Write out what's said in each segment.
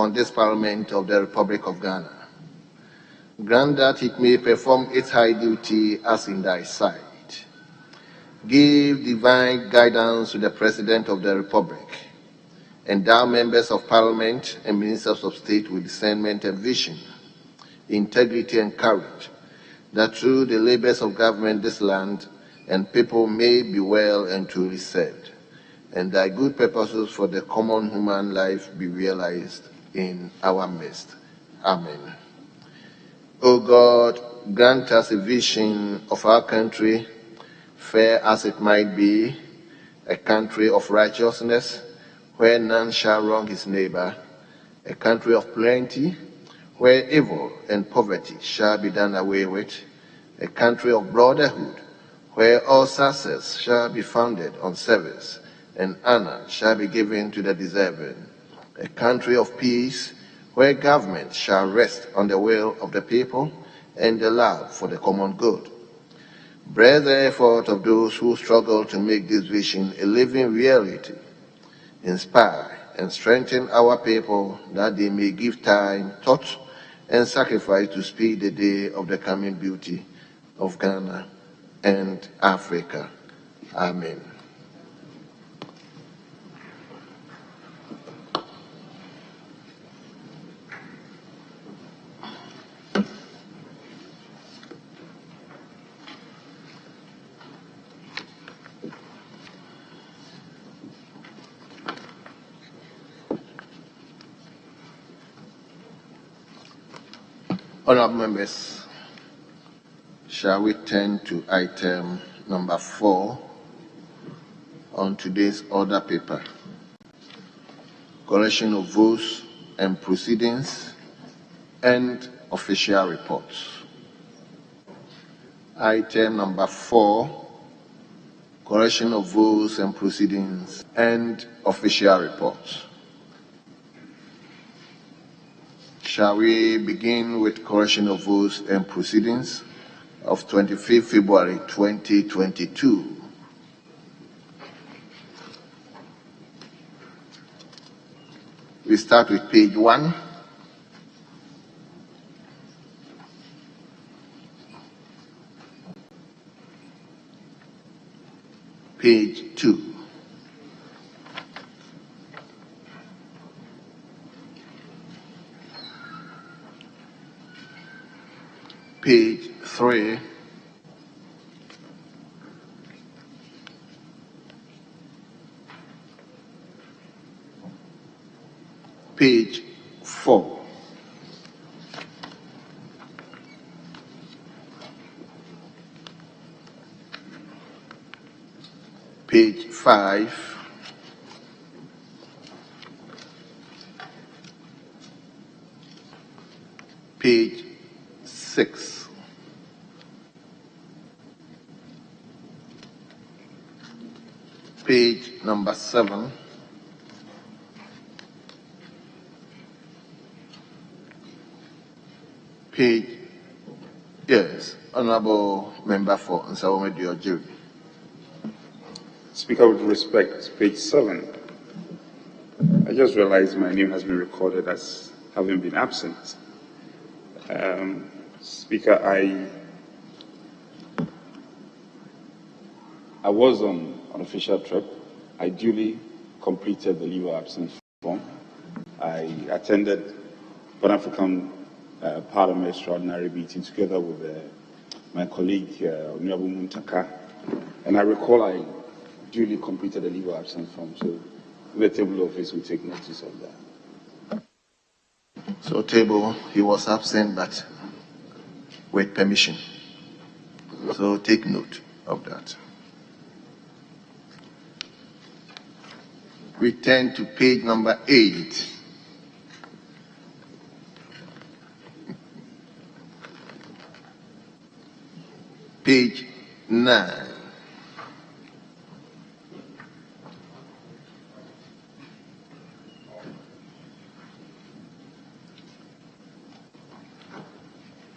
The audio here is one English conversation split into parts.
upon this Parliament of the Republic of Ghana. Grant that it may perform its high duty as in thy sight. Give divine guidance to the President of the Republic. Endow members of Parliament and ministers of state with discernment and vision, integrity and courage, that through the labors of government this land and people may be well and truly served, and thy good purposes for the common human life be realized in our midst. Amen. O God, grant us a vision of our country, fair as it might be, a country of righteousness, where none shall wrong his neighbor, a country of plenty, where evil and poverty shall be done away with, a country of brotherhood, where all success shall be founded on service, and honor shall be given to the deserving, a country of peace, where government shall rest on the will of the people and the love for the common good. Bless the effort of those who struggle to make this vision a living reality. Inspire and strengthen our people that they may give time, thought, and sacrifice to speed the day of the coming beauty of Ghana and Africa. Amen. Honourable members, shall we turn to item number 4 on today's order paper? Collection of votes and proceedings and official reports. Item number 4, collection of votes and proceedings and official reports. Shall we begin with correction of votes and proceedings of 25th February 2022? We start with page 1. Page 2. Page 3, page 4, page 5, page 6, page number 7, page, yes, Honourable Member for Nsawamedi. Speaker, with respect, page 7. I just realized my name has been recorded as having been absent. Speaker, I was on an official trip. I duly completed the leave of absence form. I attended Pan-African Parliament Extraordinary meeting together with my colleague, Honorable Muntaka, and I recall I duly completed the leave of absence form, so the table office will take notice of that. So table, he was absent, but with permission. So take note of that. We turn to page number 8. Page 9.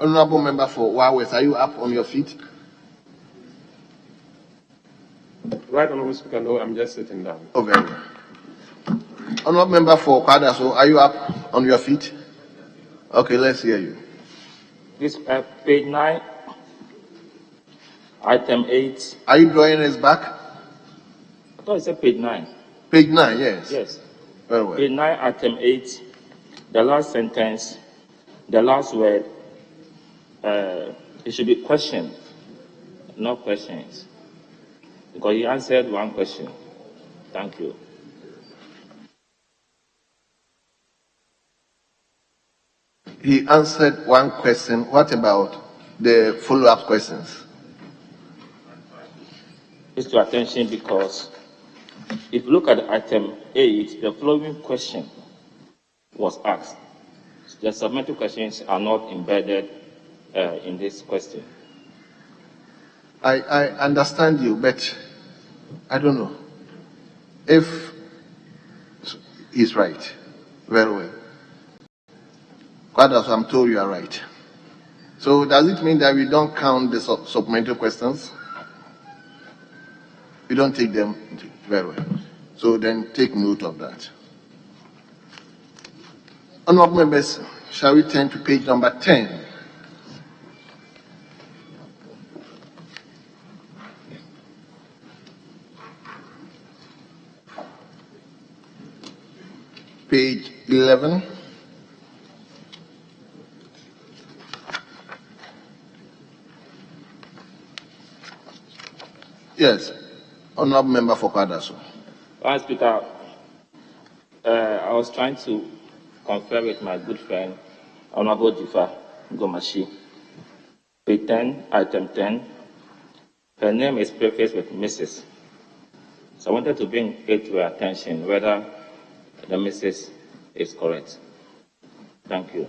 Honourable Member for Wawes, are you up on your feet? Right, Honourable Speaker, no, I'm just sitting down. Oh, very well. Honorable member for Qatar, so are you up on your feet? Okay, let's hear you. This page 9, item 8. Are you drawing us back? I thought it said page 9. Page 9, yes. Yes. Very well. Page 9, item 8, the last sentence, the last word, it should be question, not questions. Because he answered one question. Thank you. He answered one question. What about the follow-up questions? It's to attention because if you look at item 8, the following question was asked. The supplementary questions are not embedded in this question. I understand you, but I don't know if he's right. Very well. Quite as I'm told you are right. So does it mean that we don't count the supplementary questions? We don't take them? Very well. So then take note of that. Honorable members, shall we turn to page number 10? Page 11. Yes, honorable member for Kadaso. Mr. Speaker, I was trying to confer with my good friend, Honorable Jifa Gomashi. Page 10, item 10. Her name is prefaced with Mrs. So I wanted to bring it to your attention whether the Mrs. is correct. Thank you.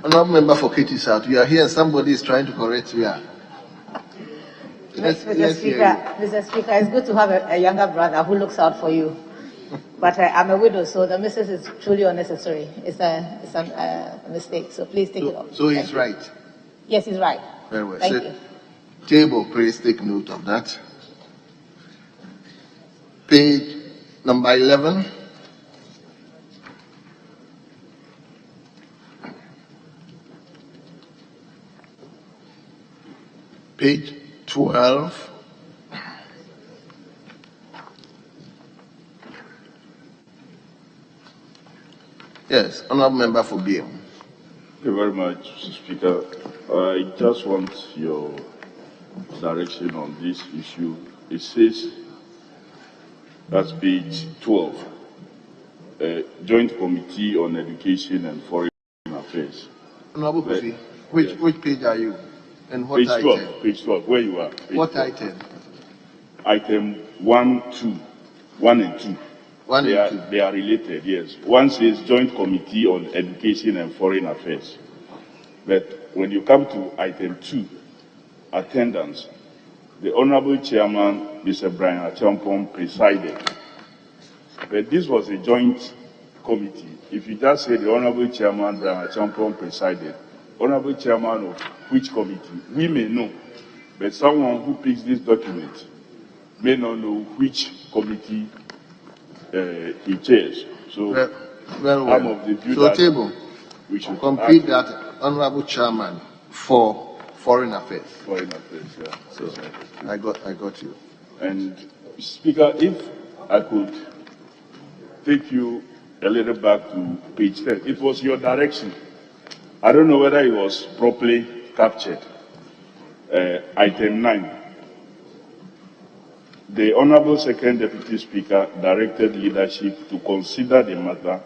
Honorable member for Katie South, you are here and somebody is trying to correct you. Mr. Speaker, it's good to have a younger brother who looks out for you. But I'm a widow, so the Mrs. is truly unnecessary. It's a mistake, so please take it off. So he's right? Yes, he's right. Very well. Thank you. Table, please take note of that. Page number 11. Page 12. Yes, honorable member for BM. Thank you very much, Mr. Speaker. I just want your direction on this issue. It says, that's page 12, Joint Committee on Education and Foreign Affairs. Honorable Kofi, which page are you? And what Page item? 12, page 12, where you are. What 12. item? Item 1 and 2. 1 and 2. They are related, yes. One says Joint Committee on Education and Foreign Affairs. But when you come to item 2, attendance, the Honorable Chairman, Mr. Brian Achampong, presided. But this was a joint committee. If you just say the Honorable Chairman, Brian Achampong, presided, Honorable Chairman of which committee? We may know, but someone who picks this document may not know which committee he chairs. So well. I'm of the view so that table, we should complete that honorable chairman for foreign affairs. Foreign affairs, yeah. So I got you. And Speaker, if I could take you a little back to page 10, it was your direction. I don't know whether it was properly captured. Item 9. The Honorable Second Deputy Speaker directed leadership to consider the matter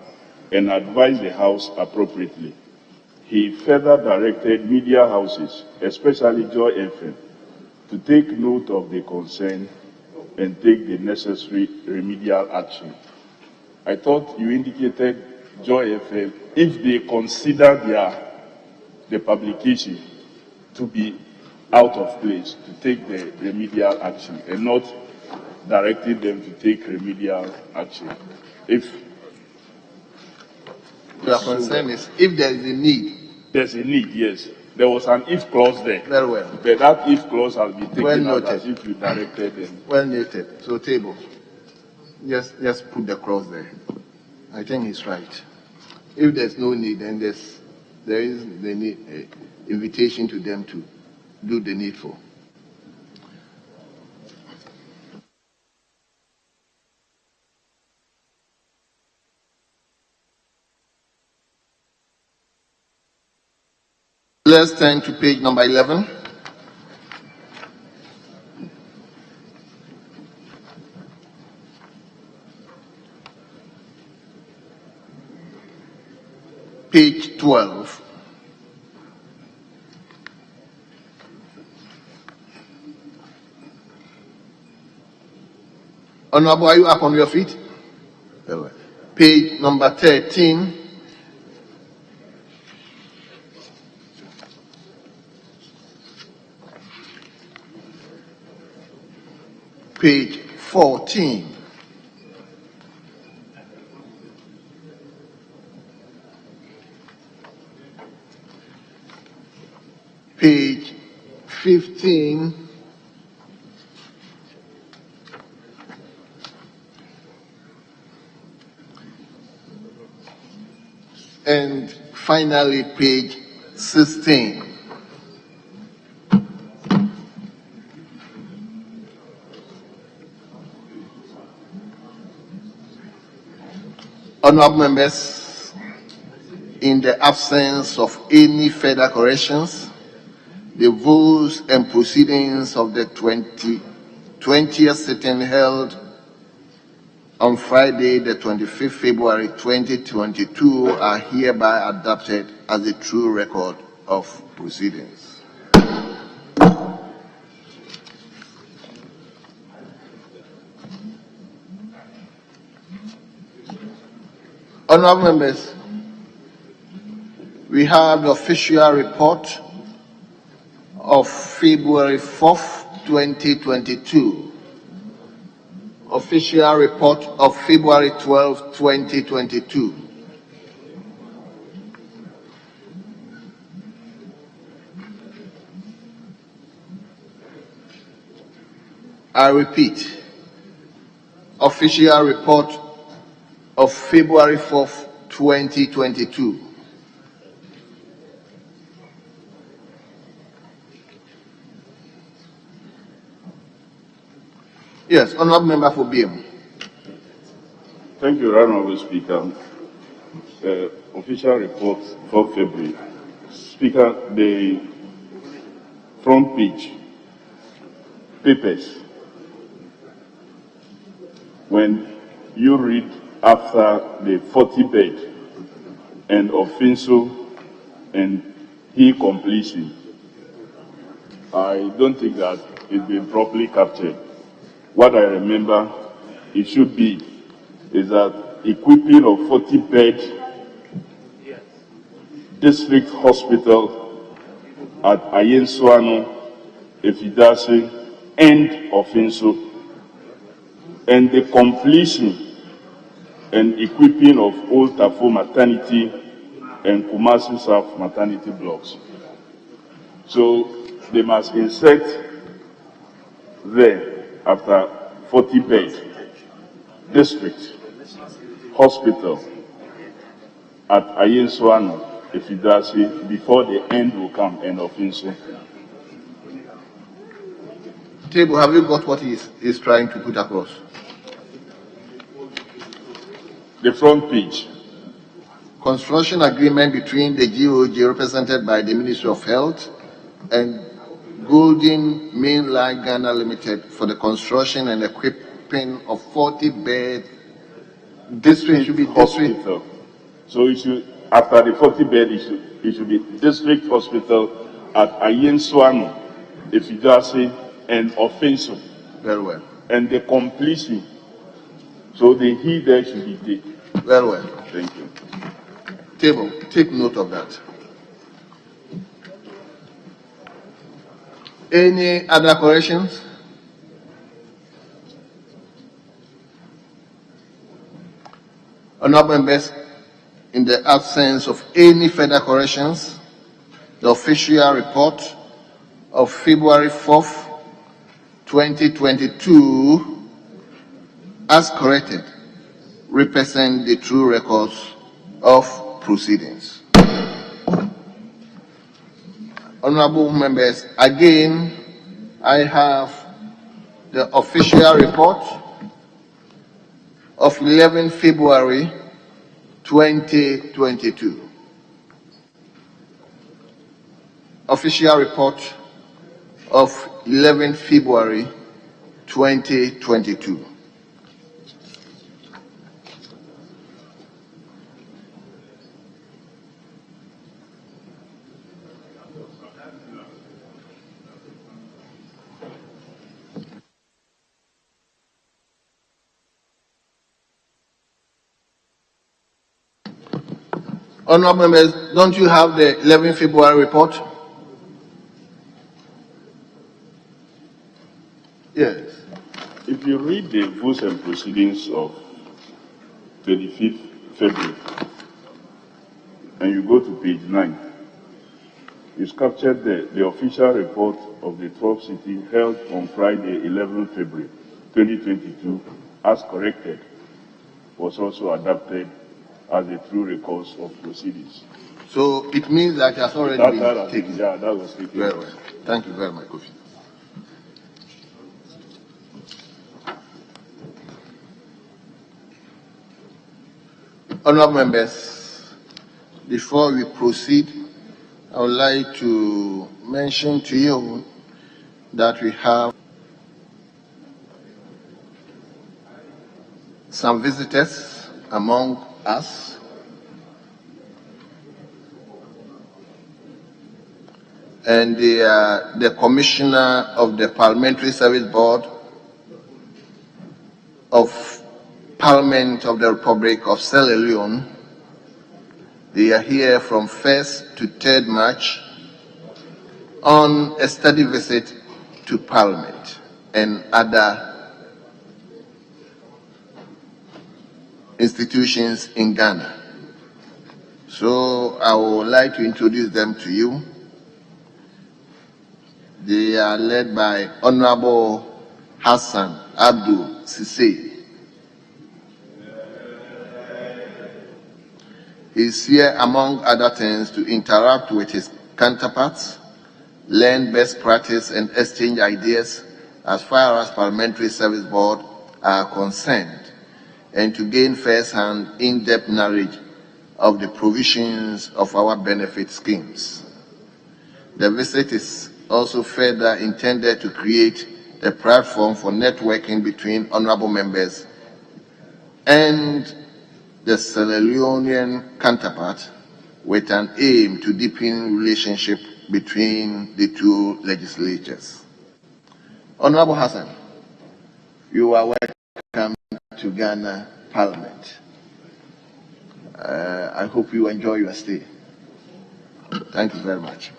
and advise the House appropriately. He further directed media houses, especially Joy FM, to take note of the concern and take the necessary remedial action. I thought you indicated Joy FM, if they consider the publication to be out of place, to take the remedial action and not directed them to take remedial action. If your concern is if there is a need. There's a need, yes. There was an if clause there. Very well. But that if clause has been taken Well out noted. as if you directed them. Well noted. So table. Just put the cross there. I think he's right. If there's no need, then there is the need, invitation to them to do the needful. Let's turn to page number 11. Page 12. Honorable, are you up on your feet? Very well. Page number 13. Page 14. Page 15. And finally, page 16. Honorable members, in the absence of any further corrections, the votes and proceedings of the 20th sitting held on Friday, the 25th February 2022 are hereby adopted as a true record of proceedings. Honorable members, we have the official report of February 4th, 2022. Official report of February 12th, 2022. I repeat, official report of February 4th, 2022. Yes, honorable member for BM. Thank you, Honorable Speaker. Official report for February. Speaker, the front page, papers. When you read after the 40 bed and offensive and he completion, I don't think that it's been properly captured. What I remember it should be is that equipping of 40 bed district hospital at Ayenswano, Efidase, and offensive, and the completion and equipping of Old Tafo maternity and Kumasi South maternity blocks. So they must insert there after 40 bed district hospital at Ayenswano, Efidase, before the end will come and offensive. Table, have you got what he is trying to put across? The front page. Construction agreement between the GOG represented by the Ministry of Health and Golden Mainline Ghana Limited for the construction and equipping of 40-bed district should be hospital. So it should, after the 40 bed, it should be district hospital at Ayenswano, Efidase, and offensive. Very well. And the completion. So the he there should be there. Very well. Thank you. Table, take note of that. Any other corrections? Honorable members, in the absence of any further corrections, the official report of February 4th, 2022 as corrected, represent the true records of proceedings. Honorable members, again, I have the official report of 11 February 2022. Official report of 11 February 2022. Honorable members, don't you have the 11 February report? Yes. If you read the votes and proceedings of 25th February and you go to page 9, it's captured the official report of the 12th sitting held on Friday, 11 February 2022, as corrected, was also adopted as the true records of proceedings. So it means that it has already been taken. Yeah, that was taken. Very well. Thank you very much, Kofi. Honorable members, before we proceed, I would like to mention to you that we have some visitors among us. And they are the Commissioner of the Parliamentary Service Board of Parliament of the Republic of Sierra Leone. They are here from 1st to 3rd March on a study visit to Parliament and other institutions in Ghana. So I would like to introduce them to you. They are led by Honorable Hassan Abdul Sise. He is here, among other things, to interact with his counterparts, learn best practice and exchange ideas as far as Parliamentary Service Board are concerned, and to gain first-hand, in-depth knowledge of the provisions of our benefit schemes. The visit is also further intended to create a platform for networking between honorable members and the Sierra Leonean counterpart, with an aim to deepen relationship between the two legislatures. Honorable Hassan, you are welcome to Ghana Parliament. I hope you enjoy your stay. Thank you very much.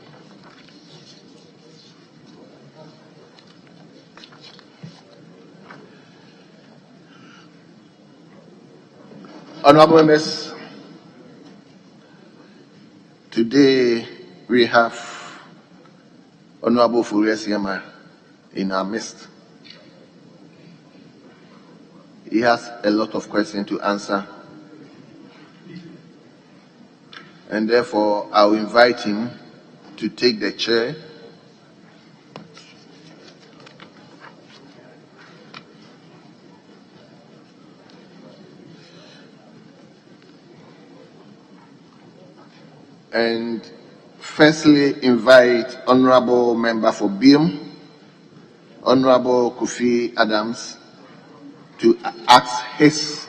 Honorable members, today we have Honorable Furious Yama in our midst. He has a lot of questions to answer, and therefore I'll invite him to take the chair . And firstly invite Honorable Member for Biom, Honorable Kofi Adams, to ask his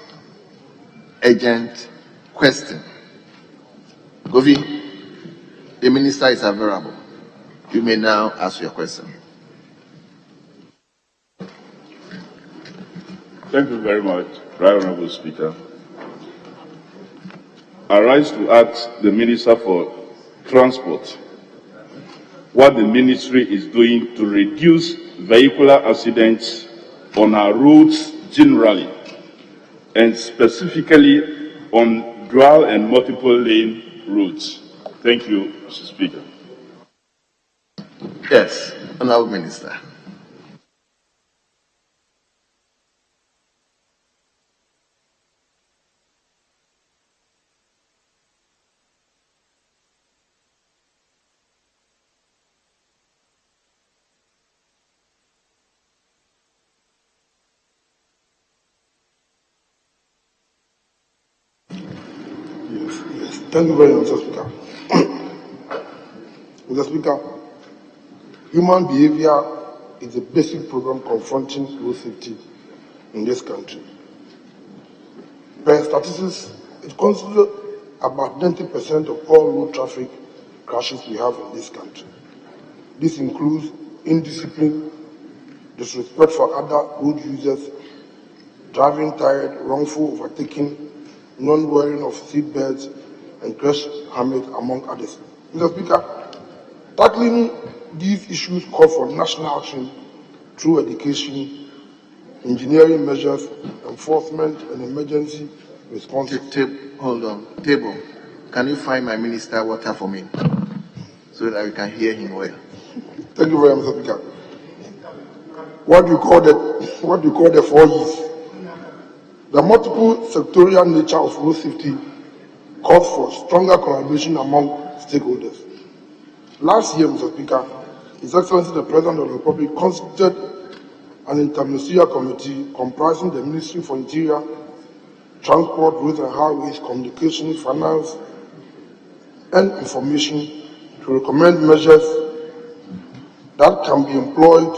urgent question. Kofi, the Minister is available. You may now ask your question. Thank you very much, Right Honorable Speaker. I rise to ask the Minister for Transport what the Ministry is doing to reduce vehicular accidents on our roads generally, and specifically on dual and multiple lane roads. Thank you, Mr. Speaker. Yes, Honorable Minister. Thank you very much, Mr. Speaker. Mr. Speaker, human behavior is a basic problem confronting road safety in this country. Per statistics, it constitutes about 90% of all road traffic crashes we have in this country. This includes indiscipline, disrespect for other road users, driving tired, wrongful overtaking, non-wearing of seat belts, and crash helmets, among others. Mr. Speaker, tackling these issues call for national action through education, engineering measures, enforcement, and emergency response. Hold on. Table, can you find my minister water for me so that we can hear him well? Thank you very much, Mr. Speaker. What do you call the 4 E's? The multiple sectorial nature of road safety calls for stronger collaboration among stakeholders. Last year, Mr. Speaker, His Excellency the President of the Republic constituted an interministerial committee comprising the Ministry for Interior, Transport, Roads and Highways, Communications, Finance, and Information to recommend measures that can be employed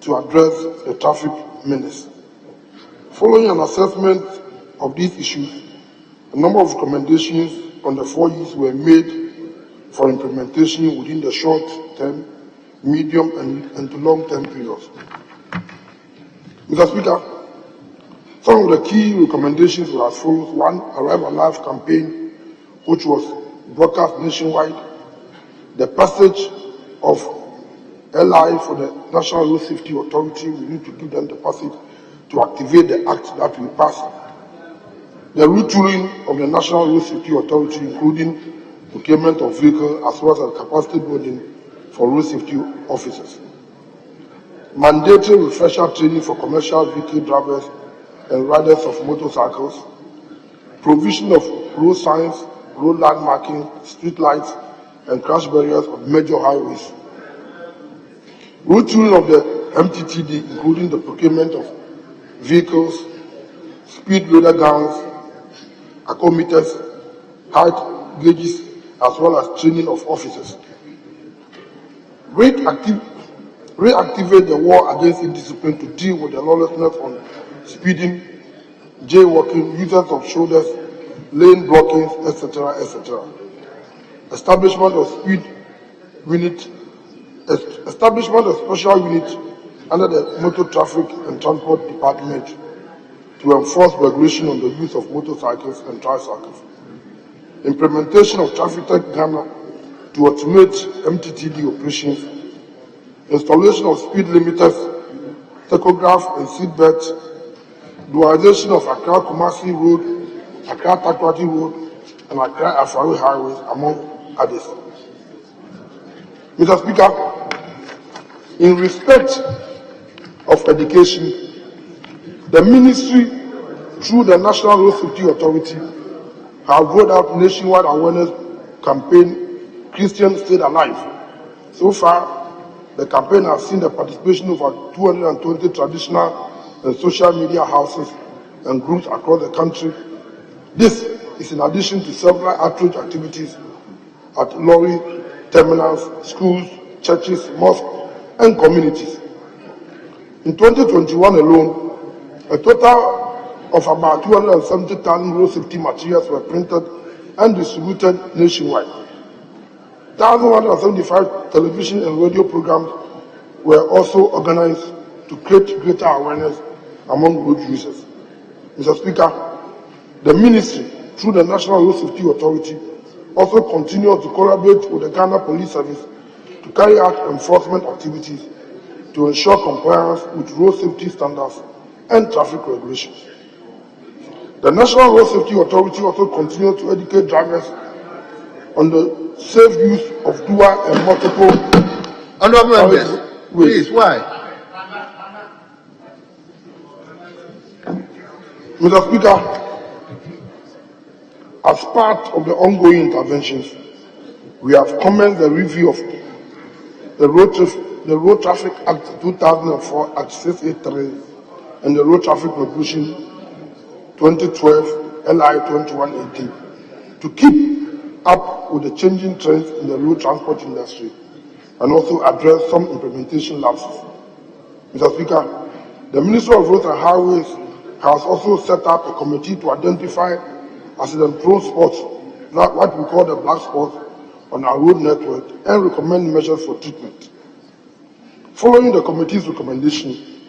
to address the traffic menace. Following an assessment of these issues, a number of recommendations on the 4 E's were made for implementation within the short-term, medium, and to long-term periods. Mr. Speaker, some of the key recommendations were as follows. 1, Arrive Alive campaign, which was broadcast nationwide. The passage of LI for the National Road Safety Authority, we need to give them the passage to activate the act that we passed. The retooling of the National Road Safety Authority, including procurement of vehicles as well as capacity building for road safety officers. Mandatory refresher training for commercial vehicle drivers and riders of motorcycles. Provision of road signs, road landmarking, street lights, and crash barriers on major highways. Retooling of the MTTD, including the procurement of vehicles, speed loader guns, acometers, height gauges, as well as training of officers. Reactivate the war against indiscipline to deal with the lawlessness on speeding, jaywalking, users of shoulders, lane blockings, etc., etc. Establishment of special unit under the Motor Traffic and Transport Department to enforce regulation on the use of motorcycles and tricycles. Implementation of Traffic Tech Ghana to automate MTTD operations. Installation of speed limiters, tachograph and seatbelts. Dualization of Accra Kumasi Road, Accra Takoradi Road, and Accra Afari Highways, among others. Mr. Speaker, in respect of education, the Ministry, through the National Road Safety Authority, have rolled out nationwide awareness campaign, Christians Stay Alive. So far, the campaign has seen the participation of over 220 traditional and social media houses and groups across the country. This is in addition to several outreach activities at Lorry, terminals, schools, churches, mosques, and communities. In 2021 alone, a total of about 270,000 road safety materials were printed and distributed nationwide. 1,175 television and radio programs were also organized to create greater awareness among road users. Mr. Speaker, the Ministry, through the National Road Safety Authority, also continues to collaborate with the Ghana Police Service to carry out enforcement activities to ensure compliance with road safety standards and traffic regulations. The National Road Safety Authority also continues to educate drivers on the safe use of dual and multiple Honorable members, please, why? Mr. Speaker, as part of the ongoing interventions, we have commenced the review of the Road Traffic Act 2004 Act 683 and the Road Traffic Regulation 2012 LI 2118 to keep up with the changing trends in the road transport industry and also address some implementation lapses. Mr. Speaker, the Ministry of Roads and Highways has also set up a committee to identify accident-prone spots, what we call the black spots, on our road network and recommend measures for treatment. Following the committee's recommendation,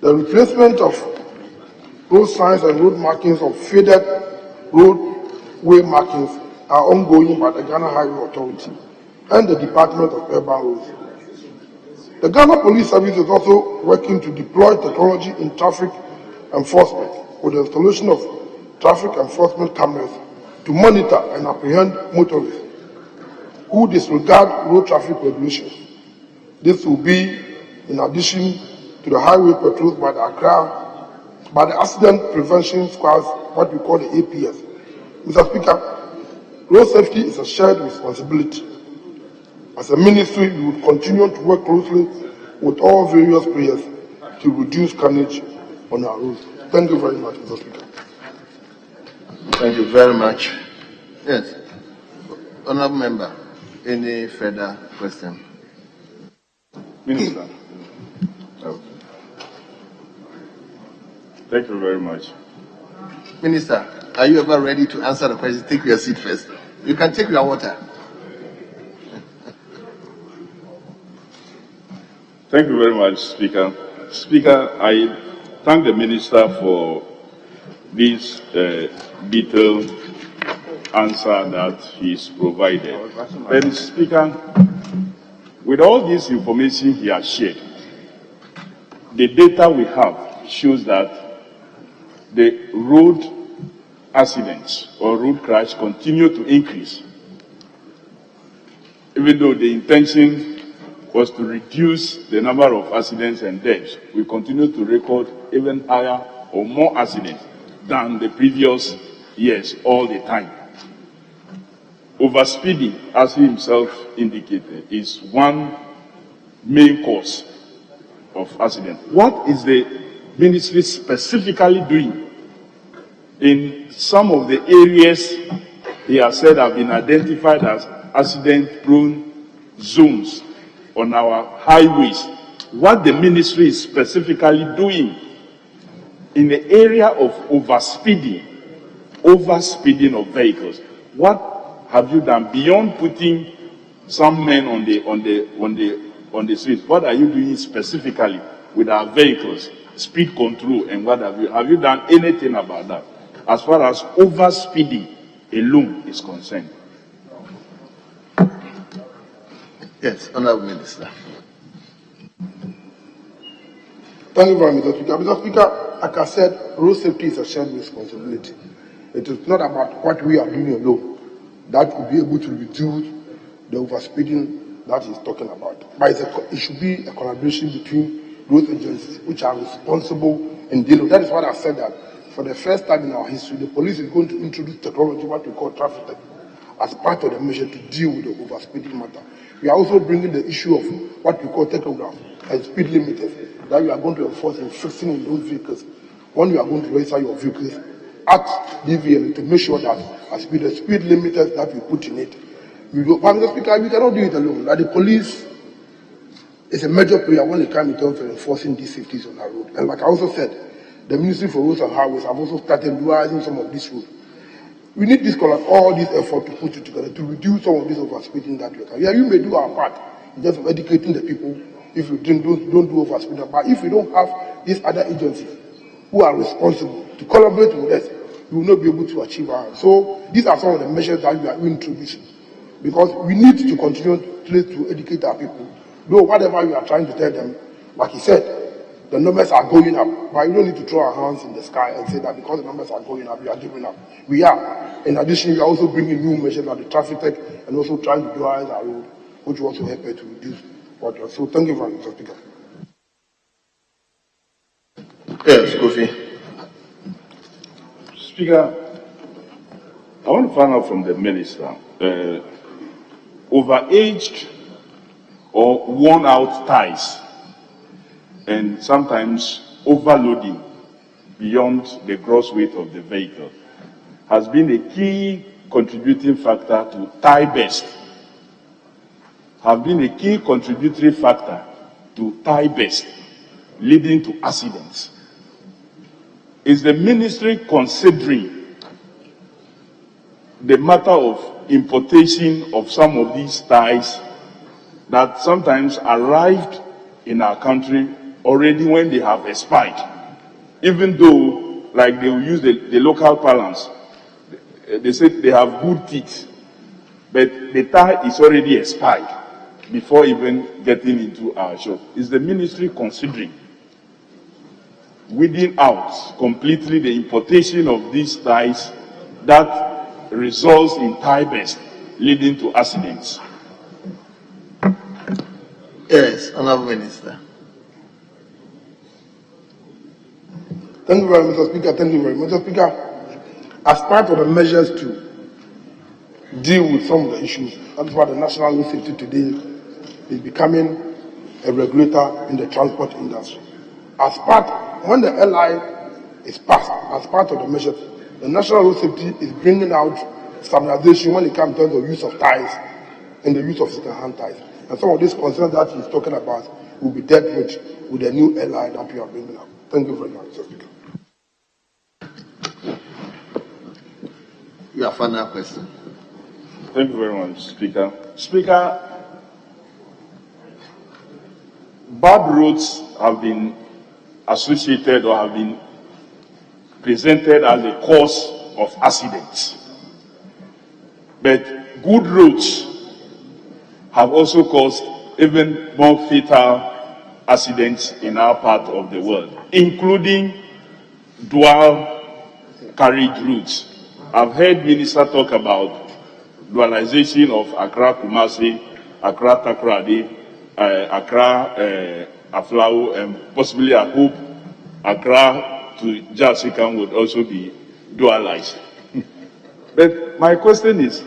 the replacement of road signs and road markings of faded roadway markings are ongoing by the Ghana Highway Authority and the Department of Urban Roads. The Ghana Police Service is also working to deploy technology in traffic enforcement with the installation of traffic enforcement cameras to monitor and apprehend motorists who disregard road traffic regulations. This will be in addition to the highway patrols by the Accident Prevention Squads, what we call the APS. Mr. Speaker, road safety is a shared responsibility. As a ministry, we will continue to work closely with all various players to reduce carnage on our roads. Thank you very much, Mr. Speaker. Thank you very much. Yes. Honourable Member, any further question? Minister. Thank you very much. Minister, are you ever ready to answer the question? Take your seat first. You can take your water. Thank you very much, Speaker. Speaker, I thank the Minister for this detailed answer that he's provided. And Speaker, with all this information he has shared, the data we have shows that the road accidents or road crash continue to increase. Even though the intention was to reduce the number of accidents and deaths, we continue to record even higher or more accidents than the previous years all the time. Overspeeding, as he himself indicated, is one main cause of accident. What is the ministry specifically doing in some of the areas he has said have been identified as accident-prone zones on our highways? What the ministry is specifically doing in the area of overspeeding of vehicles? What have you done beyond putting some men on the streets? What are you doing specifically with our vehicles, speed control, and what have you? Have you done anything about that as far as overspeeding alone is concerned? Yes, Honourable Minister. Thank you very much, Mr. Speaker. Mr. Speaker, like I said, road safety is a shared responsibility. It is not about what we are doing alone that will be able to reduce the overspeeding that he's talking about. But it should be a collaboration between road agencies which are responsible in dealing. That is what I said, that for the first time in our history, the police is going to introduce technology, what we call traffic tech, as part of the measure to deal with the overspeeding matter. We are also bringing the issue of what we call tachograph and speed limiters that we are going to enforce and fixing in those vehicles when you are going to register your vehicles at DVL to make sure that the speed limiters that we put in it. Mr. Speaker, we cannot do it alone. That the police is a major player when it comes to enforcing these safeties on our road. And like I also said, the Ministry for Roads and Highways have also started utilizing some of these roads. We need all this effort to put it together to reduce some of this overspeeding that we can. Yeah, you may do our part in terms of educating the people if you don't do overspeeding. But if we don't have these other agencies who are responsible to collaborate with us, we will not be able to achieve our. So these are some of the measures that we are introducing, because we need to continue to educate our people. Though whatever we are trying to tell them, like he said, the numbers are going up, but you don't need to throw our hands in the sky and say that because the numbers are going up, we are giving up. We are. In addition, we are also bringing new measures like the traffic tech and also trying to utilize our road, which will also help us to reduce what we are. So thank you very much, Mr. Speaker. Yes, Kofi. Speaker, I want to find out from the minister, overaged or worn out tires and sometimes overloading beyond the gross weight of the vehicle has been a key contributing factor to tie best, have been a key contributory factor to tie best, leading to accidents. Is the ministry considering the matter of importation of some of these ties that sometimes arrived in our country already when they have expired, even though, like they will use the local parlance, they say they have good teeth, but the tie is already expired before even getting into our shop? Is the ministry considering weeding out completely the importation of these ties that results in tie best, leading to accidents? Yes, Honorable Minister. Thank you very much, Mr. Speaker. Thank you very much, Mr. Speaker. As part of the measures to deal with some of the issues, that's why the National Road Safety today is becoming a regulator in the transport industry. As part, when the LI is passed, as part of the measures, the National Road Safety is bringing out standardization when it comes to the use of ties and the use of second-hand ties. And some of these concerns that he's talking about will be dealt with the new LI that we are bringing up. Thank you very much, Mr. Speaker. Your final question. Thank you very much, Speaker. Speaker, bad roads have been associated or have been presented as a cause of accidents. But good roads have also caused even more fatal accidents in our part of the world, including dual carriage routes. I've heard Minister talk about dualization of Accra Kumasi, Accra Takoradi, Accra Aflao, and possibly I hope Accra to Jasikan would also be dualized. But my question is,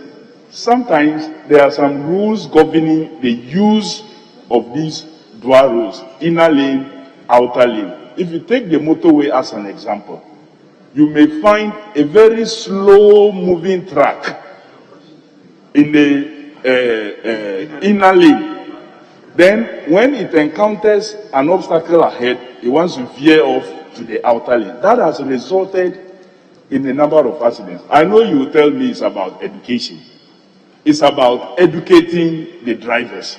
sometimes there are some rules governing the use of these dual roads, inner lane, outer lane. If you take the motorway as an example, you may find a very slow moving track in the inner lane. Then when it encounters an obstacle ahead, it wants to veer off to the outer lane. That has resulted in a number of accidents. I know you will tell me it's about education. It's about educating the drivers.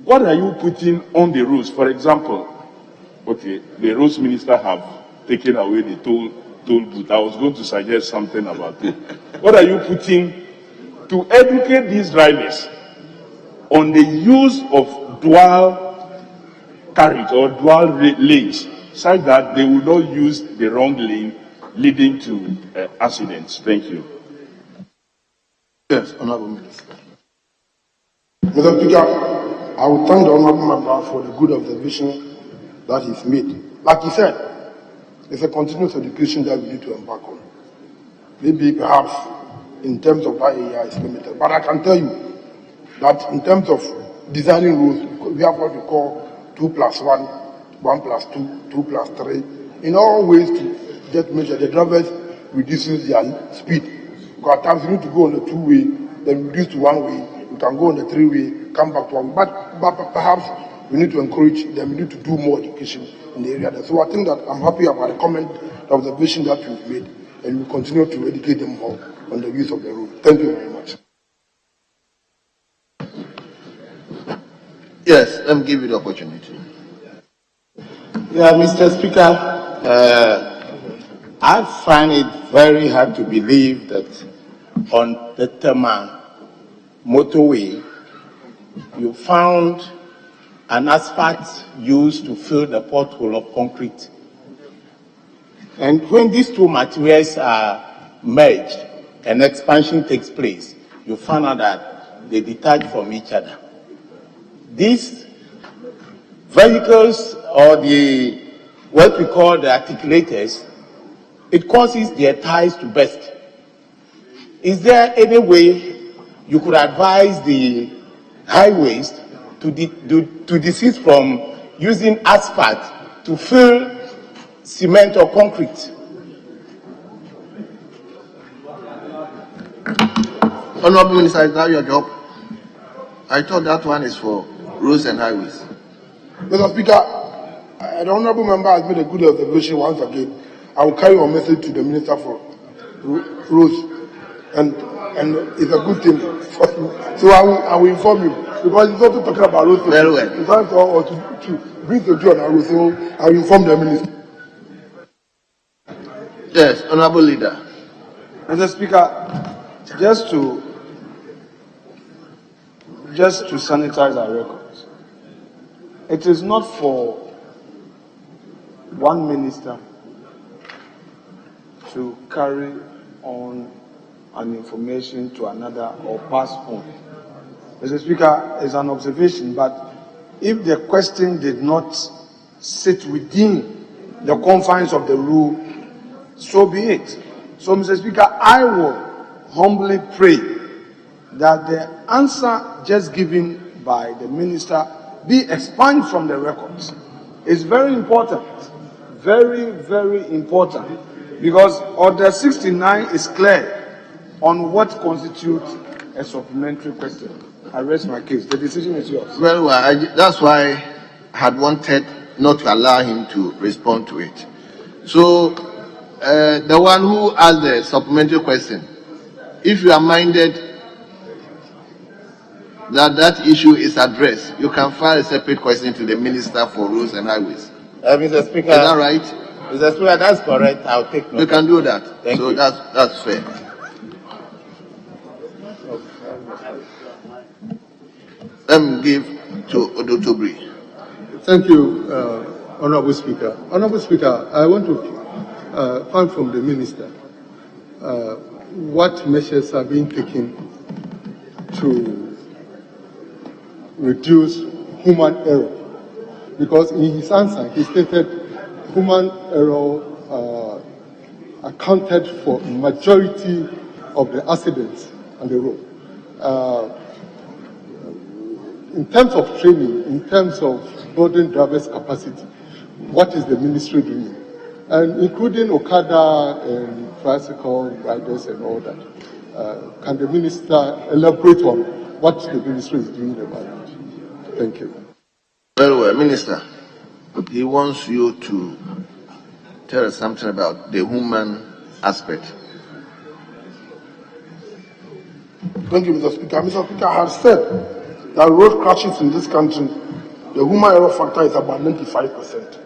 What are you putting on the roads? For example, okay, the roads minister have taken away the toll booth. I was going to suggest something about it. What are you putting to educate these drivers on the use of dual carriage or dual lanes, such that they will not use the wrong lane, leading to accidents? Thank you. Yes, Honorable Minister. Mr. Speaker, I will thank the Honorable Member for the good observation that he's made. Like he said, it's a continuous education that we need to embark on. Maybe perhaps in terms of that area is limited, but I can tell you that in terms of designing roads, we have what we call 2+1, 1+2, 2+3, in all ways to just make sure the drivers reduces their speed. Because at times you need to go on the 2-way, then reduce to 1-way. You can go on the 3-way, come back to 1-way. But perhaps we need to encourage them. We need to do more education in the area. So I think that I'm happy about the comment, the observation that you've made, and we continue to educate them more on the use of the road. Thank you very much. Yes, let me give you the opportunity. Yeah, Mr. Speaker, I find it very hard to believe that on the Tema motorway, you found an asphalt used to fill the pothole of concrete. And when these two materials are merged and expansion takes place, you find out that they detach from each other. These vehicles, or what we call the articulators, it causes their ties to burst. Is there any way you could advise the highways to desist from using asphalt to fill cement or concrete? Honorable Minister, is that your job? I thought that one is for roads and highways. Mr. Speaker, the honorable member has made a good observation once again. I will carry your message to the Minister for Roads, and it's a good thing for you. So I will inform you, because it's also talking about roads. Very well. It's time for to bring the joy on our roads, so I will inform the Minister. Yes, Honorable Leader. Mr. Speaker, just to sanitize our records, it is not for one minister to carry on an information to another or pass on. Mr. Speaker, it's an observation, but if the question did not sit within the confines of the rule, so be it. So, Mr. Speaker, I will humbly pray that the answer just given by the minister be expunged from the records. It's very important, very, very important, because Order 69 is clear on what constitutes a supplementary question. I rest my case. The decision is yours. Very well. That's why I had wanted not to allow him to respond to it. So, the one who asked the supplementary question, if you are minded that that issue is addressed, you can file a separate question to the Minister for Roads and Highways. Mr. Speaker. Is that right? Mr. Speaker, that's correct. I'll take note. You can do that. Thank so you. That's fair. Let me give to Odotobri. Thank you, Honorable Speaker. Honorable Speaker, I want to find from the Minister what measures are being taken to reduce human error. Because in his answer, he stated human error accounted for majority of the accidents on the road. In terms of training, in terms of building drivers' capacity, what is the ministry doing? And including Okada and tricycle riders and all that. Can the minister elaborate on what the ministry is doing about it? Thank you. Very well, Minister. He wants you to tell us something about the human aspect. Thank you, Mr. Speaker. Mr. Speaker, I have said that road crashes in this country, the human error factor is about 95%.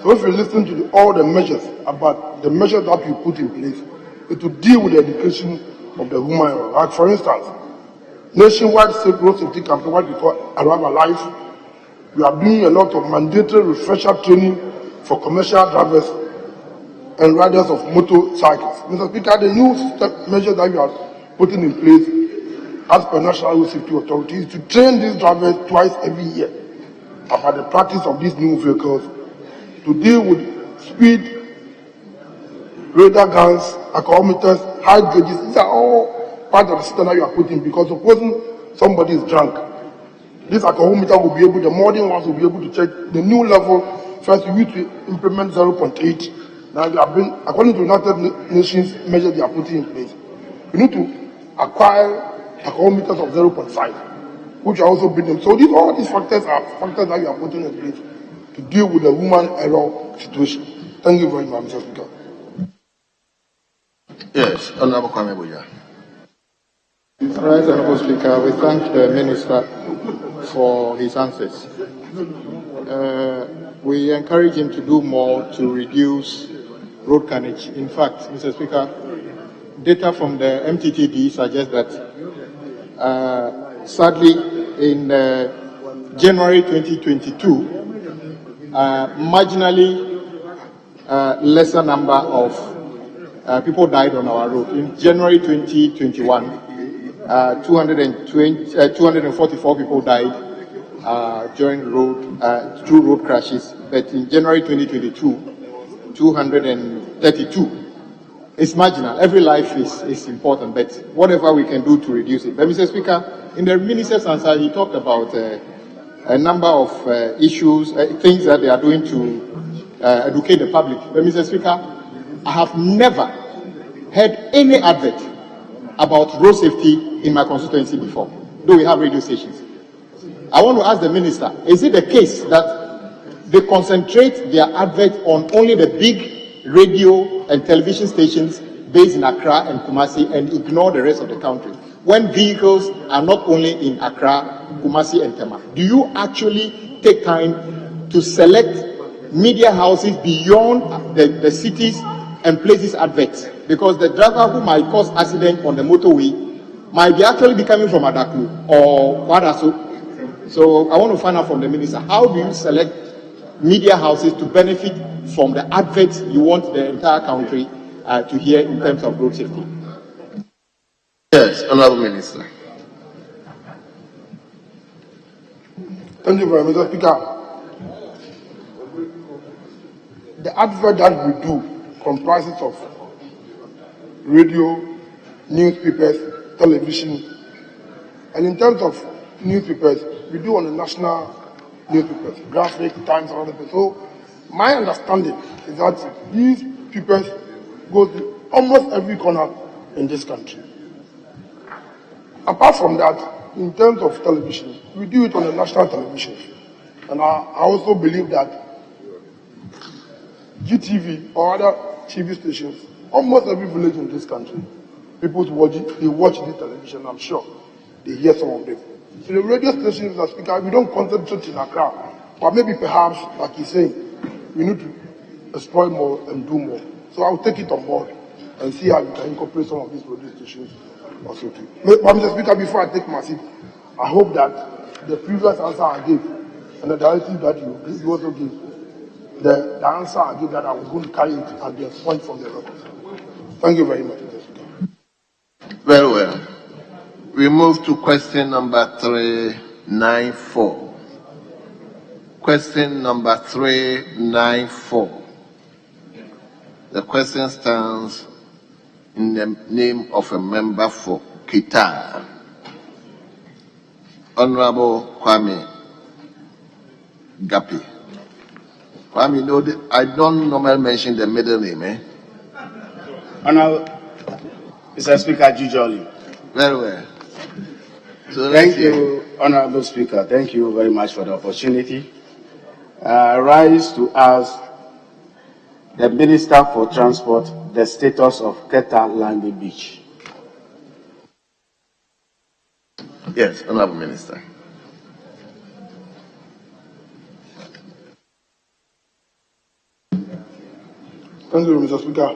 So if you listen to all the measures that we put in place, it will deal with the education of the human error. Like for instance, nationwide road safety campaign, what we call Arrive Alive. We are doing a lot of mandatory refresher training for commercial drivers and riders of motorcycles. Mr. Speaker, the new measures that we are putting in place as per National Road Safety Authority is to train these drivers twice every year about the practice of these new vehicles, to deal with speed, radar guns, alcohometers, height gauges. These are all part of the system that you are putting, because supposing somebody is drunk, this alcohometer will be able, the modern ones will be able to check the new level. First, we need to implement 0.8. Now, they have been, according to United Nations measures they are putting in place, we need to acquire alcohometers of 0.5, which are also bringing. So all these factors are factors that we are putting in place to deal with the human error situation. Thank you very much, Mr. Speaker. Yes, Honorable Kwame Boja. Right, Honorable Speaker, we thank the Minister for his answers. We encourage him to do more to reduce road carnage. In fact, Mr. Speaker, data from the MTTD suggests that sadly in January 2022, marginally lesser number of people died on our road. In January 2021, 244 people died during through road crashes, but in January 2022, 232. It's marginal. Every life is important, but whatever we can do to reduce it. But Mr. Speaker, in the Minister's answer, he talked about a number of issues, things that they are doing to educate the public. But Mr. Speaker, I have never heard any advert about road safety in my constituency before, though we have radio stations. I want to ask the minister, is it the case that they concentrate their advert on only the big radio and television stations based in Accra and Kumasi and ignore the rest of the country, when vehicles are not only in Accra, Kumasi and Tema? Do you actually take time to select media houses beyond the cities and places adverts? Because the driver who might cause accident on the motorway might be actually be coming from Adaku or Wadaso. So I want to find out from the minister, how do you select media houses to benefit from the adverts you want the entire country to hear in terms of road safety? Yes, Honorable Minister. Thank you very much, Mr. Speaker. The advert that we do comprises of radio, newspapers, television, and in terms of newspapers, we do on the national newspapers, Graphic, Times, and other papers. So my understanding is that these papers go to almost every corner in this country. Apart from that, in terms of television, we do it on the national television. And I also believe that GTV or other TV stations, almost every village in this country, people watch it, they watch the television, I'm sure. They hear some of them. So the radio stations, Mr. Speaker, we don't concentrate in Accra, but maybe perhaps, like he's saying, we need to exploit more and do more. So I'll take it on board and see how we can incorporate some of these radio stations also too. But Mr. Speaker, before I take my seat, I hope that the previous answer I gave and the directive that you also gave, the answer I gave that I was going to carry it at the point from the record. Thank you very much, Mr. Speaker. Very well. We move to question number 394. Question number 394. The question stands in the name of a member for Qatar. Honorable Kwame Gapi. Kwame, no, I don't normally mention the middle name, eh? Honorable Mr. Speaker, Judicial. Very well. So thank you, Honorable Speaker. Thank you very much for the opportunity. I rise to ask the Minister for Transport the status of Qatar Landing Beach. Yes, Honorable Minister. Thank you, Mr. Speaker.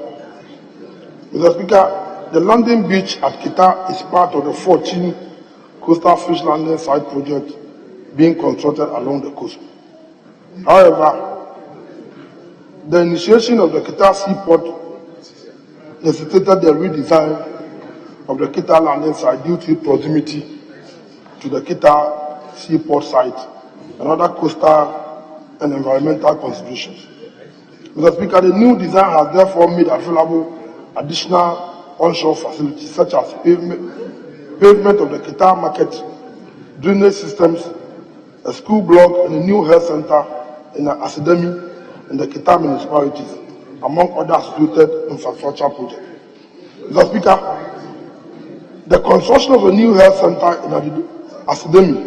Mr. Speaker, the landing beach at Qatar is part of the 14 coastal fish landing site project being constructed along the coast. However, the initiation of the Qatar seaport necessitated the redesign of the Qatar landing site due to proximity to the Qatar seaport site and other coastal and environmental considerations. Mr. Speaker, the new design has therefore made available additional onshore facilities such as pavement of the Qatar market, drainage systems, a school block, and a new health center in the academy in the Qatar municipalities, among other associated infrastructure projects. Mr. Speaker, the construction of a new health center in the academy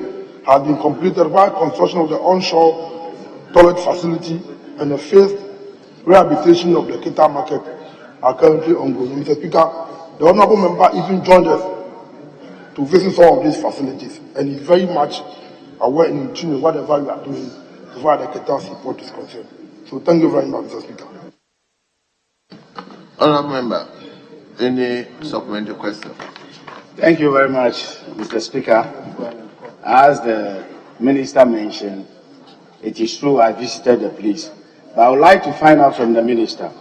has been completed, while construction of the onshore toilet facility and the phased rehabilitation of the Qatar market are currently ongoing. Mr. Speaker, the honourable member even joined us to visit some of these facilities, and is very much aware and in tune with whatever we are doing as far as the Qatar seaport is concerned. So thank you very much, Mr. Speaker. Honourable member, any supplementary question? Thank you very much, Mr. Speaker. As the Minister mentioned, it is true I visited the place, but I would like to find out from the Minister.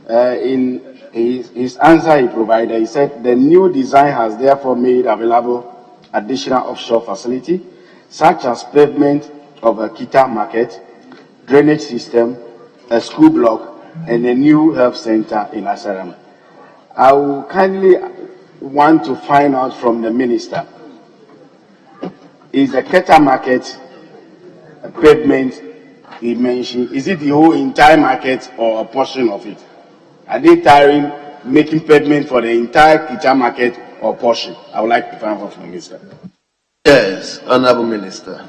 In his answer he provided, he said the new design has therefore made available additional offshore facility, such as pavement of a Qatar market, drainage system, a school block, and a new health center in Asaram. I will kindly want to find out from the Minister, is the Qatar market a pavement he mentioned, is it the whole entire market or a portion of it? Are they tiring making payment for the entire Qatar market or portion? I would like to find out from the minister. Yes, Honorable Minister.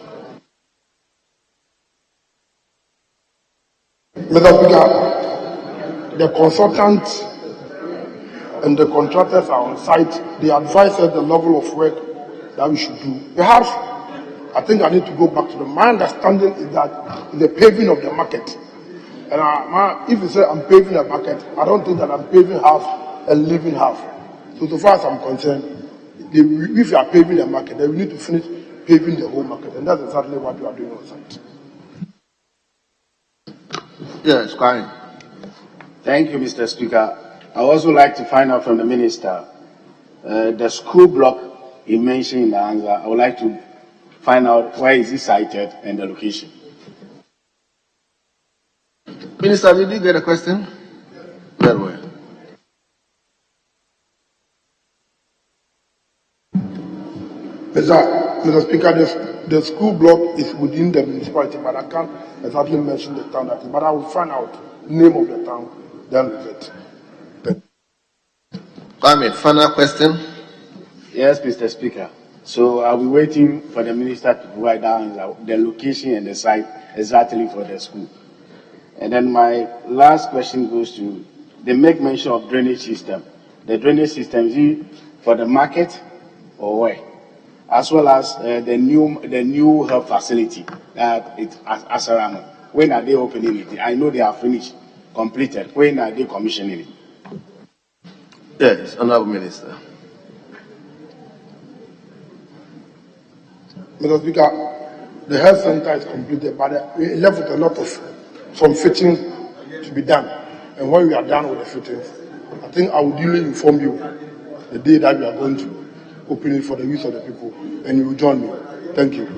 Mr. Speaker, the consultants and the contractors are on site. They advise us the level of work that we should do. Perhaps, I think I need to go back to my understanding is that the paving of the market. And if you say I'm paving the market, I don't think that I'm paving half and leaving half. So far as I'm concerned, if you are paving the market, then we need to finish paving the whole market. And that's exactly what we are doing on site. Yes, fine. Thank you, Mr. Speaker. I also like to find out from the minister the school block he mentioned in the answer. I would like to find out where is it cited and the location. Minister, did you get a question? Very well. Mr. Speaker, the school block is within the municipality, but I can't exactly mention the town that is, but I will find out the name of the town, then with it. Final question? Yes, Mr. Speaker. So I'll be waiting for the minister to provide the location and the site exactly for the school. And then my last question goes to, they make mention of drainage system. The drainage system, is it for the market or where? As well as the new health facility at Asarano. When are they opening it? I know they are finished, completed. When are they commissioning it? Yes, Honorable Minister. Mr. Speaker, the health center is completed, but we left with a lot of some fittings to be done. And when we are done with the fittings, I think I will duly inform you the day that we are going to open it for the use of the people, and you will join me. Thank you.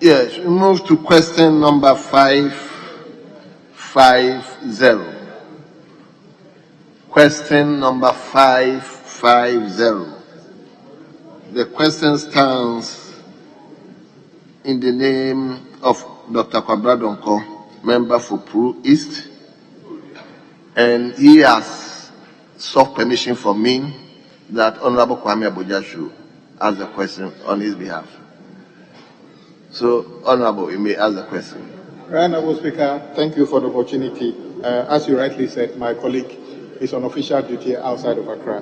Yes, we move to question number 550. Question number 550. The question stands in the name of Dr. Kwabra Donko, member for Peru East, and he has sought permission from me that Honorable Kwame Abuja should ask the question on his behalf. So, Honorable, you may ask the question. Honorable Speaker, thank you for the opportunity. As you rightly said, my colleague is on official duty outside of Accra.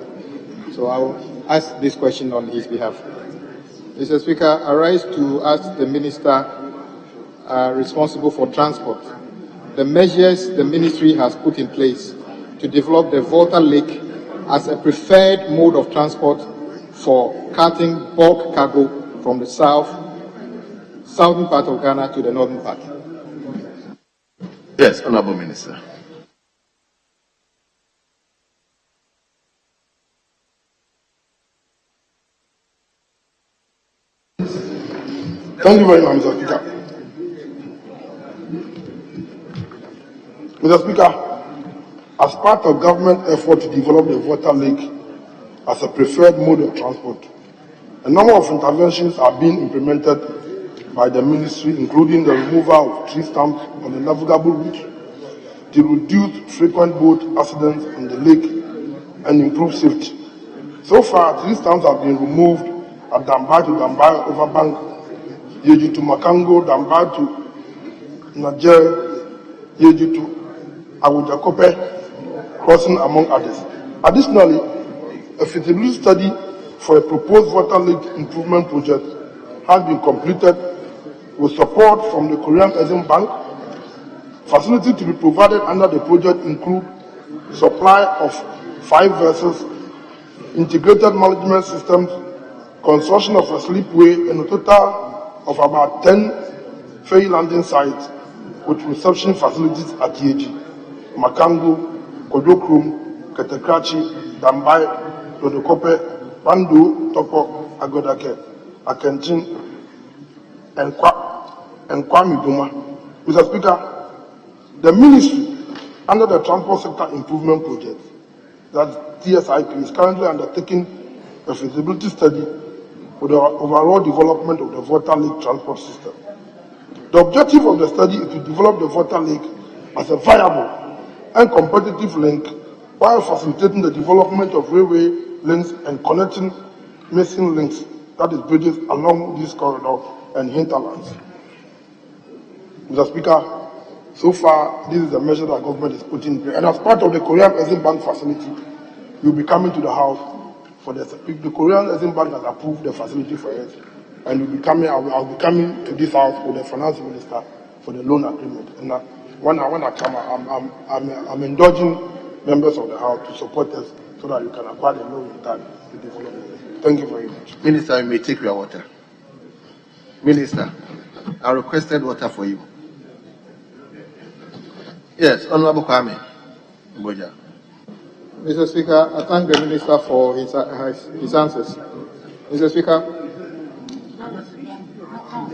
So I will ask this question on his behalf. Mr. Speaker, I rise to ask the Minister responsible for transport the measures the ministry has put in place to develop the Volta Lake as a preferred mode of transport for carting bulk cargo from the southern part of Ghana to the northern part. Yes, Honorable Minister. Thank you very much, Mr. Speaker. Mr. Speaker, as part of government effort to develop the Volta Lake as a preferred mode of transport, a number of interventions are being implemented by the ministry, including the removal of tree stumps on the navigable route, to reduce frequent boat accidents on the lake and improve safety. So far, tree stumps have been removed at Dambai to Dambai Overbank, Yeji to Makango, Dambai to Niger, Yeji to Awujakope crossing, among others. Additionally, a feasibility study for a proposed water lake improvement project has been completed with support from the Korean Exim Bank. Facilities to be provided under the project include supply of 5 vessels, integrated management systems, construction of a slipway, and a total of about 10 ferry landing sites with reception facilities at Yeji, Makango, Kodokrum, Ketekrachi, Dambai, Dodokope, Bandu, Toko, Agodake, Akenchin, and Kwame Duma. Mr. Speaker, the ministry, under the Transport Sector Improvement Project, that TSIP, is currently undertaking a feasibility study for the overall development of the Volta Lake transport system. The objective of the study is to develop the Volta Lake as a viable and competitive link while facilitating the development of railway links and connecting missing links, that is bridges along this corridor and hinterlands. Mr. Speaker, so far, this is a measure that government is putting in place. And as part of the Korean Exim Bank facility, we will be coming to the House for the Korean Exim Bank has approved the facility for it. And we'll be coming, I'll be coming to this House with the Finance Minister for the loan agreement. And when I come, I'm indulging members of the House to support us so that you can acquire the loan in time to develop it. Thank you very much. Minister, you may take your water. Minister, I requested water for you. Yes, Honorable Kwame Boja. Mr. Speaker, I thank the Minister for his answers. Mr. Speaker,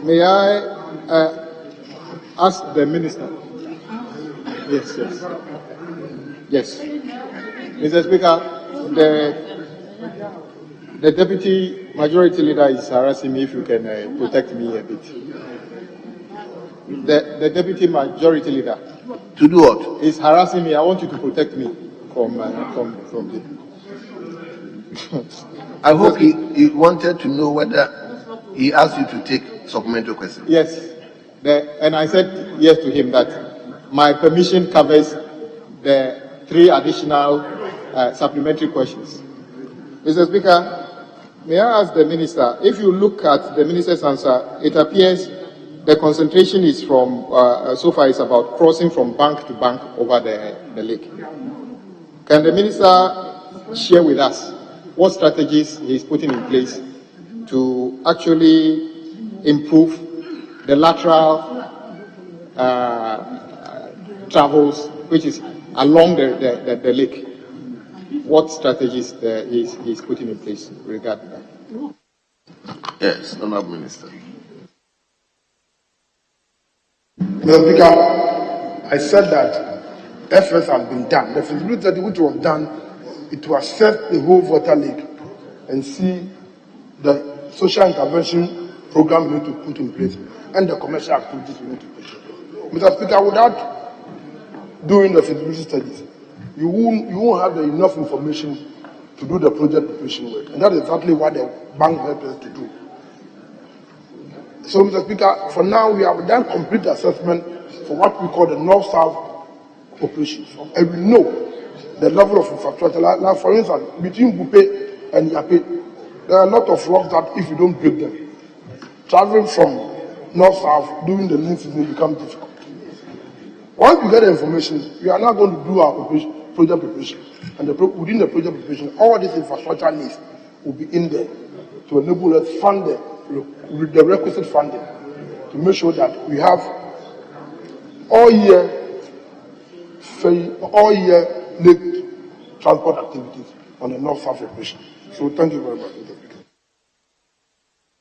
may I ask the Minister? Yes. Mr. Speaker, the Deputy Majority Leader is harassing me. If you can protect me a bit. The Deputy Majority Leader. To do what? Is harassing me. I want you to protect me from the. I hope he wanted to know whether he asked you to take supplementary questions. Yes, and I said yes to him that my permission covers the 3 additional supplementary questions. Mr. Speaker, may I ask the Minister, if you look at the Minister's answer, it appears the concentration is from, so far, is about crossing from bank to bank over the lake. Can the Minister share with us what strategies he is putting in place to actually improve the lateral travels, which is along the lake? What strategies he is putting in place regarding that? Yes, Honorable Minister. Mr. Speaker, I said that efforts have been done. The feasibility study which was done, it will assess the whole Volta Lake and see the social intervention program we need to put in place and the commercial activities we need to put in place. Mr. Speaker, without doing the feasibility studies, you won't have enough information to do the project preparation work. And that is exactly what the bank helped us to do. So, Mr. Speaker, for now, we have done complete assessment for what we call the North-South operations. And we know the level of infrastructure. Like for instance, between Bupe and Yape, there are a lot of rocks that if you don't break them, traveling from North-South during the rainy season becomes difficult. Once we get the information, we are now going to do our project preparation. And within the project preparation, all this infrastructure needs will be in there to enable us to fund with the requisite funding to make sure that we have all year lake transport activities on the North-South operation. So thank you very much, Mr. Speaker.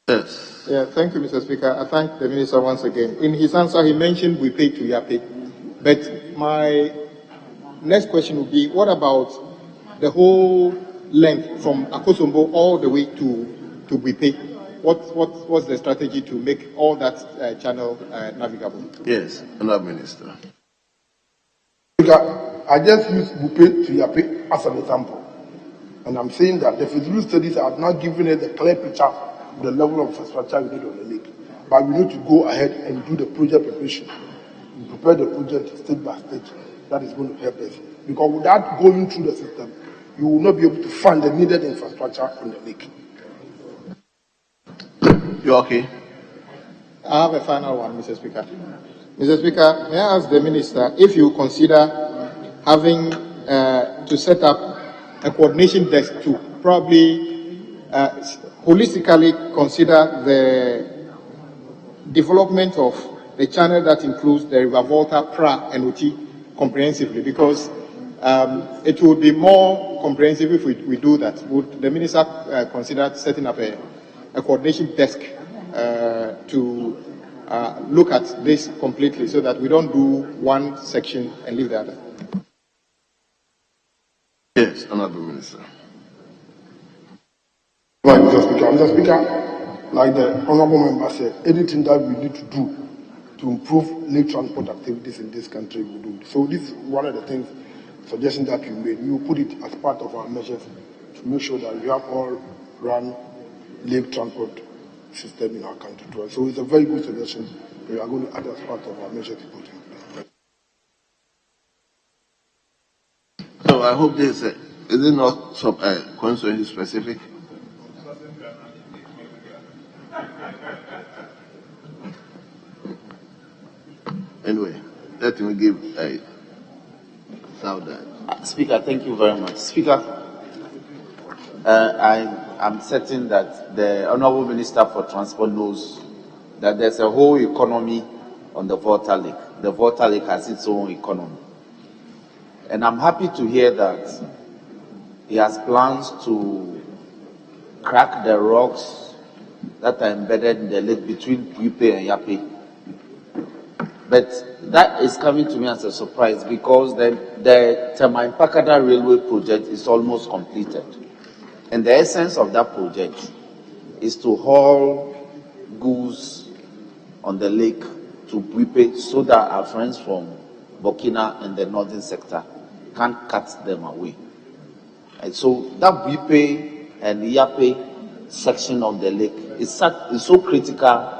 Yes. Yeah, thank you, Mr. Speaker. I thank the Minister once again. In his answer, he mentioned we pay to Yape. But my next question would be, what about the whole length from Akosombo all the way to Bupe? What's the strategy to make all that channel navigable? Yes, Honorable Minister. I just use Bupe to Yape as an example. And I'm saying that the feasibility studies have not given us a clear picture of the level of infrastructure we need on the lake. But we need to go ahead and do the project preparation. We prepare the project stage by stage. That is going to help us. Because without going through the system, you will not be able to fund the needed infrastructure on the lake. You okay? I have a final one, Mr. Speaker. Mr. Speaker, may I ask the Minister if you consider having to set up a coordination desk to probably holistically consider the development of the channel that includes the River Volta, Pra, and Oti comprehensively, because it would be more comprehensive if we do that. Would the Minister consider setting up a coordination desk to look at this completely so that we don't do one section and leave the other? Yes, Honorable Minister. Right, Mr. Speaker, like the Honorable Member said, anything that we need to do to improve lake transport activities in this country, we do. So this is one of the things suggestion that you made, we will put it as part of our measures to make sure that we have all run lake transport system in our country. So it's a very good suggestion. We are going to add as part of our measures to put in. So I hope this is it not constituency specific? Anyway, let me give a sound. Speaker, thank you very much. Speaker, I'm certain that the Honourable Minister for Transport knows that there's a whole economy on the Volta Lake. The Volta Lake has its own economy. And I'm happy to hear that he has plans to crack the rocks that are embedded in the lake between Puipe and Yape. But that is coming to me as a surprise because the Tema-Mpakada Railway project is almost completed. And the essence of that project is to haul goods on the lake to Puipe so that our friends from Burkina and the northern sector can't cut them away. And so that Puipe and Yape section of the lake is so critical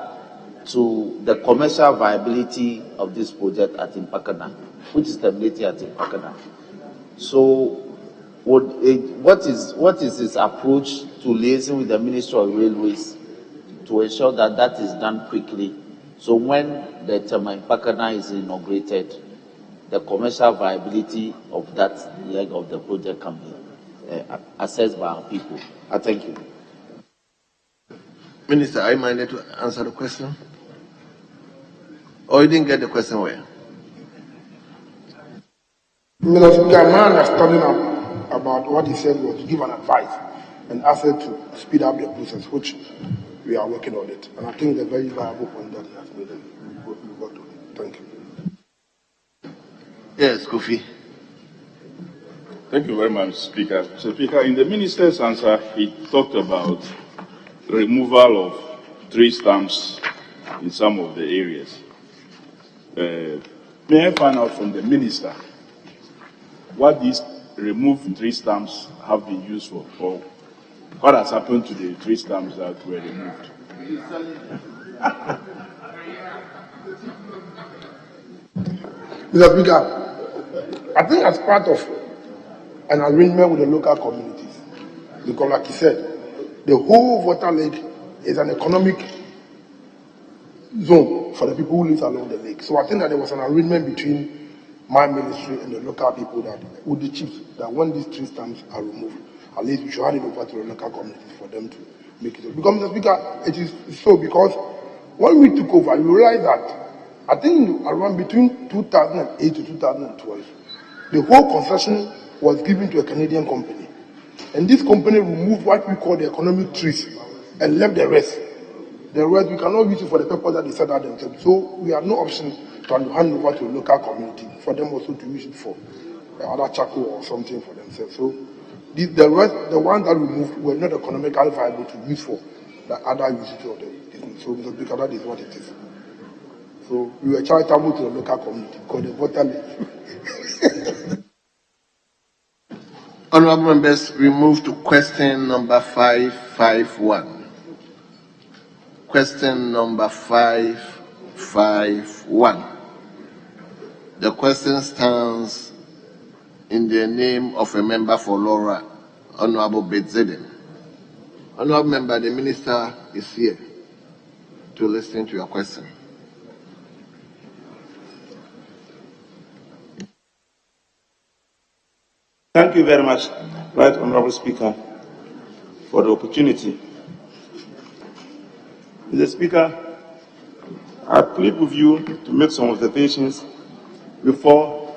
to the commercial viability of this project at Mpakada, which is terminating at Mpakada. So what is his approach to liaising with the Ministry of Railways to ensure that that is done quickly? So when the Tema-Mpakada is inaugurated, the commercial viability of that leg of the project can be assessed by our people. I thank you. Minister, are you minded to answer the question? Or you didn't get the question where? Mr. Speaker, my understanding about what he said was to give an advice and ask him to speed up the process, which we are working on it. And I think the very viable point that he has made, we worked on it. Thank you. Yes, Kofi. Thank you very much, Speaker. So, Speaker, in the Minister's answer, he talked about removal of 3 stamps in some of the areas. May I find out from the Minister what these removed 3 stamps have been used for, or what has happened to the 3 stamps that were removed? Mr. Speaker, I think as part of an arrangement with the local communities, because like he said, the whole Volta Lake is an economic zone for the people who live along the lake. So I think that there was an arrangement between my ministry and the local people that with the chiefs that when these 3 stamps are removed, at least we should hand it over to the local communities for them to make it. Because Mr. Speaker, it is so because when we took over, we realized that I think around between 2008 to 2012, the whole concession was given to a Canadian company. And this company removed what we call the economic trees and left the rest. The rest we cannot use it for the purpose that they set out themselves. So we have no option to hand over to a local community for them also to use it for other charcoal or something for themselves. So the rest, the ones that removed were not economically viable to use for the other usage of the business. So because that is what it is. So we were charitable to the local community because the Volta Lake. Honourable members, we move to question number 551. Question number 551. The question stands in the name of a member for Lorry, Honourable Bedzeden. Honourable member, the minister is here to listen to your question. Thank you very much, Right Honourable Speaker, for the opportunity. Mr. Speaker, I plead with you to make some observations before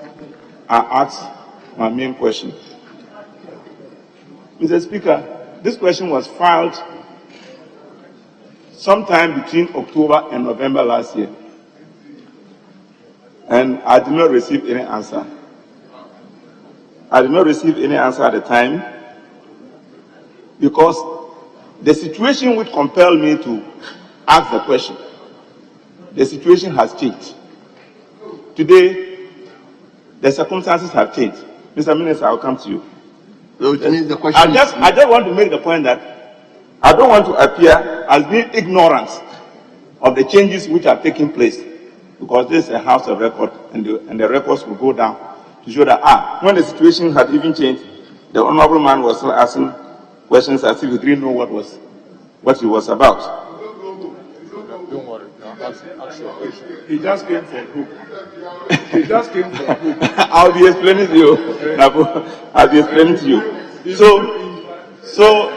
I ask my main question. Mr. Speaker, this question was filed sometime between October and November last year, and I did not receive any answer. I did not receive any answer at the time because the situation which compelled me to ask the question, the situation has changed. Today, the circumstances have changed. Mr. Minister, I'll come to you. So it means the question I just want to make the point that I don't want to appear as being ignorant of the changes which are taking place, because this is a house of record, and the records will go down to show that when the situation had even changed, the honorable man was still asking questions as if he didn't know what he was about. Don't worry. He just came from group. He just came from group. I'll be explaining to you. I'll be explaining to you. So,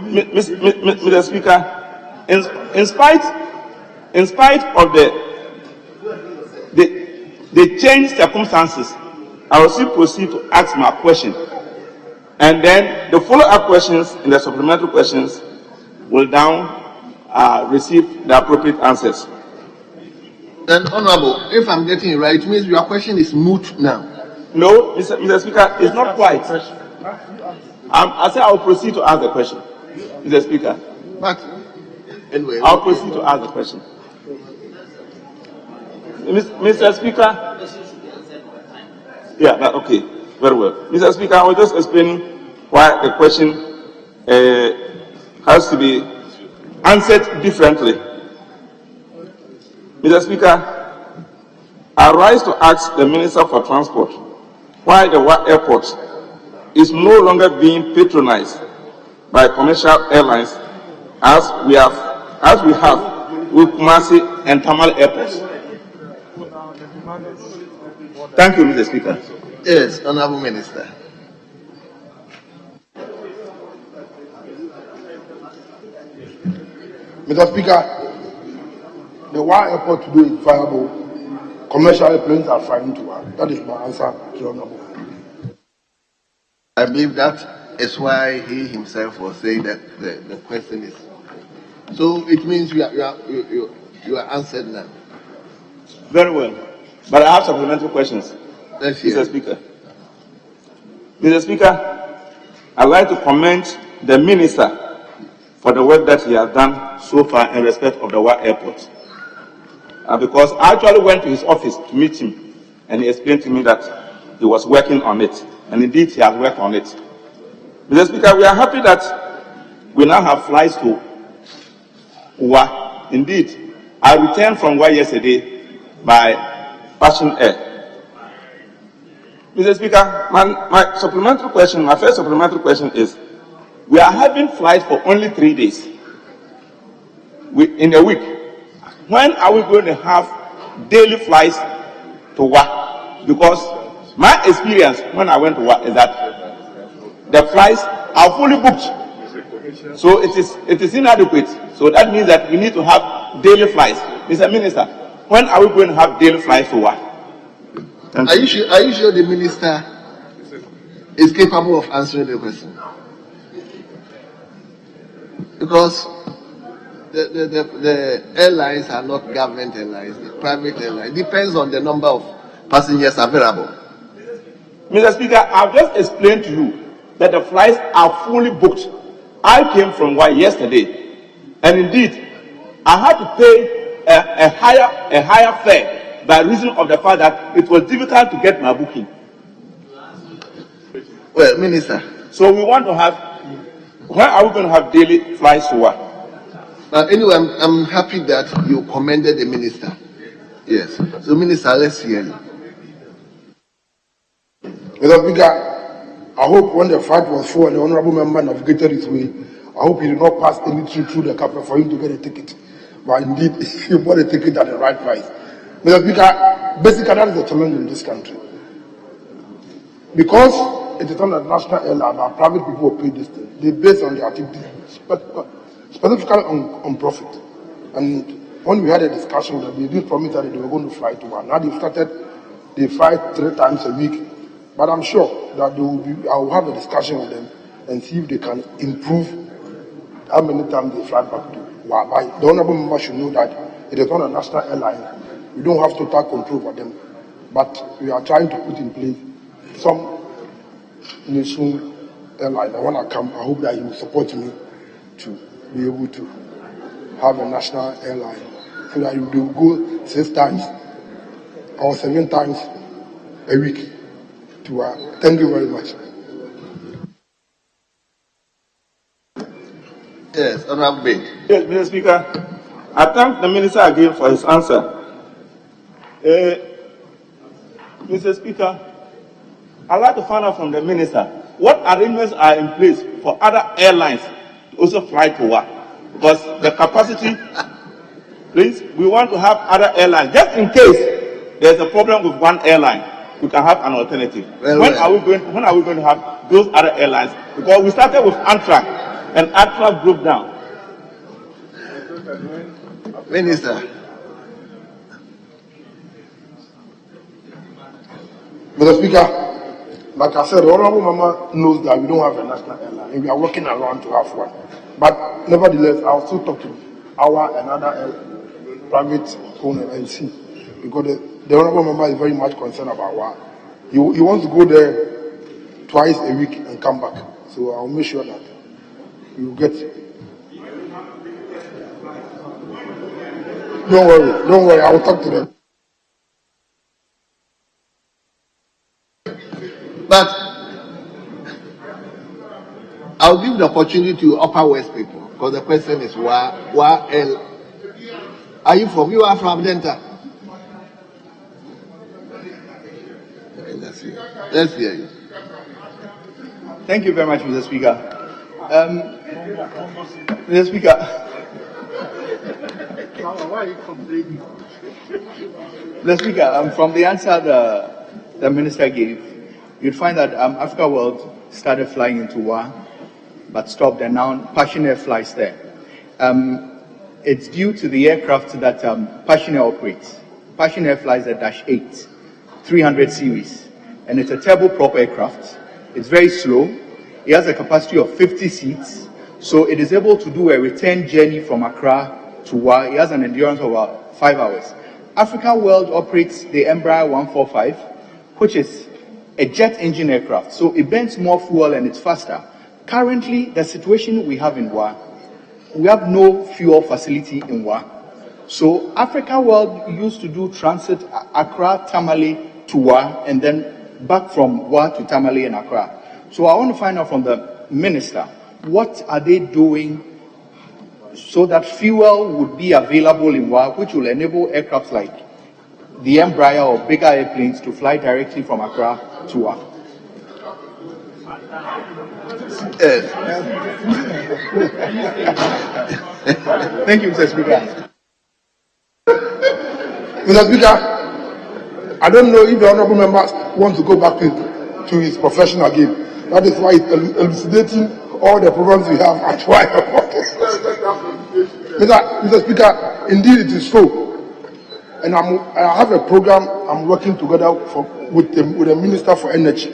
Mr. Speaker, in spite of the changed circumstances, I will still proceed to ask my question, and then the follow-up questions and the supplementary questions will now receive the appropriate answers. Then, Honorable, if I'm getting it right, it means your question is moot now. No, Mr. Speaker, it's not quite. I said I will proceed to ask the question, Mr. Speaker. But anyway, I'll proceed to ask the question. Mr. Speaker. Yeah, okay, very well. Mr. Speaker, I was just explaining why the question has to be answered differently. Mr. Speaker, I rise to ask the Minister for Transport why the airport is no longer being patronized by commercial airlines as we have with Kumasi and Tamal airports. Thank you, Mr. Speaker. Yes, Honorable Minister. Mr. Speaker, the Wa airport today is viable. Commercial airplanes are flying to Wa. That is my answer to the Honorable. I believe that is why he himself was saying that the question is. So it means you are answered now. Very well. But I have supplementary questions. Let's hear. Mr. Speaker. Mr. Speaker, I'd like to commend the Minister for the work that he has done so far in respect of the Wa airport. Because I actually went to his office to meet him, and he explained to me that he was working on it. And indeed, he has worked on it. Mr. Speaker, we are happy that we now have flights to Wa. Indeed, I returned from Wa yesterday by Passion Air. Mr. Speaker, my first supplementary question is, we are having flights for only 3 days in a week. When are we going to have daily flights to Wa? Because my experience when I went to Wa is that the flights are fully booked. So it is inadequate. So that means that we need to have daily flights. Mr. Minister, when are we going to have daily flights to Wa? Are you sure the Minister is capable of answering the question? Because the airlines are not government airlines, the private airlines. It depends on the number of passengers available. Mr. Speaker, I've just explained to you that the flights are fully booked. I came from Wa yesterday, and indeed, I had to pay a higher fare by reason of the fact that it was difficult to get my booking. Well, Minister. So we want to have, when are we going to have daily flights to Wa? Anyway, I'm happy that you commended the Minister. Yes. So, Minister, let's hear you. Mr. Speaker, I hope when the fight was full and the Honorable Member navigated his way, I hope he did not pass any through the capital for him to get a ticket. But indeed, he bought a ticket at the right price. Mr. Speaker, basically that is the challenge in this country. Because it is not a national airline, our private people will pay this thing. They base on their activity, specifically on profit. And when we had a discussion with them, they did promise that they were going to fly to One. Now they fly 3 times a week. But I'm sure that I will have a discussion with them and see if they can improve how many times they fly back to One. The Honorable Member should know that it is not a national airline. We don't have total control over them. But we are trying to put in place some nation airline. And when I come, I hope that you will support me to be able to have a national airline so that you will go 6 times or 7 times a week. to thank you very much. Yes, Honorable Big. Yes, Mr. Speaker. I thank the Minister again for his answer. Mr. Speaker, I'd like to find out from the Minister what arrangements are in place for other airlines to also fly to work. Because the capacity, please, we want to have other airlines. Just in case there's a problem with one airline, we can have an alternative. When are we going to have those other airlines? Because we started with Amtrak, and Amtrak broke down. Minister. Mr. Speaker, like I said, the Honorable Mama knows that we don't have a national airline and we are working around to have one. But nevertheless, I'll still talk to our and other private owner and see. Because the Honorable Mama is very much concerned about what. He wants to go there twice a week and come back. So I'll make sure that you will get. Don't worry, I will talk to them. But I'll give the opportunity to Upper West people, because the question is Wa El. Are you from? You are from Delta. Okay, let's hear you. Thank you very much, Mr. Speaker. Mr. Speaker. Why are you complaining? Mr. Speaker, from the answer the Minister gave, you'd find that Africa World started flying into Wa, but stopped, and now Passion Air flies there. It's due to the aircraft that Passion Air operates. Passion Air flies a Dash 8, 300 series, and it's a turboprop aircraft. It's very slow. It has a capacity of 50 seats, so it is able to do a return journey from Accra to Wa. It has an endurance of about 5 hours. Africa World operates the Embraer 145, which is a jet engine aircraft, so it burns more fuel and it's faster. Currently, the situation we have in Wa, we have no fuel facility in Wa. So Africa World used to do transit Accra, Tamale to Wa, and then back from Wa to Tamale and Accra. So I want to find out from the Minister, what are they doing so that fuel would be available in Wa, which will enable aircraft like the Embraer or bigger airplanes to fly directly from Accra to Wa. Thank you, Mr. Speaker. Mr. Speaker, I don't know if the Honorable Member wants to go back to his profession again. That is why he's elucidating all the problems we have at Wa Airport. Mr. Speaker, indeed it is so. And I have a program I'm working together with the Minister for Energy.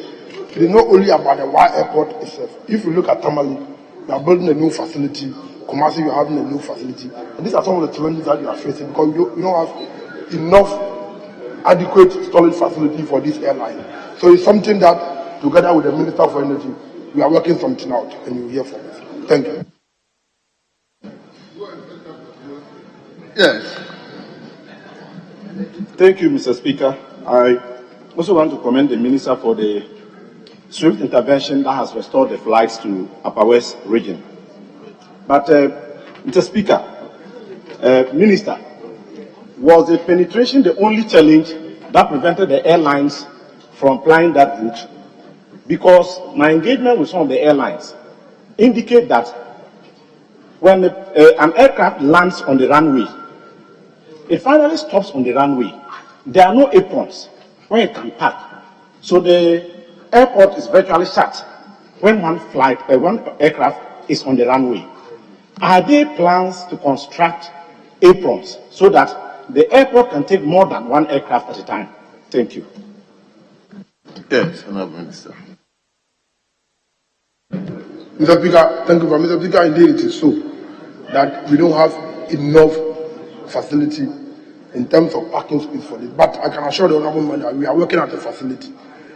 It is not only about the Wa Airport itself. If you look at Tamale, we are building a new facility. Kumasi, you are having a new facility. And these are some of the challenges that you are facing because you don't have enough adequate storage facility for this airline. So it's something that, together with the Minister for Energy, we are working something out, and you will hear from us. Thank you. Yes. Thank you, Mr. Speaker. I also want to commend the Minister for the swift intervention that has restored the flights to Upper West region. But, Mr. Speaker, Minister, was the penetration the only challenge that prevented the airlines from flying that route? Because my engagement with some of the airlines indicate that when an aircraft lands on the runway, it finally stops on the runway. There are no aprons where it can park. So the airport is virtually shut when one aircraft is on the runway. Are there plans to construct aprons so that the airport can take more than one aircraft at a time? Thank you. Yes, Honorable Minister. Mr. Speaker, thank you, Mr. Speaker. Indeed, it is so that we don't have enough facility in terms of parking space for this. But I can assure the Honorable Member that we are working at the facility,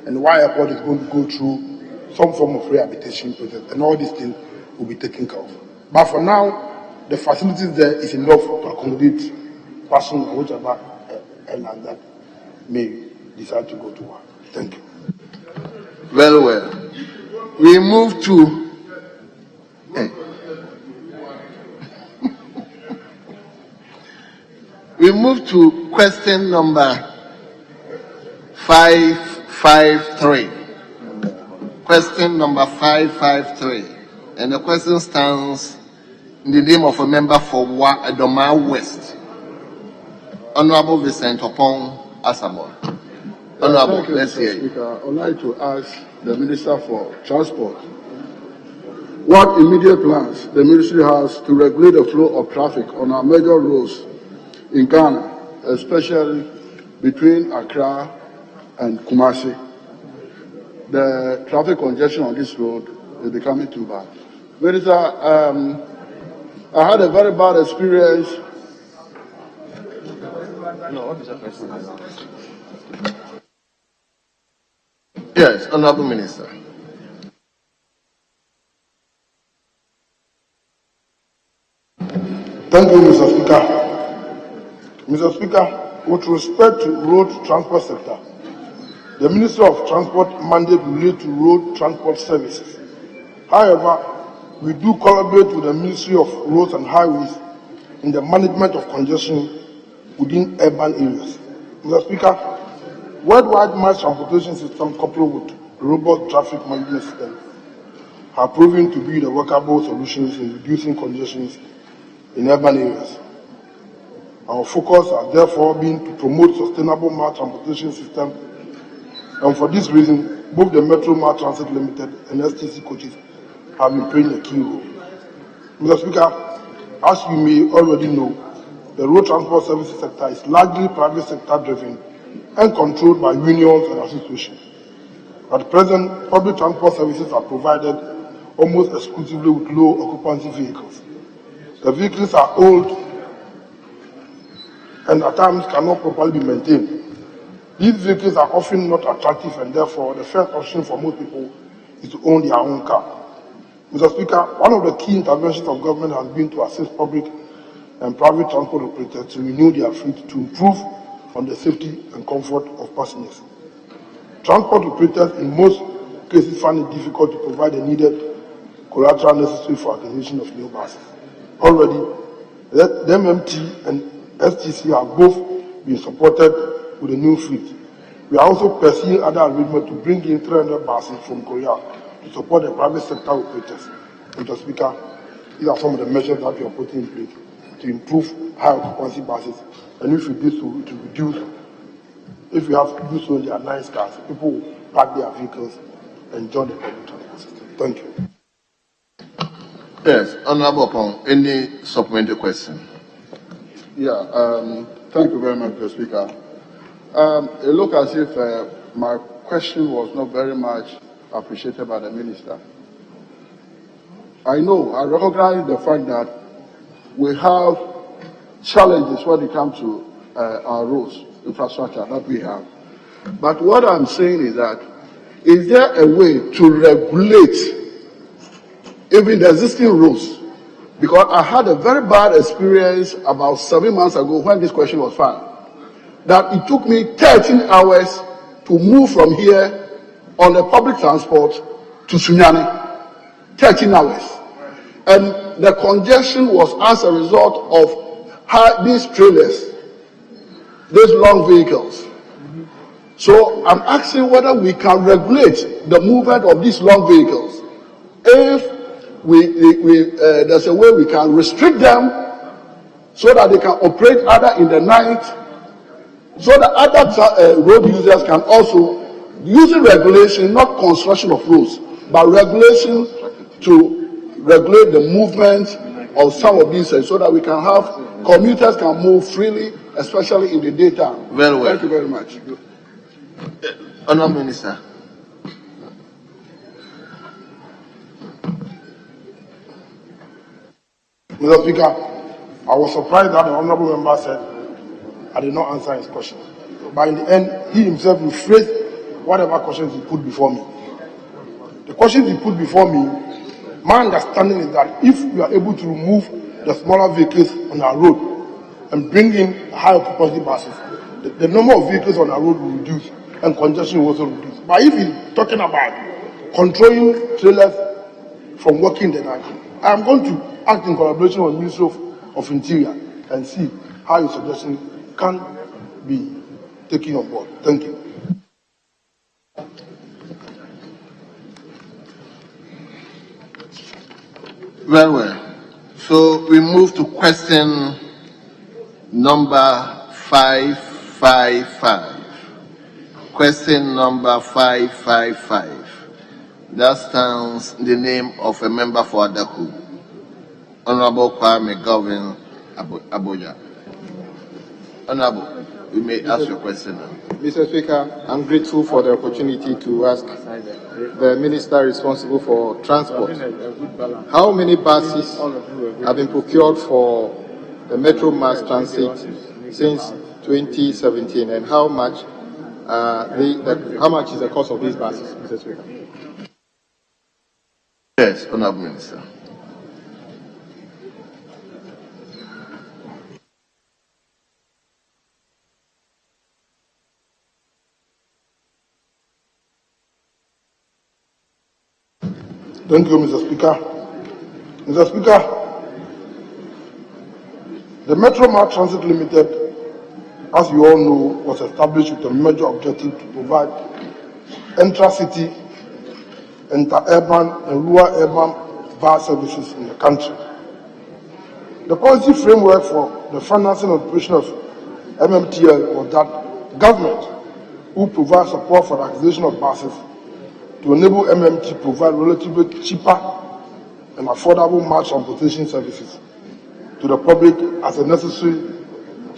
and the Wa Airport is going to go through some form of rehabilitation process, and all these things will be taken care of. But for now, the facilities there is enough to accommodate persons or whichever airline that may decide to go to Wa. Thank you. Very well. We move to we move to question number 553. Question number 553. And the question stands in the name of a member for Adoma West, Honorable Vincent Opon Asamoah. Honorable, Thank you, let's hear Mr. you. Speaker. I'd like to ask the Minister for Transport what immediate plans the ministry has to regulate the flow of traffic on our major roads in Ghana, especially between Accra and Kumasi. The traffic congestion on this road is becoming too bad. Minister, I had a very bad experience. No, what is the question? Yes, Honorable Minister. Thank you, Mr. Speaker. Mr. Speaker, with respect to road transport sector, the Ministry of Transport mandate relates to road transport services. However, we do collaborate with the Ministry of Roads and Highways in the management of congestion within urban areas. Mr. Speaker, worldwide mass transportation system coupled with robust traffic management systems have proven to be the workable solutions in reducing congestions in urban areas. Our focus has therefore been to promote sustainable mass transportation system, and for this reason, both the Metro Mass Transit Limited and STC coaches have been playing a key role. Mr. Speaker, as you may already know, the road transport services sector is largely private sector driven and controlled by unions and associations. At present, public transport services are provided almost exclusively with low occupancy vehicles. The vehicles are old and at times cannot properly be maintained. These vehicles are often not attractive, and therefore the first option for most people is to own their own car. Mr. Speaker, one of the key interventions of government has been to assist public and private transport operators to renew their fleet to improve on the safety and comfort of passengers. Transport operators in most cases find it difficult to provide the needed collateral necessary for acquisition of new buses. Already, the MMT and STC have both been supported with a new fleet. We are also pursuing other arrangements to bring in 300 buses from Korea to support the private sector operators. Mr. Speaker, these are some of the measures that we are putting in place to improve high occupancy buses. And if we do so, it will reduce. If we have to do so in their nice cars, people will park their vehicles and join the public transport system. Thank you. Yes, Honorable Opon, any supplementary question? Yeah, thank you very much, Mr. Speaker. It looks as if my question was not very much appreciated by the minister. I recognize the fact that we have challenges when it comes to our roads infrastructure that we have. But what I'm saying is that, is there a way to regulate even the existing roads? Because I had a very bad experience about 7 months ago when this question was filed, that it took me 13 hours to move from here on the public transport to Sunyani. 13 hours. And the congestion was as a result of these trailers, these long vehicles. So I'm asking whether we can regulate the movement of these long vehicles. If there's a way we can restrict them so that they can operate either in the night, so that other road users can also, using regulation, not construction of roads, but regulation to regulate the movement of some of these, so that we can have commuters can move freely, especially in the daytime. Very well. Thank you very much. Honourable Minister. Mr. Speaker, I was surprised that the honourable member said I did not answer his question. But in the end, he himself rephrased whatever questions he put before me. The questions he put before me, my understanding is that if we are able to remove the smaller vehicles on our road and bring in high occupancy buses, the number of vehicles on our road will reduce, and congestion will also reduce. But if he's talking about controlling trailers from working the night, I'm going to act in collaboration with the Ministry of Interior and see how your suggestion can be taken on board. Thank you. Very well. So we move to question number 555. Question number 555. That stands the name of a member for Adaku, Honorable Kwame Govin Aboja. Honorable, you may ask your question now. Mr. Speaker, I'm grateful for the opportunity to ask the Minister responsible for transport. How many buses have been procured for the Metro Mass Transit since 2017, and how much is the cost of these buses, Mr. Speaker? Yes, Honorable Minister. Thank you, Mr. Speaker. Mr. Speaker, the Metro Mass Transit Limited, as you all know, was established with a major objective to provide intra-city, inter-urban, and rural-urban bus services in the country. The policy framework for the financing and operation of MMTL was that the government will provide support for the acquisition of buses to enable MMT to provide relatively cheaper and affordable mass transportation services to the public as a necessary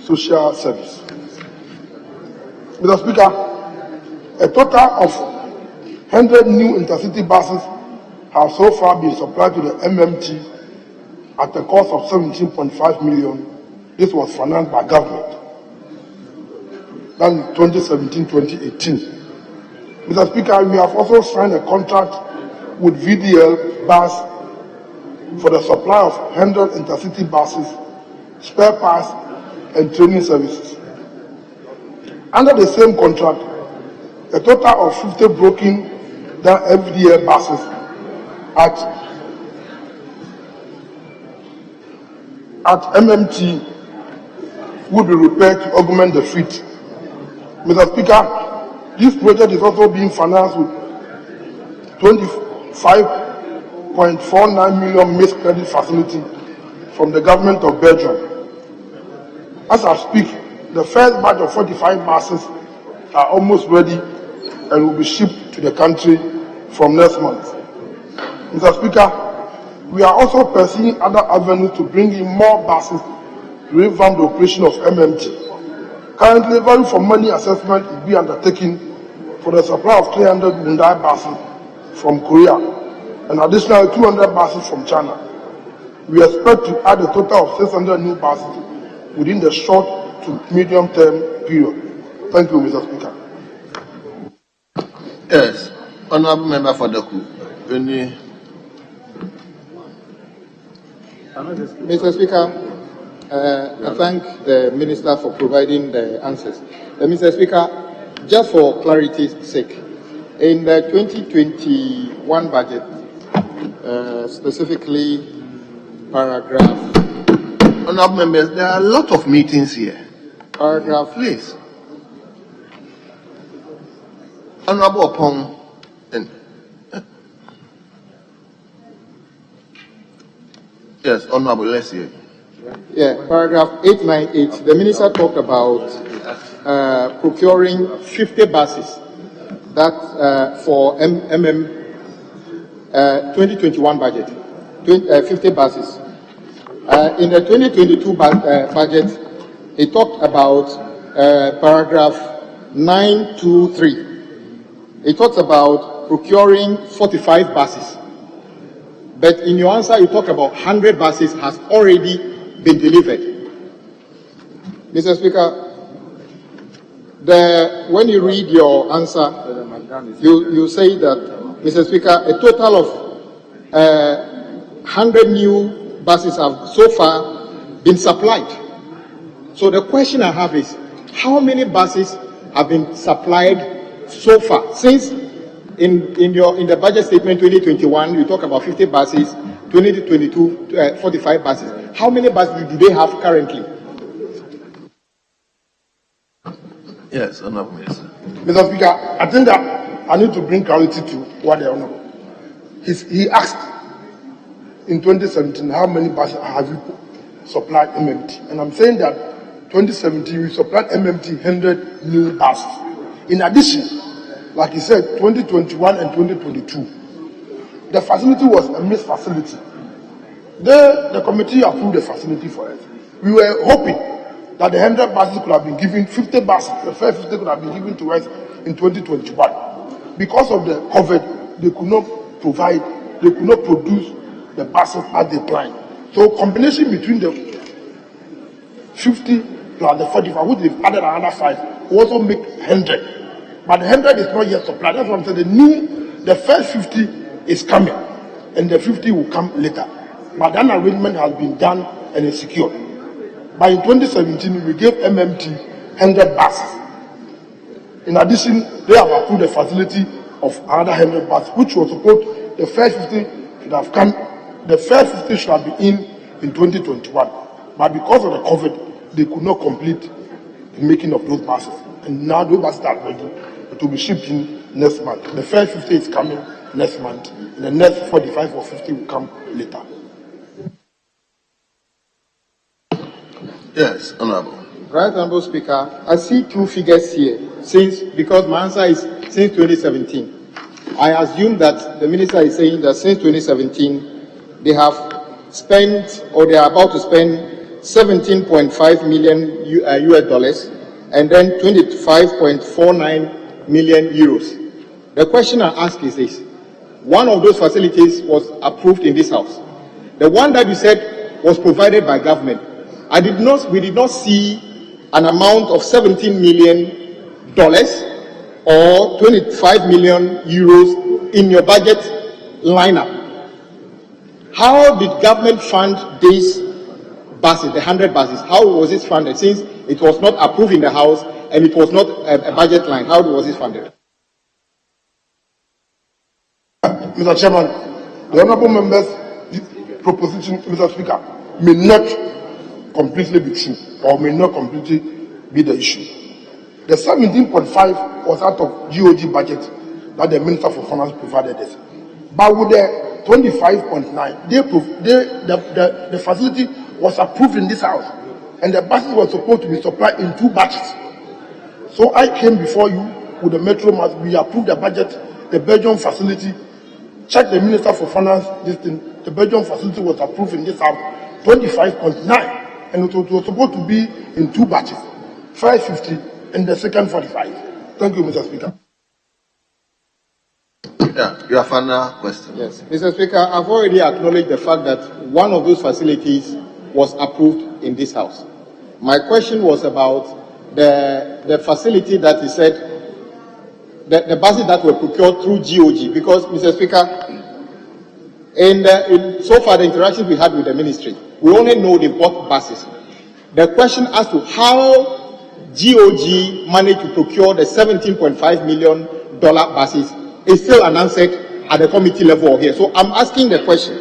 social service. Mr. Speaker, a total of 100 new intercity buses have so far been supplied to the MMT at a cost of 17.5 million. This was financed by government. That is 2017-2018. Mr. Speaker, we have also signed a contract with VDL Bus for the supply of 100 intercity buses, spare parts, and training services. Under the same contract, a total of 50 broken down VDL buses at MMT will be repaired to augment the fleet. Mr. Speaker, this project is also being financed with 25.49 million mixed credit facility from the government of Belgium. As I speak, the first batch of 45 buses are almost ready and will be shipped to the country from next month. Mr. Speaker, we are also pursuing other avenues to bring in more buses to revamp the operation of MMT. Currently, value for money assessment is being undertaken for the supply of 300 Hyundai buses from Korea and additional 200 buses from China. We expect to add a total of 600 new buses within the short to medium term period. Thank you, Mr. Speaker. Yes, Honorable Member for Daku. Mr. Speaker, I thank the Minister for providing the answers. Mr. Speaker, just for clarity's sake, in the 2021 budget, specifically paragraph... Honorable members, there are a lot of meetings here. Paragraph... Please. Honorable upon... Yes, Honorable, let's hear. Yeah, paragraph 898, the Minister talked about procuring 50 buses that for 2021 budget, 50 buses. In the 2022 budget, it talked about paragraph 923. It talks about procuring 45 buses. But in your answer, you talk about 100 buses has already been delivered. Mr. Speaker, when you read your answer, you say that, Mr. Speaker, a total of 100 new buses have so far been supplied. So the question I have is, how many buses have been supplied so far, since in the budget statement 2021, you talk about 50 buses, 2022, 45 buses. How many buses do they have currently? Yes, Honorable Minister. Mr. Speaker, I think that I need to bring clarity to what the Honorable. He asked in 2017 how many buses have you supplied MMT, and I'm saying that 2017 we supplied MMT 100 new buses. In addition, like he said, 2021 and 2022, the facility was a missed facility. The committee approved the facility for us. We were hoping that the 100 buses could have been given, 50 buses, the first 50 could have been given to us in 2021. Because of the COVID, they could not provide, they could not produce the buses as they planned. So combination between the 50 plus the 45, which they've added another 5, also make 100. But the 100 is not yet supplied. That's what I'm saying. The first 50 is coming, and the 50 will come later. But that arrangement has been done and is secured. But in 2017, we gave MMT 100 buses. In addition, they have approved the facility of another 100 buses, which was supposed the first 50 should have come. The first 50 should have been in 2021. But because of the COVID, they could not complete the making of those buses. And now those buses are ready. It will be shipped in next month. The first 50 is coming next month. And the next 45 or 50 will come later. Yes, Honorable. Right, Honorable Speaker, I see two figures here, because my answer is since 2017. I assume that the minister is saying that since 2017, they have spent, or they are about to spend, 17.5 million US dollars, and then 25.49 million euros. The question I ask is this: one of those facilities was approved in this house. The one that you said was provided by government. We did not see an amount of $17 million or 25 million euros in your budget lineup. How did government fund these buses, the 100 buses? How was it funded, since it was not approved in the house and it was not a budget line? How was it funded? Mr. Chairman, the honorable members' proposition, Mr. Speaker, may not completely be true or may not completely be the issue. The 17.5 was out of GOG budget that the Minister for Finance provided us. But with the 25.9, the facility was approved in this house, and the buses were supposed to be supplied in 2 batches. So I came before you with the Metro Mass. We approved the budget, the Belgium facility. Check the Minister for Finance, this thing. The Belgium facility was approved in this house, 25.9. And it was supposed to be in 2 batches, 550 and the second 45. Thank you, Mr. Speaker. Yeah, your final question. Yes, Mr. Speaker, I've already acknowledged the fact that one of those facilities was approved in this house. My question was about the facility that he said, the buses that were procured through GOG, because, Mr. Speaker, so far the interactions we had with the ministry, we only know they bought buses. The question as to how GOG managed to procure the $17.5 million buses is still unanswered at the committee level here. So I'm asking the question: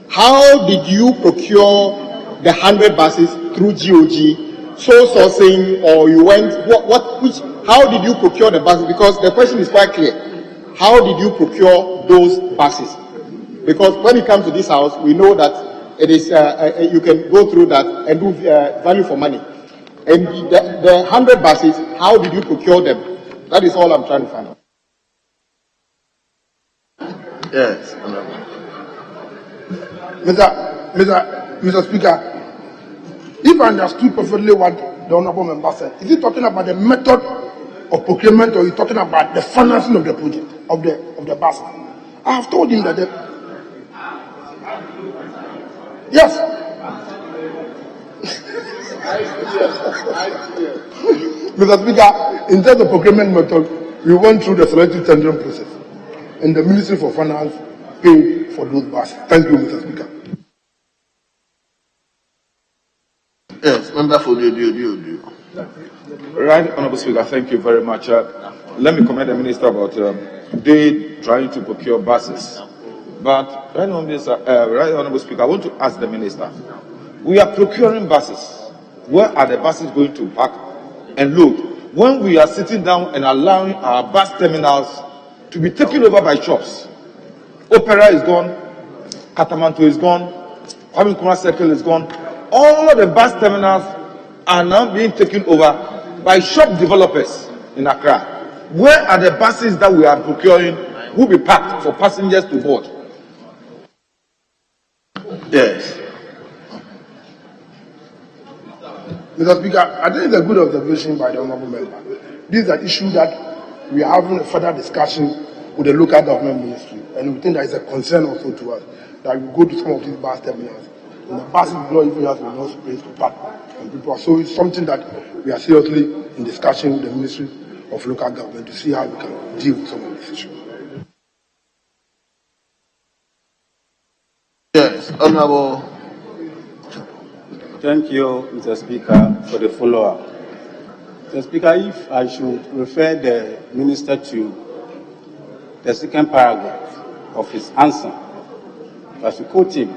how did you procure the 100 buses through GOG, sole sourcing, or you went, how did you procure the buses? Because the question is quite clear. How did you procure those buses? Because when it comes to this house, we know that it is, you can go through that and do value for money. And the 100 buses, how did you procure them? That is all I'm trying to find out. Yes, Mr. Speaker, if I understood perfectly what the honorable member said, is he talking about the method of procurement, or is he talking about the financing of the project, of the bus? I have told him that yes. Mr. Speaker, in terms of procurement method, we went through the selective tendering process, and the Ministry for Finance paid for those buses. Thank you, Mr. Speaker. Yes, member for the Right, Honorable Speaker, thank you very much. Let me commend the Minister about today trying to procure buses. But, Right, Honorable Speaker, I want to ask the Minister, we are procuring buses. Where are the buses going to park and load? When we are sitting down and allowing our bus terminals to be taken over by shops. Opera is gone, Katamanto is gone, Kwame Nkrumah Circle is gone. All of the bus terminals are now being taken over by shop developers in Accra. Where are the buses that we are procuring will be packed for passengers to board? Yes. Mr. Speaker, I think it's a good observation by the honourable member. This is an issue that we are having a further discussion with the local government ministry, and we think that it's a concern also to us that we go to some of these bus terminals and the buses do not even have enough space to park and people. So it's something that we are seriously in discussion with the Ministry of Local Government to see how we can deal with some of these issues. Yes, Honorable. Thank you, Mr. Speaker, for the follow-up. Mr. Speaker, if I should refer the Minister to the second paragraph of his answer, as we quote him,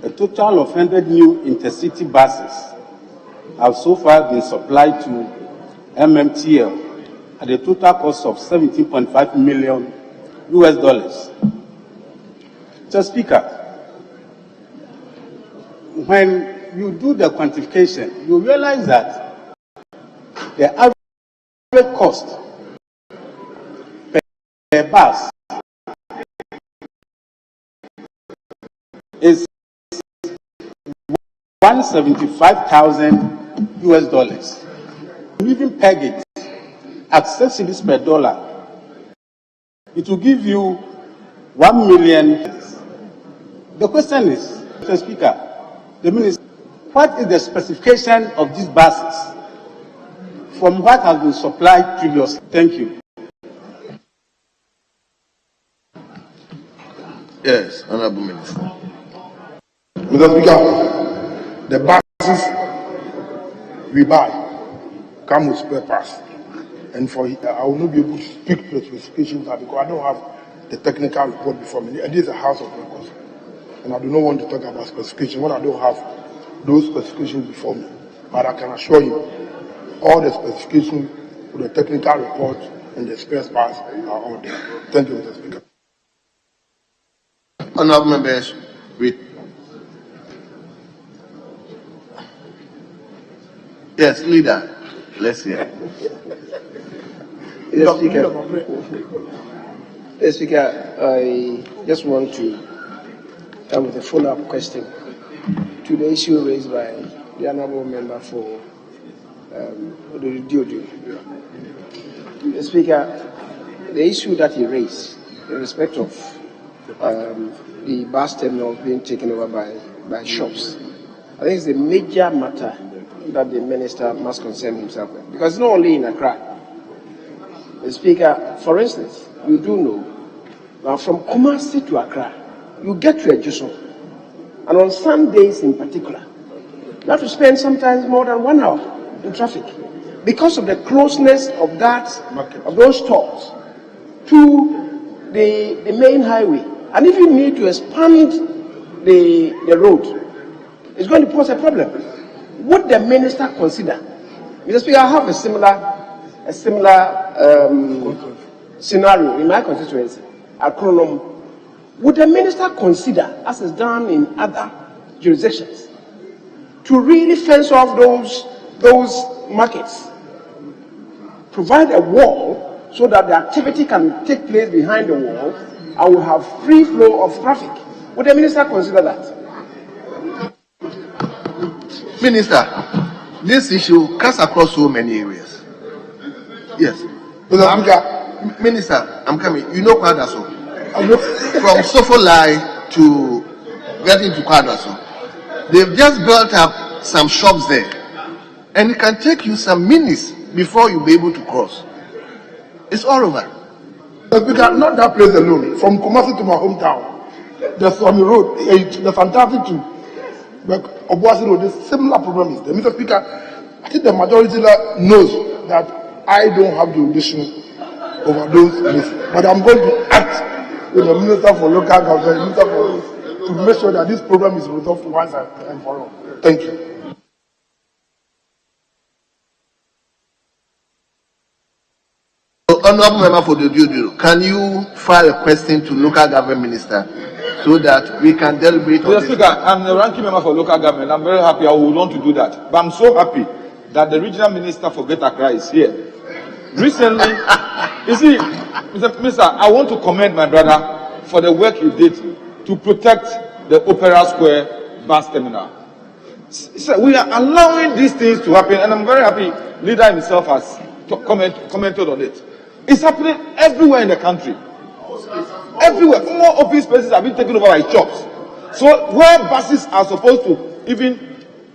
a total of 100 new intercity buses have so far been supplied to MMTL at a total cost of $17.5 million. Mr. Speaker, when you do the quantification, you realize that the average cost per bus is $175,000. You even peg it at 6 cedis per dollar, it will give you 1 million. The question is, Mr. Speaker, the Minister, what is the specification of these buses from what has been supplied previously? Thank you. Yes, Honorable Minister. Mr. Speaker, the buses we buy come with spare parts. And I will not be able to speak to the specifications because I don't have the technical report before me. And this is a house of records. And I do not want to talk about specifications when I don't have those specifications before me. But I can assure you, all the specifications with the technical report and the spare parts are all there. Thank you, Mr. Speaker. Honorable members, yes, leader, let's hear. Mr. Speaker, I just want to come with a follow-up question to the issue raised by the honourable member for the DOD. Mr. Speaker, the issue that he raised in respect of the bus terminal being taken over by shops, I think it's a major matter that the minister must concern himself with, because it's not only in Accra. Mr. Speaker, for instance, you do know now from Kumasi to Accra, you get to Judicial, and on Sundays in particular, you have to spend sometimes more than 1 hour in traffic because of the closeness of those stores to the main highway. And if you need to expand the road, it's going to pose a problem. Would the minister consider? Mr. Speaker, I have a similar scenario in my constituency, Akronom. Would the minister consider, as is done in other jurisdictions, to really fence off those markets, provide a wall so that the activity can take place behind the wall and we have free flow of traffic? Would the minister consider that? Minister, this issue cuts across so many areas. Yes. Minister, I'm coming. You know Kwadaso. From Sofolai to getting to Kwadaso. They've just built up some shops there. And it can take you some minutes before you'll be able to cross. It's all over. Not that place alone. From Kumasi to my hometown, the Swami Road, the fantastic too. But Obuasi Road, the similar problem is there. Mr. Speaker, I think the majority knows that I don't have jurisdiction over those places. But I'm going to act with the Minister for Local Government, Minister for Rules, to make sure that this problem is resolved once and for all. Thank you. Honorable Member for the Judicial, can you file a question to Local Government Minister so that we can deliberate on Mr. this? Speaker, I'm the ranking member for local government. I'm very happy. I would want to do that. But I'm so happy that the regional minister for Greater Accra is here. Recently, you see, Mr. Minister, I want to commend my brother for the work he did to protect the Opera Square bus terminal. So we are allowing these things to happen, and I'm very happy leader himself has commented on it. It's happening everywhere in the country. Everywhere. More open spaces have been taken over by shops. So where buses are supposed to even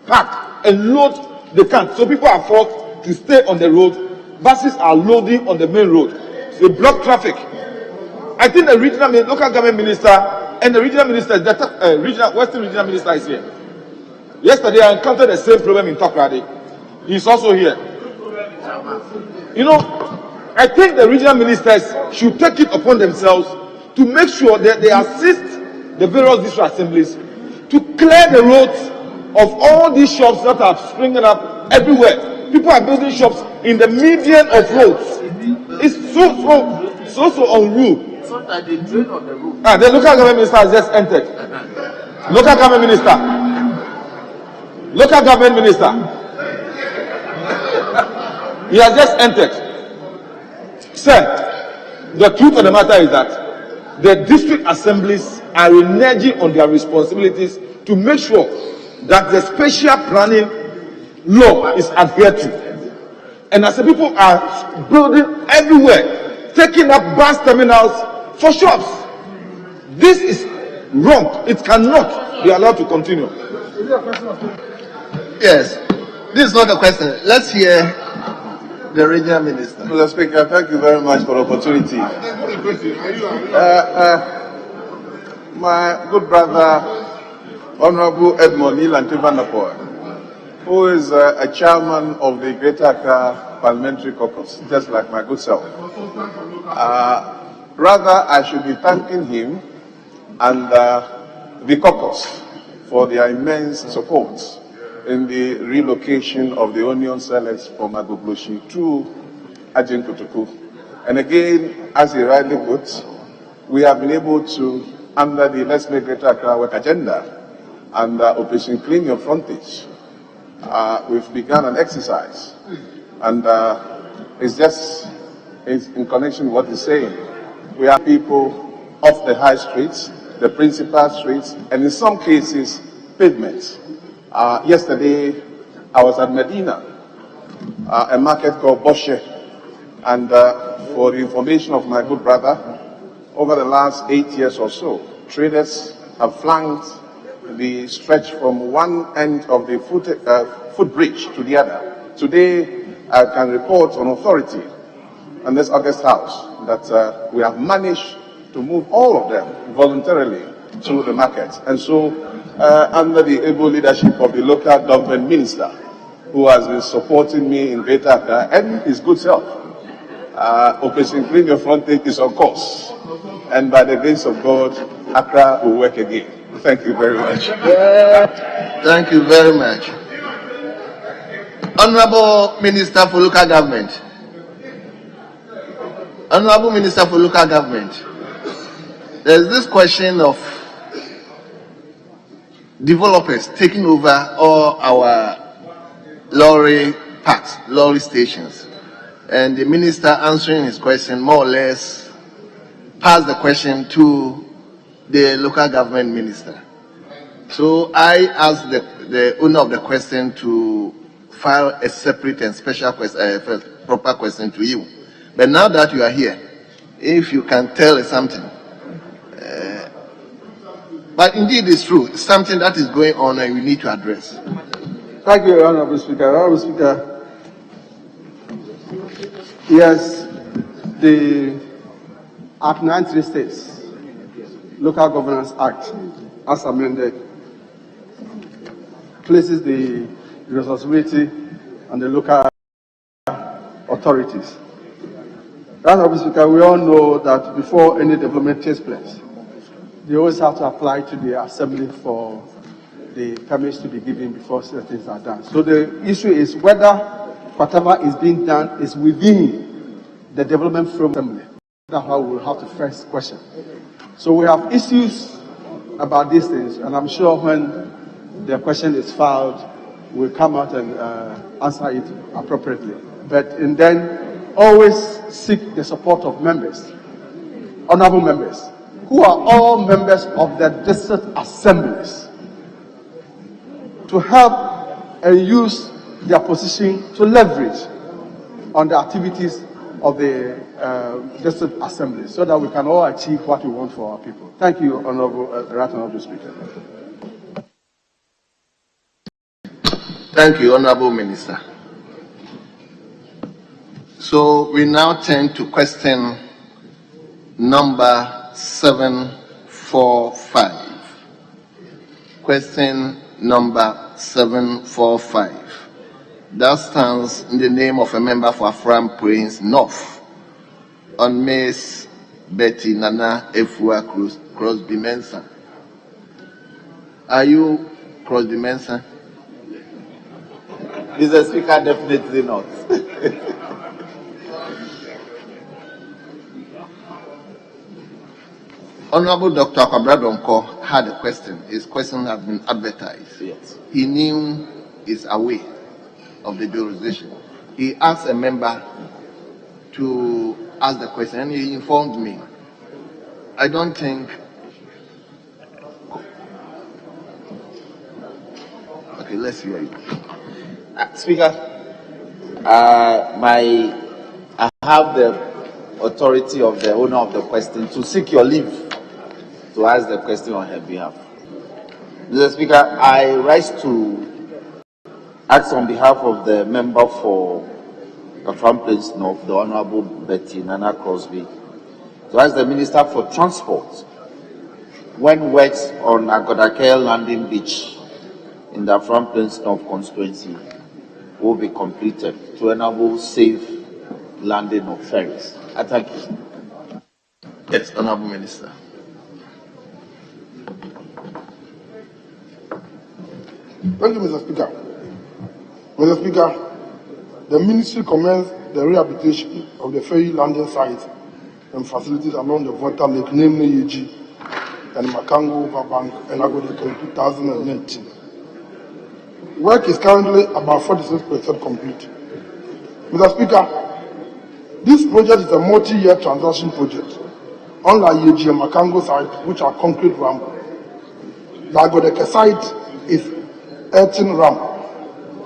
park and load, they can't. So people are forced to stay on the road. Buses are loading on the main road. So they block traffic. I think the regional local government minister and the regional minister, Western regional minister is here. Yesterday I encountered the same problem in Takrady. He's also here. You know, I think the regional ministers should take it upon themselves to make sure that they assist the various district assemblies to clear the roads of all these shops that are springing up everywhere. People are building shops in the median of roads. It's so unruly. Sometimes they drain on the road. The local government minister has just entered. Local government minister. Local government minister. He has just entered. Sir, the truth of the matter is that the district assemblies are reneging on their responsibilities to make sure that the spatial planning law is adhered to. And as the people are building everywhere, taking up bus terminals for shops, this is wrong. It cannot be allowed to continue. Yes, this is not a question. Let's hear the regional minister. Mr. Speaker, thank you very much for the opportunity. My good brother, Honorable Edmond Ilantivanapur, who is a chairman of the Greater Accra Parliamentary Caucus, just like my good self. Rather, I should be thanking him and the caucus for their immense support in the relocation of the onion sellers from Agogloshi to Ajin Kutuku. And again, as he rightly puts, we have been able to, under the Let's Make Greater Accra Work agenda and Operation Clean Your Frontage, we've begun an exercise. And it's just in connection with what he's saying. We have people off the high streets, the principal streets, and in some cases, pavements. Yesterday, I was at Medina, a market called Bosche, and for the information of my good brother, over the last 8 years or so, traders have flanked the stretch from one end of the footbridge to the other. Today, I can report on authority and this August House that we have managed to move all of them voluntarily to the market. And so, under the able leadership of the local government minister, who has been supporting me in Greater Accra and his good self, Operation Clean Your Frontage is on course. And by the grace of God, Accra will work again. Thank you very much. Thank you very much. Honorable Minister for Local Government. Honorable Minister for Local Government. There is this question of developers taking over all our lorry parks, lorry stations. And the minister answering his question more or less passed the question to the local government minister. So I asked the owner of the question to file a separate and special question, proper question to you. But now that you are here, if you can tell us something. But indeed it's true, it's something that is going on and we need to address. Thank you, Honorable Speaker. Honorable Speaker, yes, the Act 93 states, Local Governance Act, as amended, places the responsibility and the local authorities. Right, Mr. Speaker, we all know that before any development takes place, they always have to apply to the assembly for the permits to be given before certain things are done. So the issue is whether whatever is being done is within the development framework assembly. That's how we'll have to first question. So we have issues about these things, and I'm sure when the question is filed, we'll come out and answer it appropriately. And then always seek the support of members, honorable members, who are all members of the district assemblies, to help and use their position to leverage on the activities of the district assembly, so that we can all achieve what we want for our people. Thank you, Honorable Speaker. Thank you, Honorable Minister. So we now turn to question number 745. Question number 745. That stands in the name of a member for Afram Prince North on Miss Betty Nana Efua Crosby Mensah. Are you Crosby Mensah? Mr. Speaker, definitely not. Honorable Dr. Kwabradonko had a question. His question has been advertised. Yes. He knew, is aware of the jurisdiction. He asked a member to ask the question, and he informed me. I don't think. Okay, let's hear you. Speaker, I have the authority of the owner of the question to seek your leave to ask the question on her behalf. Mr. Speaker, I rise to ask on behalf of the member for Afram Place North, the Honorable Betty Nana Crosby, to ask the Minister for Transport when works on Agodake Landing Beach in the Afram Place North constituency will be completed to enable safe landing of ferries. I thank you. Yes, Honorable Minister. Thank you, Mr. Speaker. Mr. Speaker, the Ministry commenced the rehabilitation of the ferry landing sites and facilities along the Volta Lake, namely Yeji and Makango Riverbank and Agodeke in 2019. Work is currently about 46% complete. Mr. Speaker, this project is a multi-year transaction project, unlike Yeji and Makango sites, which are concrete ramp. The Agodeke site is earthen ramp.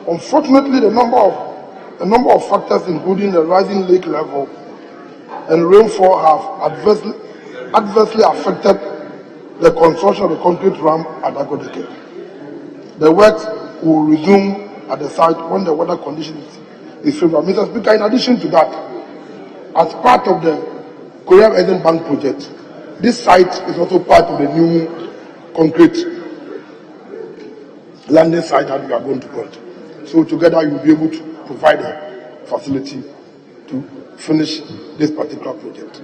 Unfortunately, a number of factors, including the rising lake level and rainfall, have adversely affected the construction of the concrete ramp at Agodeke. The works will resume at the site when the weather conditions is favorable. Mr. Speaker, in addition to that, as part of the Korean Earthen Bank project, this site is also part of the new concrete landing site that we are going to build. So together you will be able to provide a facility to finish this particular project.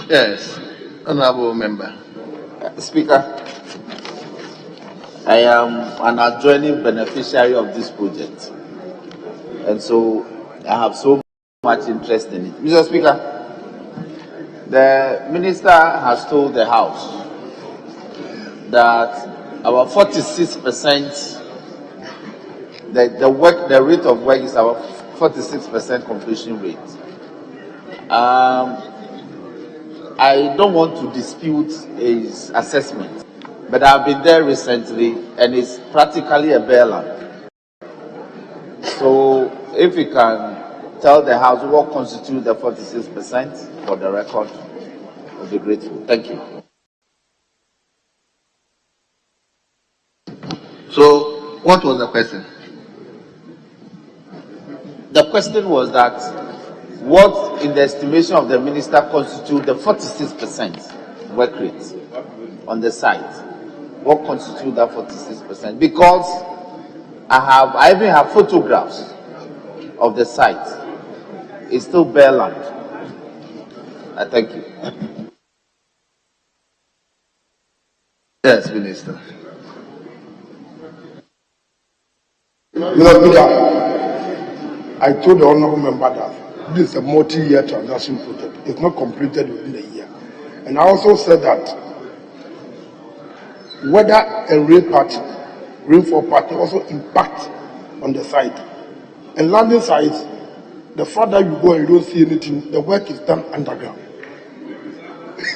Yes, Honorable Member. Speaker, I am an adjoining beneficiary of this project, and so I have so much interest in it. Mr. Speaker, the Minister has told the House that about 46%, the rate of work is about 46% completion rate. I don't want to dispute his assessment, but I've been there recently and it's practically a bare land. So if we can tell the House what constitutes the 46% for the record, we'll be grateful. Thank you. So, what was the question? The question was that what, in the estimation of the Minister, constitutes the 46% work rate on the site? What constitutes that 46%? Because I even have photographs of the site. It's still bare land. I thank you. Yes, Minister. Mr. Speaker, I told the honourable member that this is a multi-year transaction project. It's not completed within a year. And I also said that whether a rainfall pattern also impact on the site. And landing sites, the further you go and you don't see anything, the work is done underground.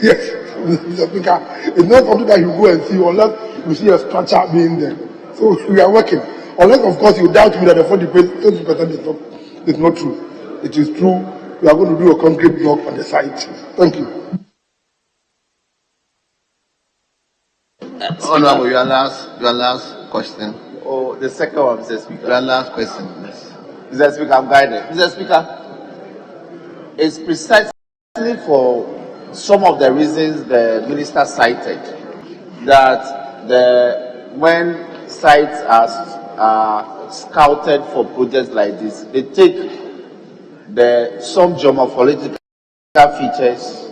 Yes, Mr. Speaker, it's not something that you go and see unless you see a structure being there. So we are working. Unless, of course, you doubt me that the 40% is not true. It is true. We are going to do a concrete block on the site. Thank you. Honorable, your last question. Oh, the second one, Mr. Speaker. Your last question, yes. Mr. Speaker, I'm guided. Mr. Speaker, it's precisely for some of the reasons the minister cited that when sites are scouted for projects like this, they take some geomorphological features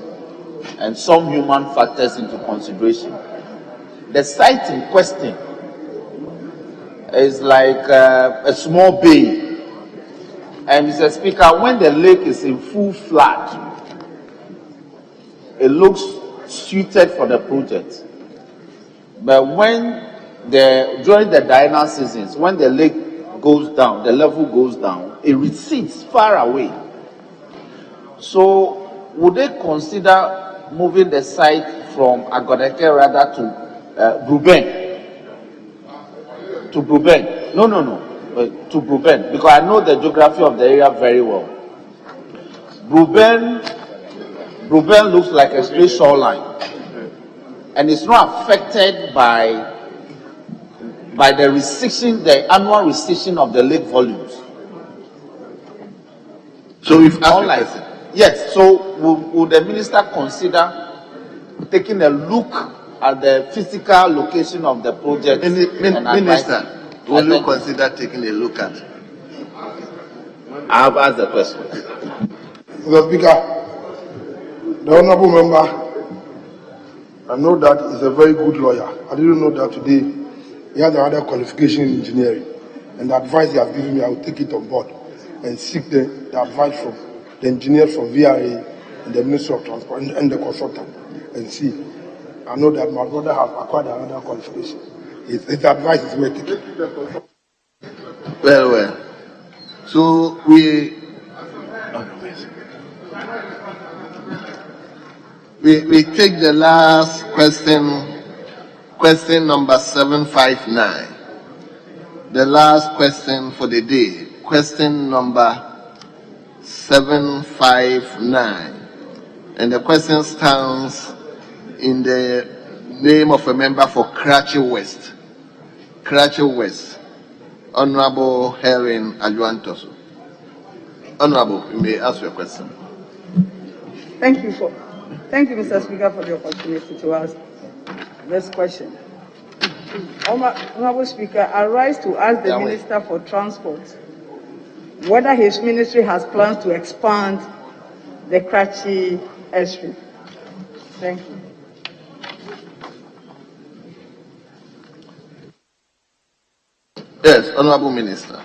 and some human factors into consideration. The site in question is like a small bay. And Mr. Speaker, when the lake is in full flood, it looks suited for the project. But during the diurnal seasons, when the lake goes down, the level goes down, it recedes far away. So would they consider moving the site from Agodeke rather to Bruben? To Bruben? No. To Bruben, because I know the geography of the area very well. Bruben looks like a straight shoreline, and it's not affected by the restriction, the annual restriction of the lake volumes. So if yes, so would the minister consider taking a look at the physical location of the project? Minister, will you consider taking a look at? I have asked the question. Mr. Speaker, the honourable member, I know that he's a very good lawyer. I didn't know that today he has another qualification in engineering. And the advice he has given me, I will take it on board and seek the advice from the engineers from VRA and the Ministry of Transport and the consultant and see. I know that my brother has acquired another qualification. His advice is waiting. Well. So we take the last question number 759. The last question for the day, question number 759. And the question stands in the name of a member for Karachi West. Honorable Herin Ajuantoso. Honorable, you may ask your question. Thank you, Mr. Speaker, for the opportunity to ask this question. Honorable Speaker, I rise to ask the Minister for Transport whether his ministry has plans to expand the Karachi airstrip. Thank you. Yes, Honorable Minister.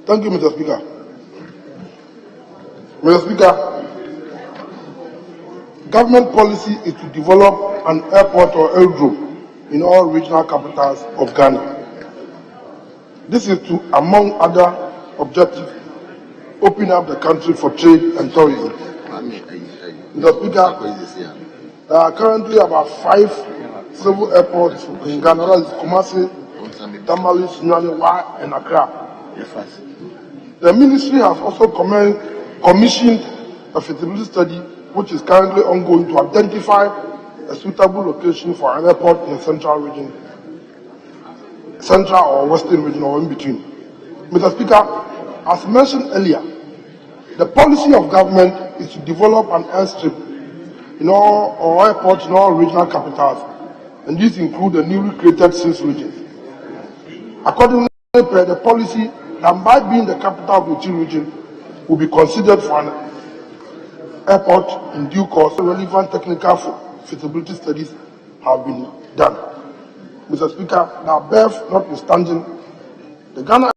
Thank you, Mr. Speaker. Mr. Speaker, government policy is to develop an airport or aerodrome in all regional capitals of Ghana. This is to, among other objectives, open up the country for trade and tourism. Mr. Speaker, there are currently about 5 civil airports in Ghana, that is Kumasi, Tamale, Sunyani, and Accra. The ministry has also commissioned a feasibility study which is currently ongoing to identify a suitable location for an airport in the central region, central or western region or in between. Mr. Speaker, as mentioned earlier, the policy of government is to develop an airstrip in all airports in all regional capitals, and these include the newly created 6 regions. Accordingly, the policy that by being the capital of the 2 regions will be considered for an airport in due course. Relevant technical feasibility studies have been done. Mr. Speaker, the above notwithstanding, the Ghana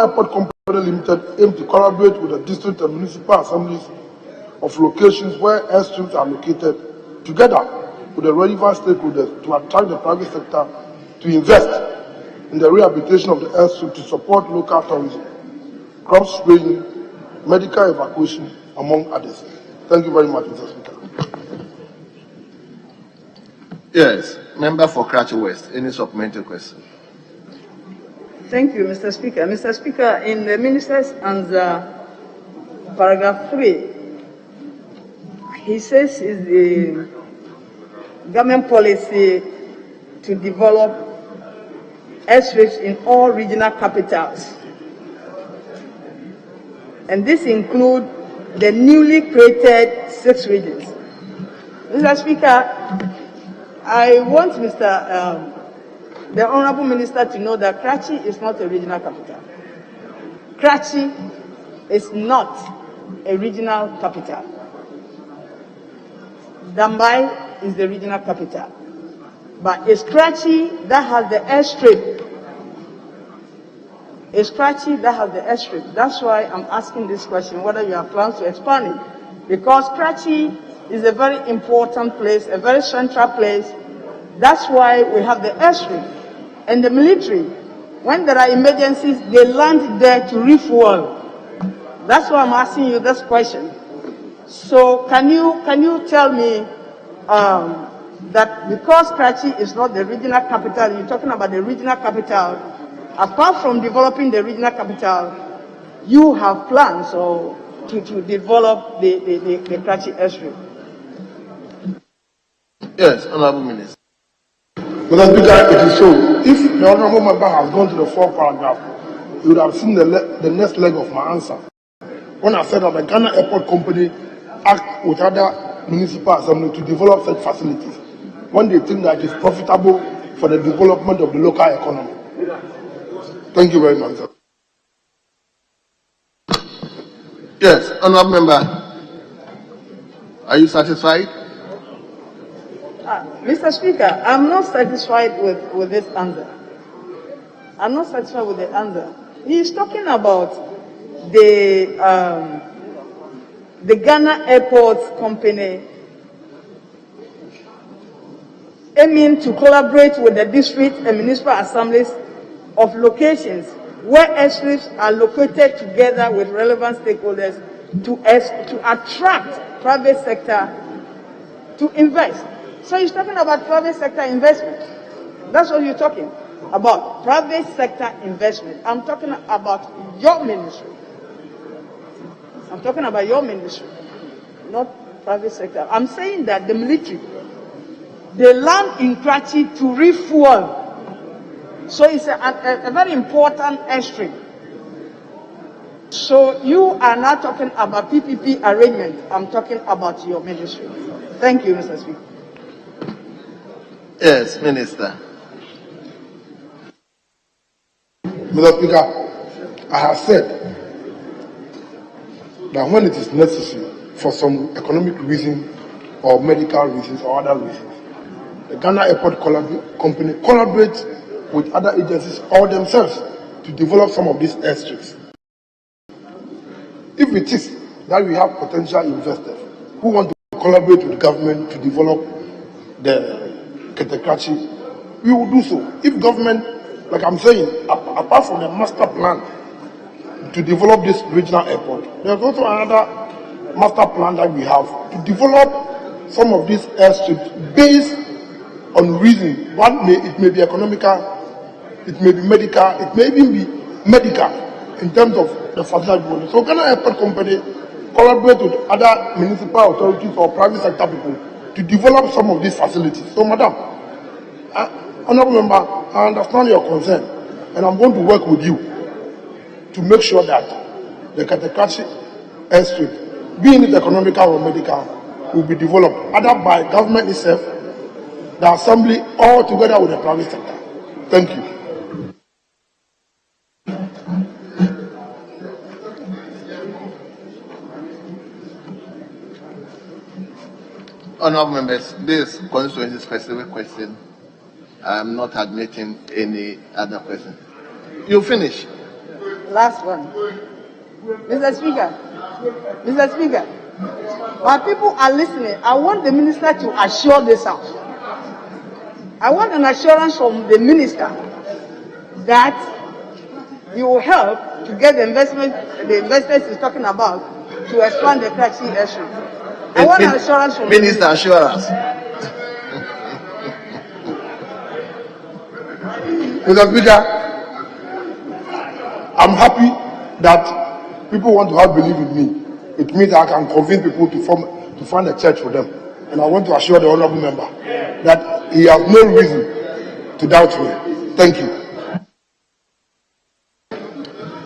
Airport Company Limited aims to collaborate with the district and municipal assemblies of locations where airstrips are located, together with the relevant stakeholders, to attract the private sector to invest in the rehabilitation of the airstrip to support local tourism, crop spraying, medical evacuation, among others. Thank you very much, Mr. Speaker. Yes, member for Karachi West. Any supplementary question? Thank you, Mr. Speaker. Mr. Speaker, in the minister's answer, paragraph 3, he says it's the government policy to develop airstrips in all regional capitals. And this includes the newly created 6 regions. Mr. Speaker, I want the Honorable Minister to know that Karachi is not a regional capital. Karachi is not a regional capital. Dambai is the regional capital. But it's Karachi that has the airstrip. It's Karachi that has the airstrip. That's why I'm asking this question, whether you have plans to expand it. Because Karachi is a very important place, a very central place. That's why we have the airstrip. And the military, when there are emergencies, they land there to refuel. That's why I'm asking you this question. So can you tell me that because Karachi is not the regional capital, you're talking about the regional capital, apart from developing the regional capital, you have plans to develop the Karachi airstrip? Yes, Honorable Minister. Mr. Speaker, it is so. If the Honorable Member has gone to the 4th paragraph, you would have seen the next leg of my answer. When I said that the Ghana Airport Company act with other municipal assemblies to develop such facilities when they think that it is profitable for the development of the local economy. Thank you very much, sir. Yes, Honorable Member. Are you satisfied? Mr. Speaker, I'm not satisfied with this answer. I'm not satisfied with the answer. He's talking about the Ghana Airports Company aiming to collaborate with the district and municipal assemblies of locations where airstrips are located together with relevant stakeholders to attract private sector to invest. So he's talking about private sector investment. That's what you're talking about, private sector investment. I'm talking about your ministry. I'm talking about your ministry, not private sector. I'm saying that the military, they land in Karachi to refuel. So it's a very important airstrip. So you are not talking about PPP arrangement. I'm talking about your ministry. Thank you, Mr. Speaker. Yes, Minister. Mr. Speaker, I have said that when it is necessary for some economic reason or medical reasons or other reasons, the Ghana Airport Company collaborates with other agencies or themselves to develop some of these airstrips. If it is that we have potential investors who want to collaborate with the government to develop the Karachi, we will do so. If government, like I'm saying, apart from the master plan to develop this regional airport, there's also another master plan that we have to develop some of these airstrips based on reason. It may be economical, it may be medical, it may even be medical in terms of the facility. So Ghana Airport Company collaborate with other municipal authorities or private sector people to develop some of these facilities. So, Madam, Honorable Member, I understand your concern, and I'm going to work with you to make sure that the Karachi airstrip being it economical or medical, will be developed either by government itself, the assembly, or together with the private sector. Thank you. Honourable members, this constituency specific question, I'm not admitting any other question. You finish. Last one. Mr. Speaker, while people are listening, I want the minister to assure this house. I want an assurance from the minister that he will help to get the investors he's talking about to expand the taxi airstrip. I want an assurance from Minister assurance. Mr. Speaker, I'm happy that people want to have belief in me. It means I can convince people to find a church for them. And I want to assure the honourable member that he has no reason to doubt me. Thank you.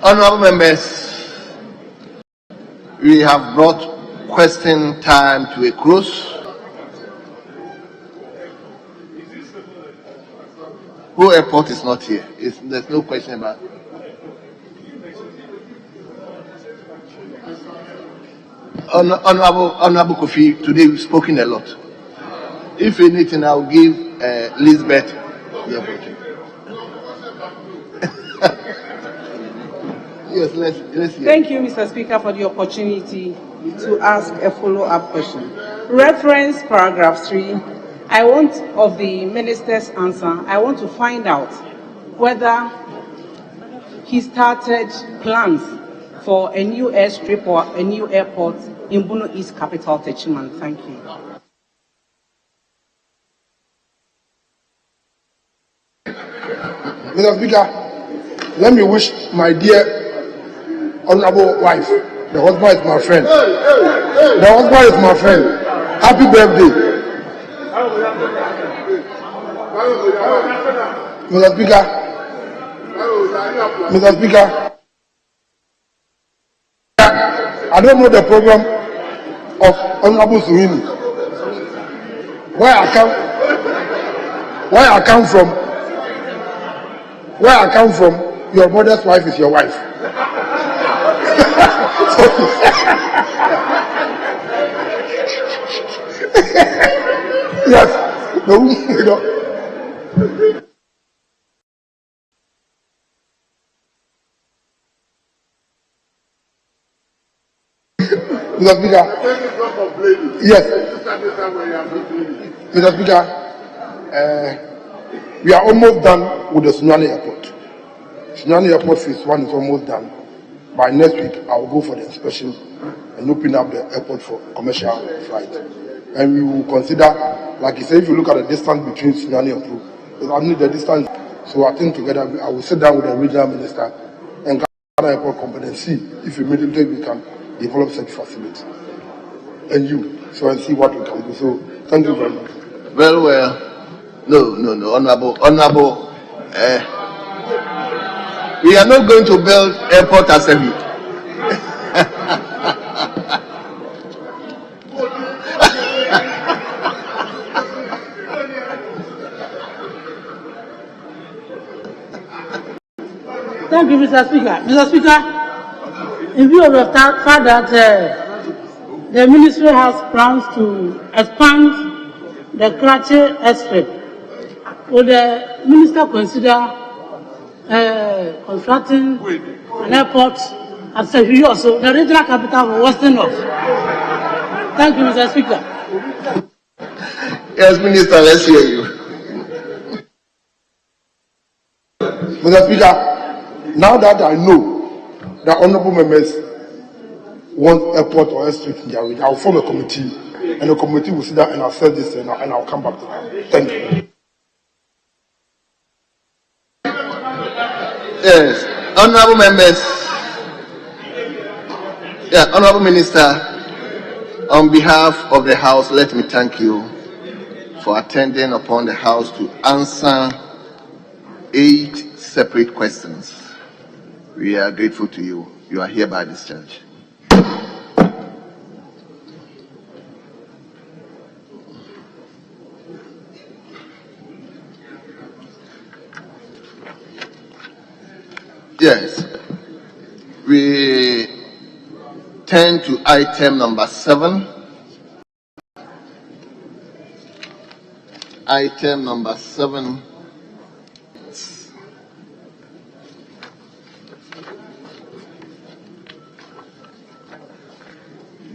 Honourable members, we have brought question time to a close. Who airport is not here? There's no question about it. Honorable Kofi, today we've spoken a lot. If anything, I'll give Lisbeth the opportunity. Yes, let's hear. Thank you, Mr. Speaker, for the opportunity to ask a follow-up question. Reference paragraph 3, I want of the minister's answer, I want to find out whether he started plans for a new airstrip or a new airport in Bono East Capital, Techiman. Thank you. Mr. Speaker, let me wish my dear honorable wife, the husband is my friend. The husband is my friend. Happy birthday. Mr. Speaker, I don't know the program of Honorable Suhini. Where I come from, your brother's wife is your wife. Yes, no, you know. Mr. Speaker, yes. Mr. Speaker, we are almost done with the Sunyani Airport. Sunyani Airport phase 1 is almost done. By next week, I will go for the inspection and open up the airport for commercial flight. And we will consider, like you said, if you look at the distance between Sunyani and Pro, it's only the distance. So I think together, I will sit down with the regional minister and Ghana Airport Company and see if immediately we can develop such facility. And you, so and see what we can do. So thank you very much. Very well. No, honorable. We are not going to build airport assembly. Thank you, Mr. Speaker. Mr. Speaker, in view of the fact that the ministry has plans to expand the Krachi airstrip, will the minister consider constructing an airport at Sefiyo, also the regional capital of Western North? Thank you, Mr. Speaker. Yes, Minister, let's hear you. Mr. Speaker, now that I know that honorable members want airport or airstrip in their region, I will form a committee, and the committee will sit down and assess this, and I'll come back to that. Thank you. Yes, honorable members. Yeah, honorable minister, on behalf of the House, let me thank you for attending upon the House to answer 8 separate questions. We are grateful to you. You are hereby discharged. Yes. We turn to item number 7. Item number 7.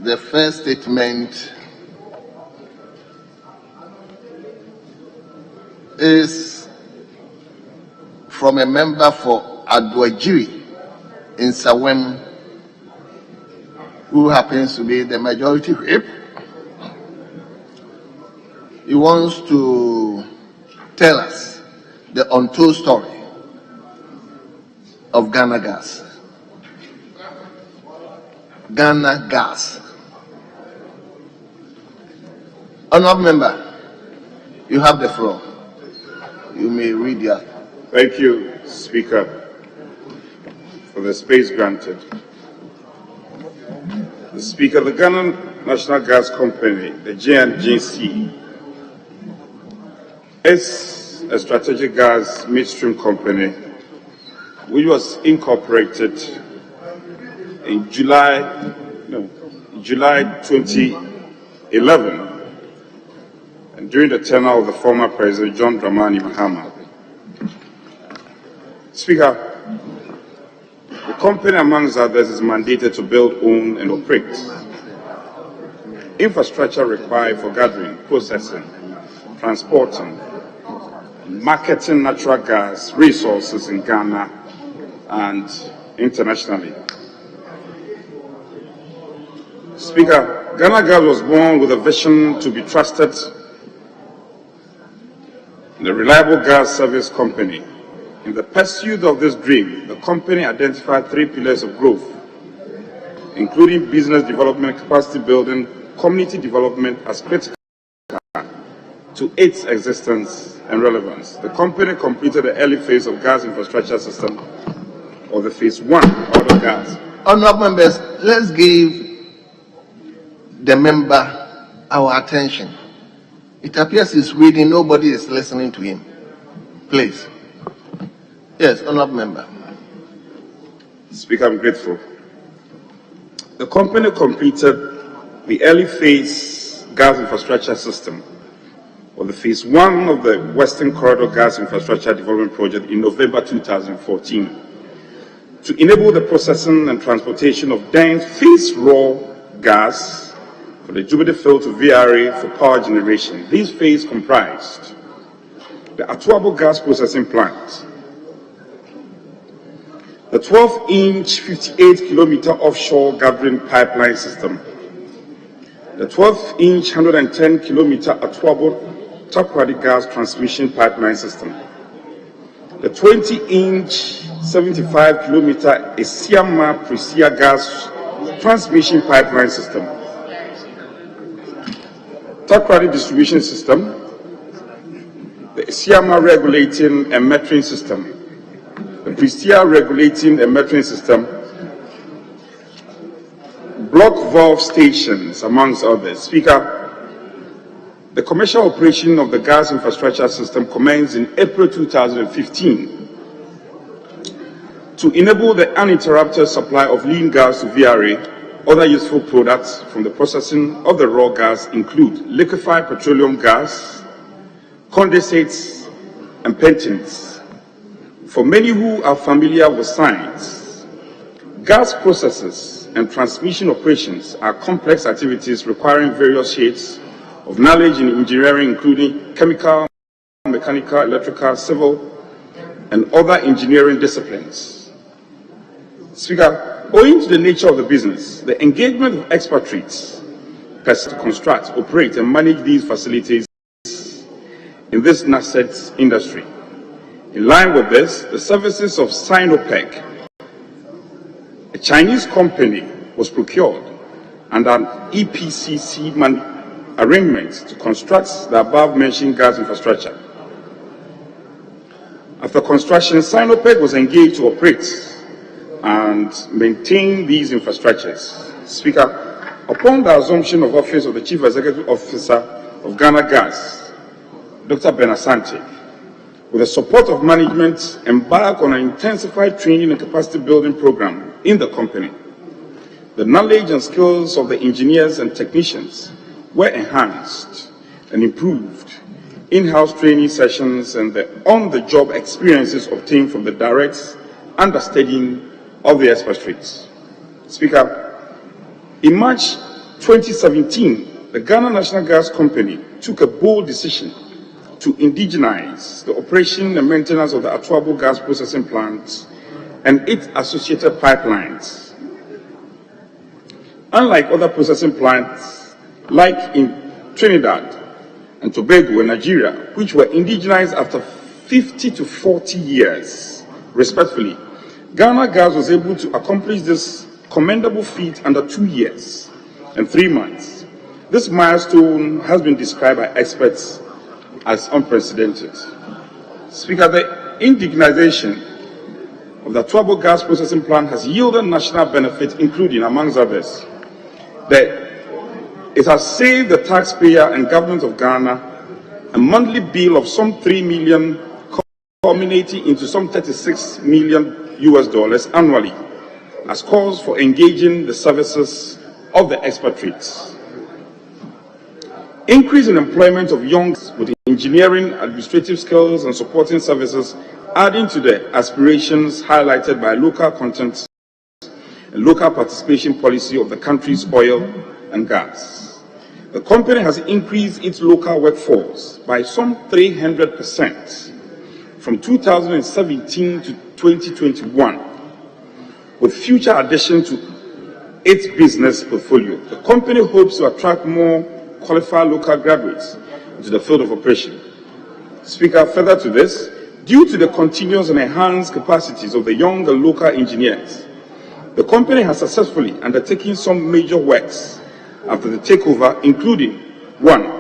The first statement is from a member for Adwajiri in Sawem, who happens to be the majority whip. He wants to tell us the untold story of Ghana Gas. Ghana Gas. Honourable member, you have the floor. You may read your. Thank you, Speaker, for the space granted. The Speaker, the Ghana National Gas Company, the GNGC, is a strategic gas midstream company which was incorporated in July 2011, and during the tenure of the former President John Dramani Mahama. Speaker, the company, amongst others, is mandated to build, own, and operate infrastructure required for gathering, processing, transporting, and marketing natural gas resources in Ghana and internationally. Speaker, Ghana Gas was born with a vision to be trusted and a reliable gas service company. In the pursuit of this dream, the company identified 3 pillars of growth, including business development, capacity building, community development as critical to its existence and relevance. The company completed the early phase of gas infrastructure system, or the phase 1 of the gas. Honourable members, let's give the member our attention. It appears he's reading, nobody is listening to him. Please. Yes, honourable member. Speaker, I'm grateful. The company completed the early phase gas infrastructure system, or the phase 1 of the Western Corridor Gas Infrastructure Development Project in November 2014 to enable the processing and transportation of dense phase raw gas for the Jubilee field to VRA for power generation. These phases comprised the Atuabo gas processing plant, the 12-inch 58-kilometer offshore gathering pipeline system, the 12-inch 110-kilometer Atuabo Takoradi gas transmission pipeline system, the 20-inch 75-kilometer Esiama Prisia gas transmission pipeline system, Takoradi distribution system, the Esiama regulating and metering system, the Prisia regulating and metering system, block valve stations, amongst others. Speaker, the commercial operation of the gas infrastructure system commenced in April 2015 to enable the uninterrupted supply of lean gas to VRA. Other useful products from the processing of the raw gas include liquefied petroleum gas, condensates, and pentanets. For many who are familiar with science, gas processes and transmission operations are complex activities requiring various shades of knowledge in engineering, including chemical, mechanical, electrical, civil, and other engineering disciplines. Speaker, owing to the nature of the business, the engagement of expatriates to construct, operate, and manage these facilities in this nascent industry. In line with this, the services of Sinopec, a Chinese company, was procured under an EPCC arrangement to construct the above-mentioned gas infrastructure. After construction, Sinopec was engaged to operate and maintain these infrastructures. Speaker, upon the assumption of office of the Chief Executive Officer of Ghana Gas, Dr. Ben Asante, with the support of management, embark on an intensified training and capacity building program in the company. The knowledge and skills of the engineers and technicians were enhanced and improved. In-house training sessions and the on-the-job experiences obtained from the direct understudying of the expert trades. Speaker, in March 2017, the Ghana National Gas Company took a bold decision to indigenize the operation and maintenance of the Atuabo gas processing plant and its associated pipelines. Unlike other processing plants, like in Trinidad and Tobago and Nigeria, which were indigenized after 50 to 40 years, respectively, Ghana Gas was able to accomplish this commendable feat under 2 years and 3 months. This milestone has been described by experts as unprecedented. Speaker, the indigenization of the Atuabo gas processing plant has yielded national benefits, including, amongst others, that it has saved the taxpayer and government of Ghana a monthly bill of some 3 million, culminating into some $36 million annually, as calls for engaging the services of the expatriates. Increase in employment of young with engineering, administrative skills, and supporting services, adding to the aspirations highlighted by local content and local participation policy of the country's oil and gas. The company has increased its local workforce by some 300% from 2017 to 2021, with future addition to its business portfolio. The company hopes to attract more qualified local graduates into the field of operation. Speaker, further to this, due to the continuous and enhanced capacities of the young and local engineers, the company has successfully undertaken some major works after the takeover, including 1.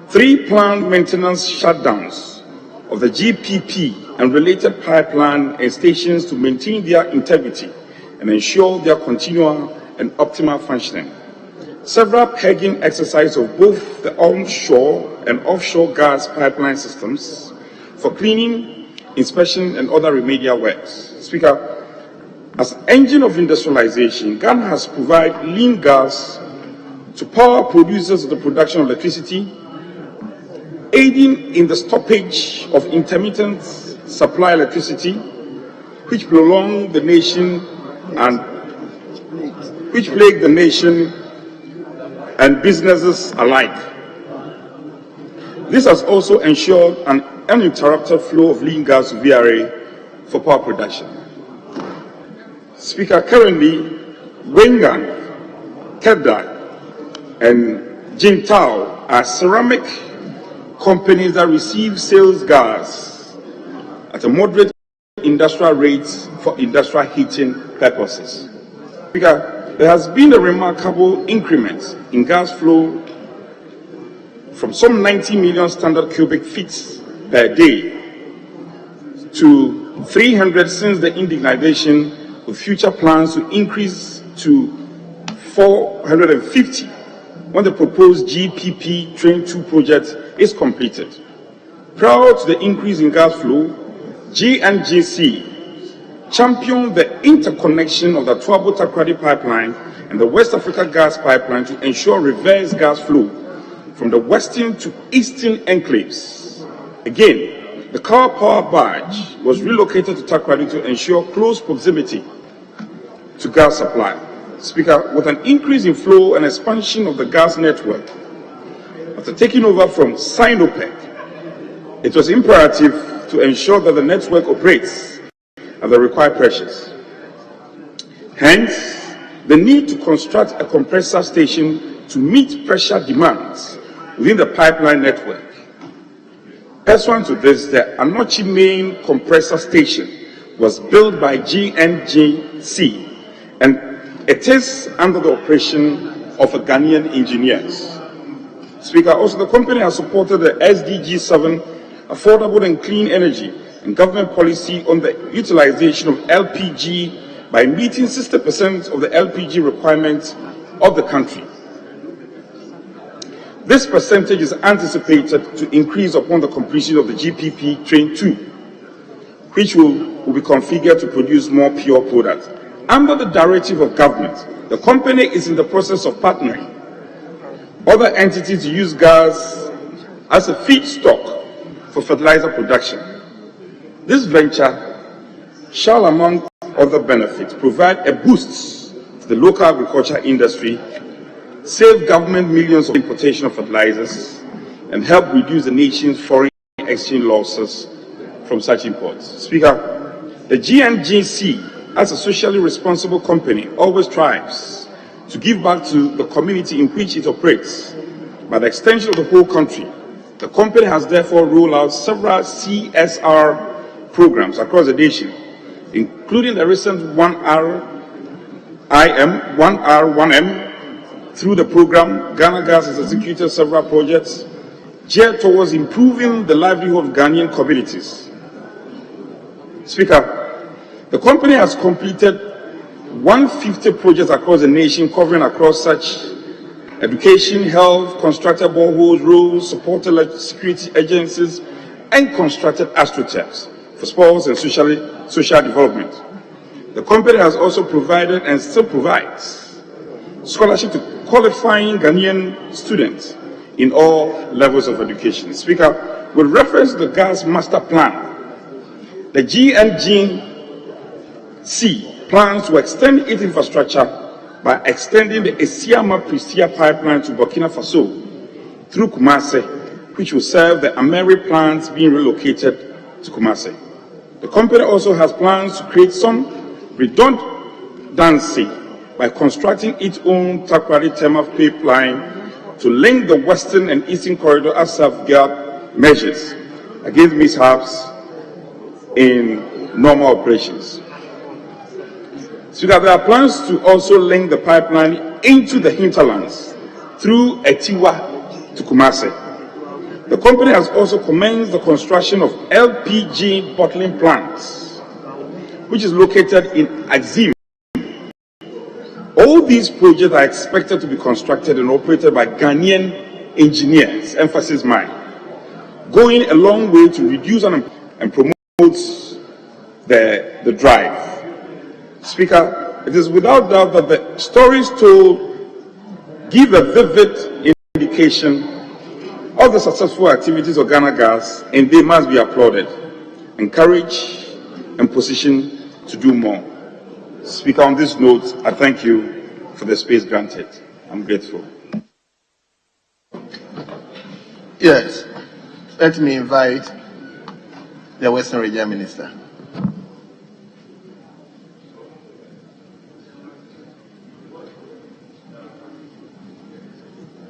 3 planned maintenance shutdowns of the GPP and related pipeline and stations to maintain their integrity and ensure their continual and optimal functioning. Several pegging exercises of both the onshore and offshore gas pipeline systems for cleaning, inspection, and other remedial works. Speaker, as engine of industrialization, Ghana has provided lean gas to power producers of the production of electricity, aiding in the stoppage of intermittent supply electricity, which prolonged the nation and which plagued the nation and businesses alike. This has also ensured an uninterrupted flow of lean gas to VRA for power production. Speaker, currently, Wengan, Qatar, and Jintao are ceramic companies that receive sales gas at a moderate industrial rate for industrial heating purposes. Speaker, there has been a remarkable increment in gas flow from some 90 million standard cubic feet per day to 300 since the indigenization, with future plans to increase to 450 when the proposed GPP Train 2 project is completed. Prior to the increase in gas flow, GNGC championed the interconnection of the Atuabo-Takoradi pipeline and the West Africa gas pipeline to ensure reverse gas flow from the western to eastern enclaves. Again, the car power barge was relocated to Takoradi to ensure close proximity to gas supply. Speaker, with an increase in flow and expansion of the gas network, after taking over from Sinopec, it was imperative to ensure that the network operates at the required pressures. Hence, the need to construct a compressor station to meet pressure demands within the pipeline network. Pursuant to this, the Anochi main compressor station was built by GNGC, and it is under the operation of Ghanaian engineers. Speaker, also the company has supported the SDG 7 affordable and clean energy and government policy on the utilization of LPG by meeting 60% of the LPG requirements of the country. This percentage is anticipated to increase upon the completion of the GPP Train 2, which will be configured to produce more pure products. Under the directive of government, the company is in the process of partnering other entities to use gas as a feedstock for fertilizer production. This venture shall, among other benefits, provide a boost to the local agriculture industry, save government millions of importation of fertilizers, and help reduce the nation's foreign exchange losses from such imports. Speaker, the GNGC, as a socially responsible company, always strives to give back to the community in which it operates. By the extension of the whole country, the company has therefore rolled out several CSR programs across the nation, including the recent 1R1M. Through the program, Ghana Gas has executed several projects geared towards improving the livelihood of Ghanaian communities. Speaker, the company has completed 150 projects across the nation, covering across such education, health, constructed boreholes, roads, supported security agencies, and constructed astroturfs for sports and social development. The company has also provided and still provides scholarship to qualifying Ghanaian students in all levels of education. Speaker, with reference to the gas master plan, the GNGC plans to extend its infrastructure by extending the Esiama-Prisia pipeline to Burkina Faso through Kumasi, which will serve the Ameri plants being relocated to Kumasi. The company also has plans to create some redundancy by constructing its own Takrady thermal pipeline to link the western and eastern corridor as safeguard measures against mishaps in normal operations. So that there are plans to also link the pipeline into the hinterlands through Etiwa to Kumasi. The company has also commenced the construction of LPG bottling plants, which is located in Axim. All these projects are expected to be constructed and operated by Ghanaian engineers, emphasis mine, going a long way to reduce and promote the drive. Speaker, it is without doubt that the stories told give a vivid indication of the successful activities of Ghana Gas, and they must be applauded, encouraged, and positioned to do more. Speaker, on this note, I thank you for the space granted. I'm grateful. Yes, let me invite the Western Region Minister.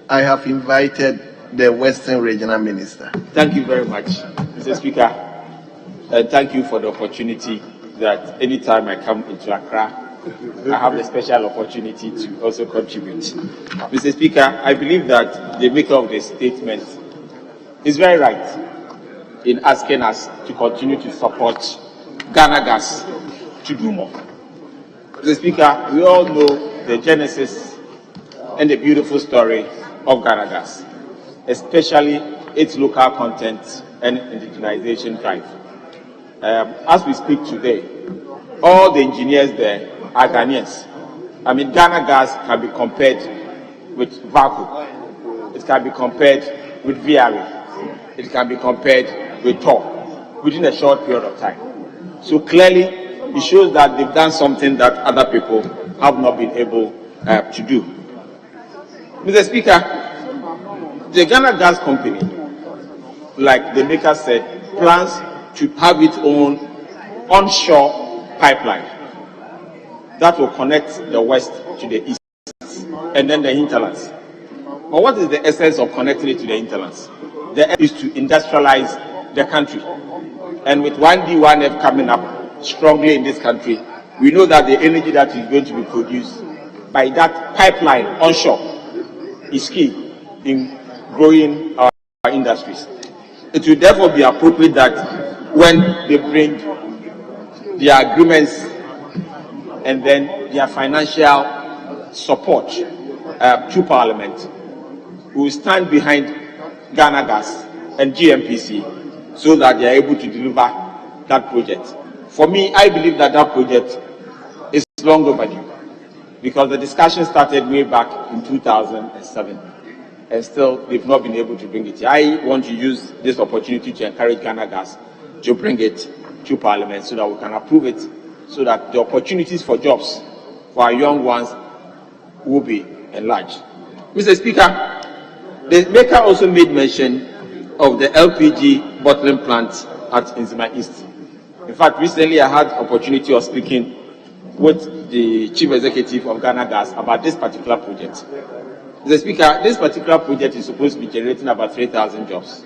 I have invited the Western Regional Minister. Thank you very much, Mr. Speaker. Thank you for the opportunity that anytime I come into Accra, I have the special opportunity to also contribute. Mr. Speaker, I believe that the maker of the statement is very right in asking us to continue to support Ghana Gas to do more. Mr. Speaker, we all know the genesis and the beautiful story of Ghana Gas, especially its local content and indigenization drive. As we speak today, all the engineers there are Ghanaians. I mean, Ghana Gas can be compared with Vacu. It can be compared with VRE. It can be compared with TOR within a short period of time. So clearly, it shows that they've done something that other people have not been able to do. Mr. Speaker, the Ghana Gas Company, like the maker said, plans to have its own onshore pipeline that will connect the west to the east and then the hinterlands. But what is the essence of connecting it to the hinterlands? The essence is to industrialize the country. And with 1D, 1F coming up strongly in this country, we know that the energy that is going to be produced by that pipeline onshore is key in growing our industries. It will therefore be appropriate that when they bring their agreements and then their financial support to Parliament, we will stand behind Ghana Gas and GMPC so that they are able to deliver that project. For me, I believe that that project is long overdue because the discussion started way back in 2007 and still they've not been able to bring it. I want to use this opportunity to encourage Ghana Gas to bring it to Parliament so that we can approve it, so that the opportunities for jobs for our young ones will be enlarged. Mr. Speaker, the Maker also made mention of the LPG bottling plant at Nzima East. In fact, recently I had opportunity of speaking with the Chief Executive of Ghana Gas about this particular project. Mr. Speaker, this particular project is supposed to be generating about 3,000 jobs.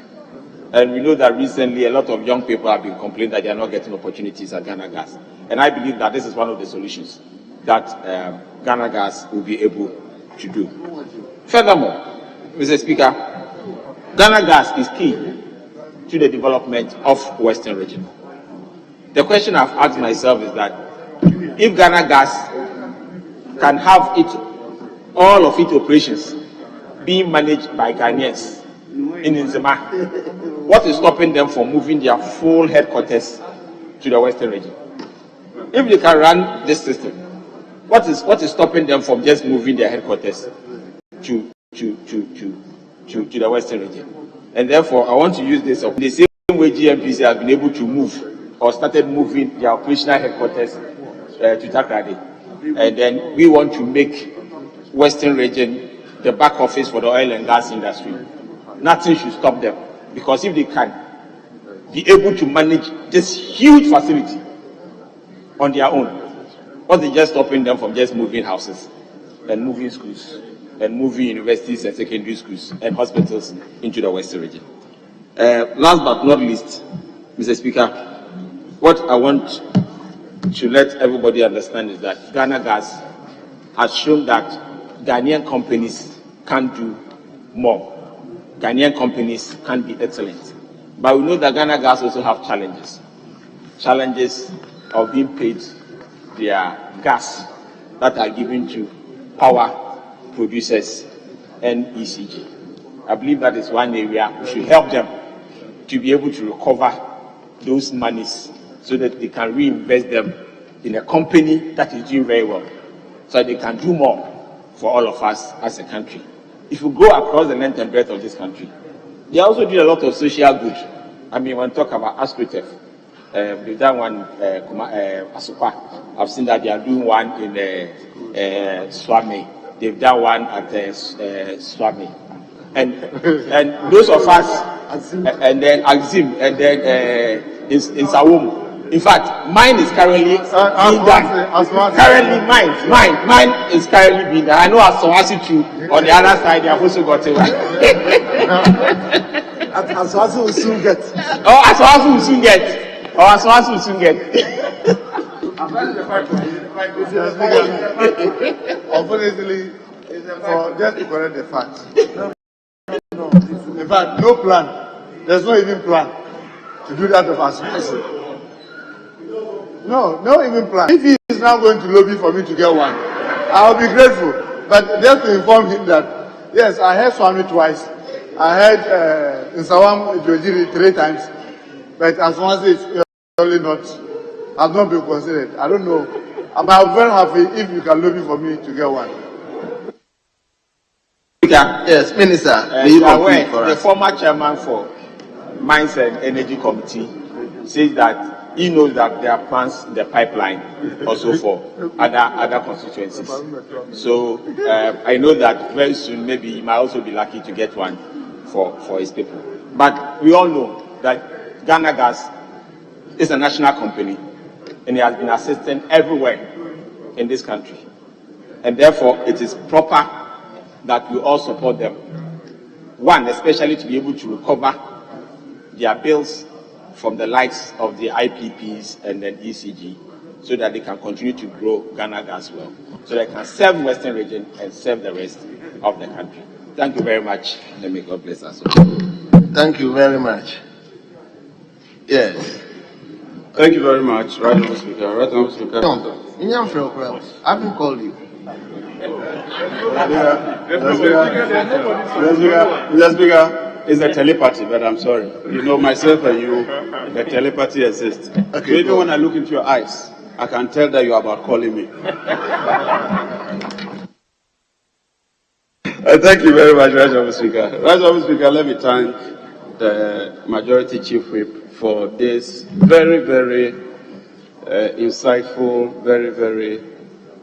And we know that recently a lot of young people have been complaining that they are not getting opportunities at Ghana Gas. And I believe that this is one of the solutions that Ghana Gas will be able to do. Furthermore, Mr. Speaker, Ghana Gas is key to the development of Western region. The question I've asked myself is that if Ghana Gas can have all of its operations being managed by Ghanaians in Nzima, what is stopping them from moving their full headquarters to the Western region? If they can run this system, what is stopping them from just moving their headquarters to the Western region? And therefore, I want to use this the same way GMPC has been able to move or started moving their operational headquarters to Takrady. And then we want to make Western region the back office for the oil and gas industry. Nothing should stop them, because if they can be able to manage this huge facility on their own, what is just stopping them from just moving houses and moving schools and moving universities and secondary schools and hospitals into the Western region? Last but not least, Mr. Speaker, what I want to let everybody understand is that Ghana Gas has shown that Ghanaian companies can do more. Ghanaian companies can be excellent. But we know that Ghana Gas also have challenges. Challenges of being paid their gas that are given to power producers and ECG. I believe that is one area we should help them to be able to recover those monies so that they can reinvest them in a company that is doing very well, so that they can do more for all of us as a country. If you go across the length and breadth of this country, they also do a lot of social good. I mean, when we talk about AstroTurf, they've done one, Asupa. I've seen that they are doing one in Swami. They've done one at Swami. And those of us, and then Axim, and then in Sawum. In fact, mine is currently being done. Currently, mine is currently being done. I know Asawasi too. On the other side, they have also got it. Asawasi will soon get. Oh, Asawasi will soon get. Oh, Asawasi will soon get. Unfortunately, just to correct the facts. In fact, no plan. There's no even plan to do that of Asawasi. No even plan. If he is now going to lobby for me to get one, I'll be grateful. But just to inform him that, yes, I heard Swami twice. I heard Nsawam Jojiri 3 times. But as one says, only has not been considered. I don't know. But I'm very happy if you can lobby for me to get one. Yes, Minister. The former chairman for Mines and Energy Committee says that he knows that there are plans in the pipeline also for other constituencies. So I know that very soon maybe he might also be lucky to get one for his people. But we all know that Ghana Gas is a national company and it has been assisting everywhere in this country. And therefore it is proper that we all support them. One, especially to be able to recover their bills from the likes of the IPPs and then ECG, so that they can continue to grow Ghana Gas well, so they can serve Western region and serve the rest of the country. Thank you very much, and may God bless us all. Thank you very much. Yes. Thank you very much, Right Honourable Speaker. Right Honourable Speaker. I haven't called you. Mr. Speaker, it's a telepathy, but I'm sorry. You know, myself and you, the telepathy exists. Okay, so even when I look into your eyes, I can tell that you are about calling me. Thank you very much, Right Honourable Speaker. Right Honourable Speaker, let me thank the Majority Chief Whip for this very, very insightful, very, very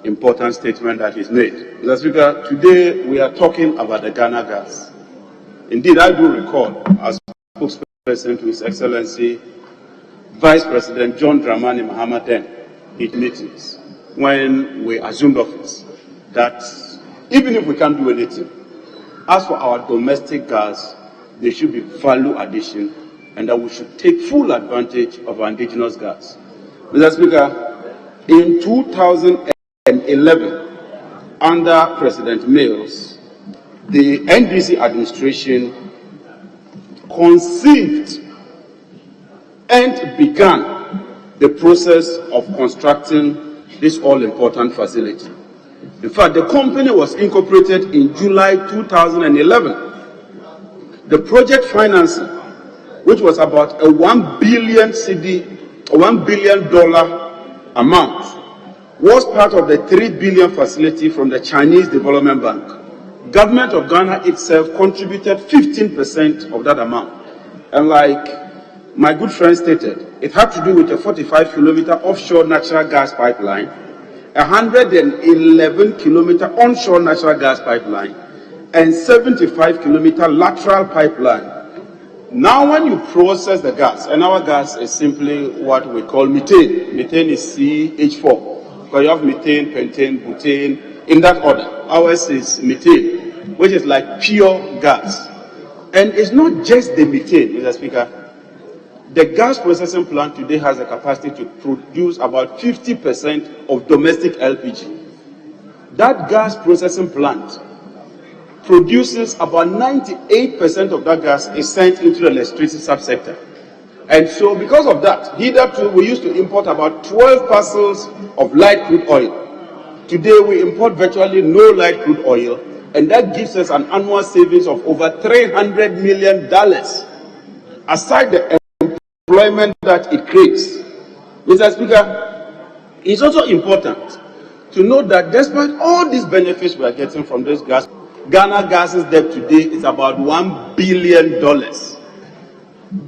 important statement that is made. Mr. Speaker, today we are talking about the Ghana gas. Indeed, I do recall, as spokesperson to His Excellency Vice President John Dramani Mahama then, in meetings, when we assumed office, that even if we can't do anything, as for our domestic gas, there should be value addition, and that we should take full advantage of our indigenous gas. Mr. Speaker, in 2011, under President Mills, the NDC administration conceived and began the process of constructing this all-important facility. In fact, the company was incorporated in July 2011. The project financing, which was about a $1 billion amount, was part of the $3 billion facility from the Chinese Development Bank. Government of Ghana itself contributed 15% of that amount. And like my good friend stated, it had to do with a 45-kilometer offshore natural gas pipeline, a 111-kilometer onshore natural gas pipeline, and 75-kilometer lateral pipeline. Now when you process the gas, and our gas is simply what we call methane. Methane is CH4. Because you have methane, pentane, butane, in that order. Ours is methane, which is like pure gas. And it's not just the methane, Mr. Speaker. The gas processing plant today has a capacity to produce about 50% of domestic LPG. That gas processing plant produces about 98% of that gas is sent into the electricity subsector. And so because of that, hitherto we used to import about 12 parcels of light crude oil. Today we import virtually no light crude oil, and that gives us an annual savings of over $300 million, aside the employment that it creates. Mr. Speaker, it's also important to note that despite all these benefits we are getting from this gas, Ghana Gas's debt today is about $1 billion.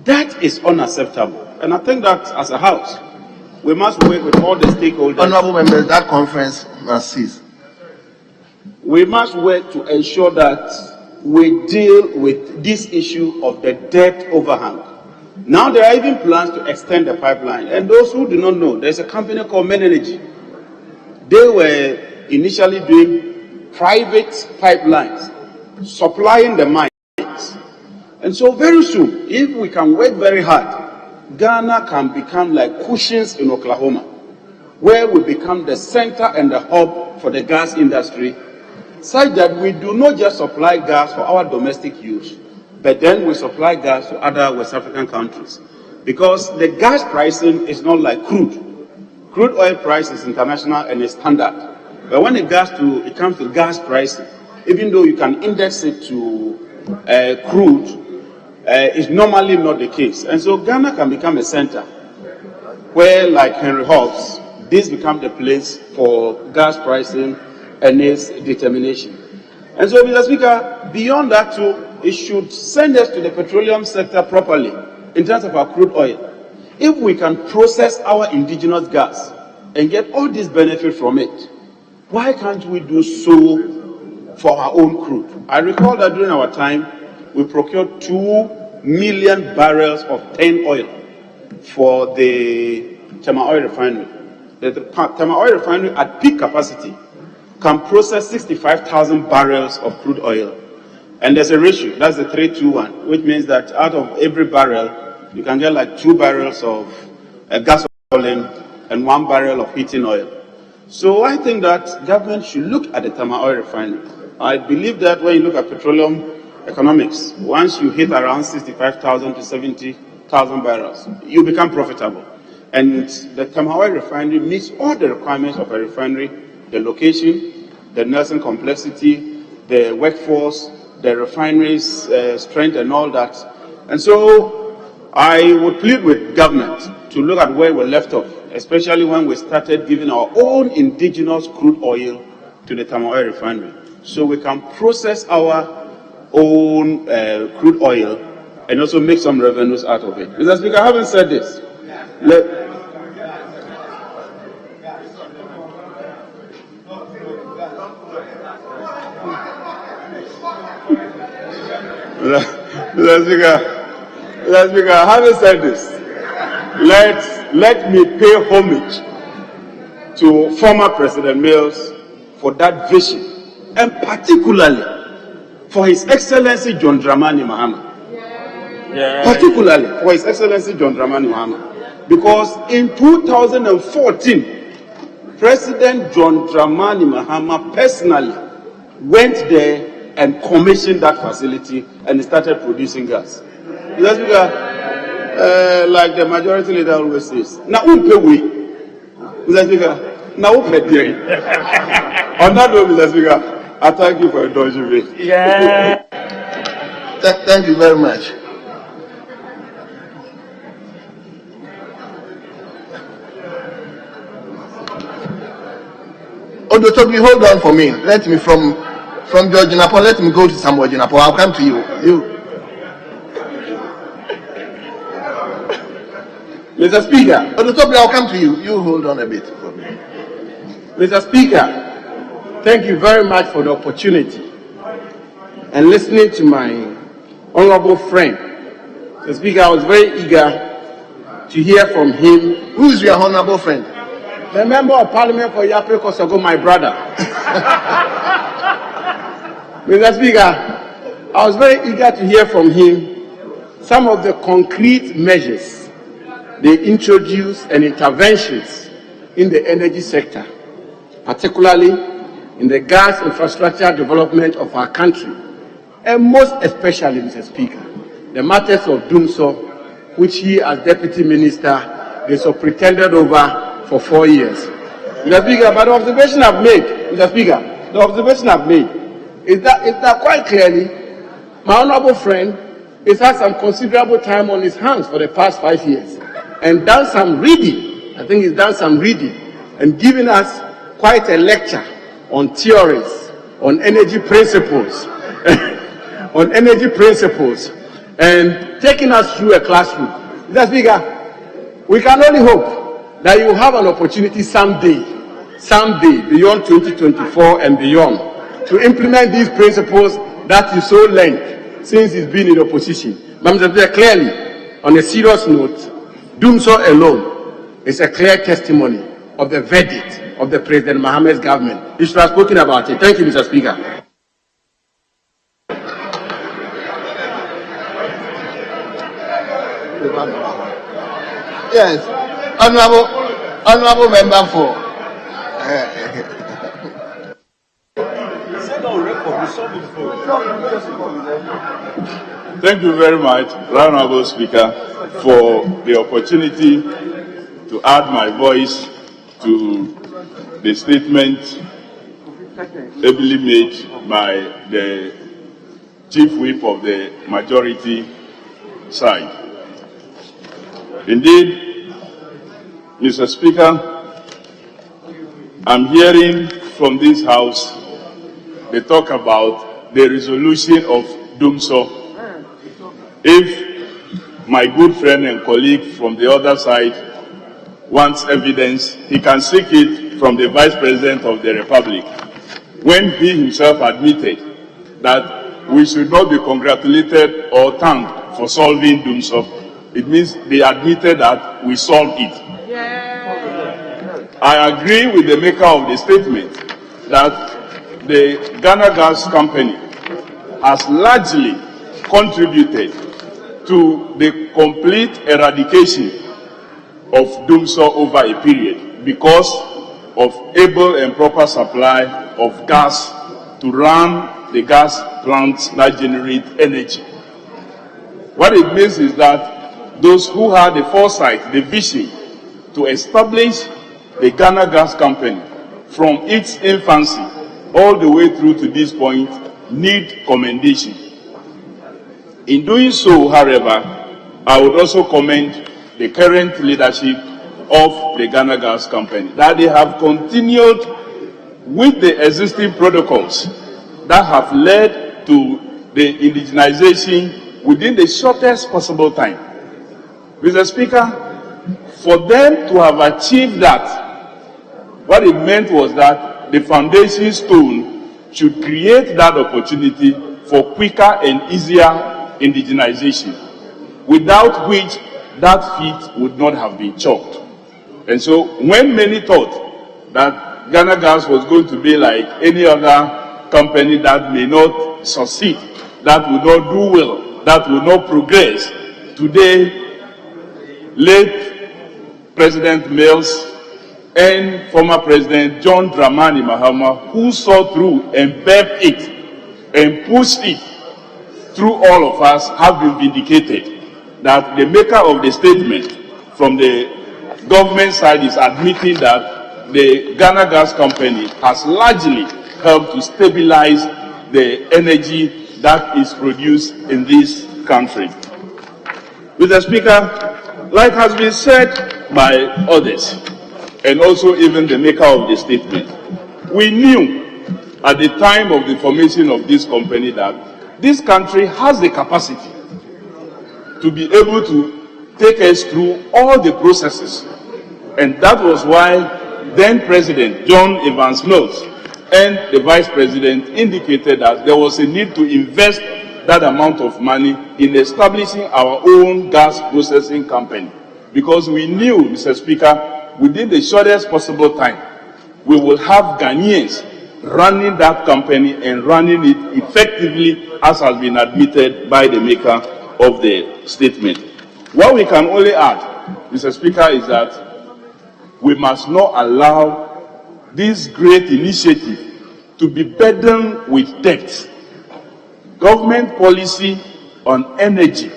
That is unacceptable. And I think that as a House, we must work with all the stakeholders. Honourable members, that conference must cease. We must work to ensure that we deal with this issue of the debt overhang. Now there are even plans to extend the pipeline. And those who do not know, there's a company called Men Energy. They were initially doing private pipelines, supplying the mines. And so very soon, if we can work very hard, Ghana can become like Cushing's in Oklahoma, where we become the center and the hub for the gas industry, such that we do not just supply gas for our domestic use, but then we supply gas to other West African countries. Because the gas pricing is not like crude. Crude oil price is international and is standard. But when it comes to gas pricing, even though you can index it to crude, is normally not the case. And so Ghana can become a center where, like Henry Hobbs, this becomes the place for gas pricing and its determination. And so, Mr. Speaker, beyond that too, it should send us to the petroleum sector properly in terms of our crude oil. If we can process our indigenous gas and get all this benefit from it, why can't we do so for our own crude? I recall that during our time, we procured 2 million barrels of 10 oil for the Tema Oil Refinery. The Tema Oil Refinery at peak capacity can process 65,000 barrels of crude oil. And there's a ratio, that's the 3-2-1, which means that out of every barrel, you can get like 2 barrels of gasoline and 1 barrel of heating oil. So I think that government should look at the Tema Oil Refinery. I believe that when you look at petroleum economics, once you hit around 65,000 to 70,000 barrels, you become profitable. And the Tema Oil Refinery meets all the requirements of a refinery: the location, the nursing complexity, the workforce, the refineries, strength and all that. And so I would plead with government to look at where we're left off, especially when we started giving our own indigenous crude oil to the Tama Oil Refinery, so we can process our own crude oil and also make some revenues out of it. Mr. Speaker, having said this, Mr. Speaker, having said this, let me pay homage to former President Mills for that vision, and particularly for His Excellency John Dramani Mahama. Particularly for His Excellency John Dramani Mahama. Because in 2014, President John Dramani Mahama personally went there and commissioned that facility and started producing gas. Mr. Speaker, like the majority leader always says, now who we? Mr. Speaker, now who pay? On that note, Mr. Speaker, I thank you for indulging me. Yeah. Thank you very much. Odotobi, hold on for me. Let me from George Napo, let me go to Samuel Napo. I'll come to you. Mr. Speaker. Odotobi, I'll come to you. You hold on a bit for me. Mr. Speaker, thank you very much for the opportunity and listening to my honorable friend. Mr. Speaker, I was very eager to hear from him. Who is your honorable friend? The member of parliament for Yapre Kosogo, my brother. Mr. Speaker, I was very eager to hear from him some of the concrete measures they introduced and interventions in the energy sector, particularly in the gas infrastructure development of our country, and most especially, Mr. Speaker, the matters of Dumso, which he as Deputy Minister, they superintended over for 4 years. Mr. Speaker, but the observation I've made, Mr. Speaker, the observation I've made is that quite clearly, my honorable friend has had some considerable time on his hands for the past 5 years and done some reading. I think he's done some reading and given us quite a lecture on theories, on energy principles, on energy principles, and taking us through a classroom. Mr. Speaker, we can only hope that you have an opportunity someday beyond 2024 and beyond, to implement these principles that you so learned since he's been in opposition. But Mr. Speaker, clearly, on a serious note, Dumso alone is a clear testimony of the verdict of the President Mohammed's government. You should have spoken about it. Thank you, Mr. Speaker. Yes, honorable member for. Thank you very much, Honorable Speaker, for the opportunity to add my voice to the statement ably made by the Chief Whip of the majority side. Indeed, Mr. Speaker, I'm hearing from this House they talk about the resolution of Dumso. If my good friend and colleague from the other side wants evidence, he can seek it from the Vice President of the Republic, when he himself admitted that we should not be congratulated or thanked for solving Dumso. It means they admitted that we solved it. I agree with the maker of the statement that the Ghana Gas Company has largely contributed to the complete eradication of Dumso over a period because of able and proper supply of gas to run the gas plants that generate energy. What it means is that those who had the foresight, the vision to establish the Ghana Gas Company from its infancy all the way through to this point need commendation. In doing so, however, I would also commend the current leadership of the Ghana Gas Company, that they have continued with the existing protocols that have led to the indigenization within the shortest possible time. Mr. Speaker, for them to have achieved that, what it meant was that the foundation stone should create that opportunity for quicker and easier indigenization, without which that feat would not have been chalked. And so when many thought that Ghana Gas was going to be like any other company that may not succeed, that will not do well, that will not progress, today, late President Mills and former President John Dramani Mahama, who saw through and birthed it and pushed it through all of us, have been vindicated. That the maker of the statement from the government side is admitting that the Ghana Gas Company has largely helped to stabilize the energy that is produced in this country. Mr. Speaker, like has been said by others, and also even the maker of the statement, we knew at the time of the formation of this company that this country has the capacity to be able to take us through all the processes. And that was why then President John Evans Mills and the Vice President indicated that there was a need to invest that amount of money in establishing our own gas processing company. Because we knew, Mr. Speaker, within the shortest possible time, we will have Ghanaians running that company and running it effectively, as has been admitted by the maker of the statement. What we can only add, Mr. Speaker, is that we must not allow this great initiative to be burdened with debt. Government policy on energy,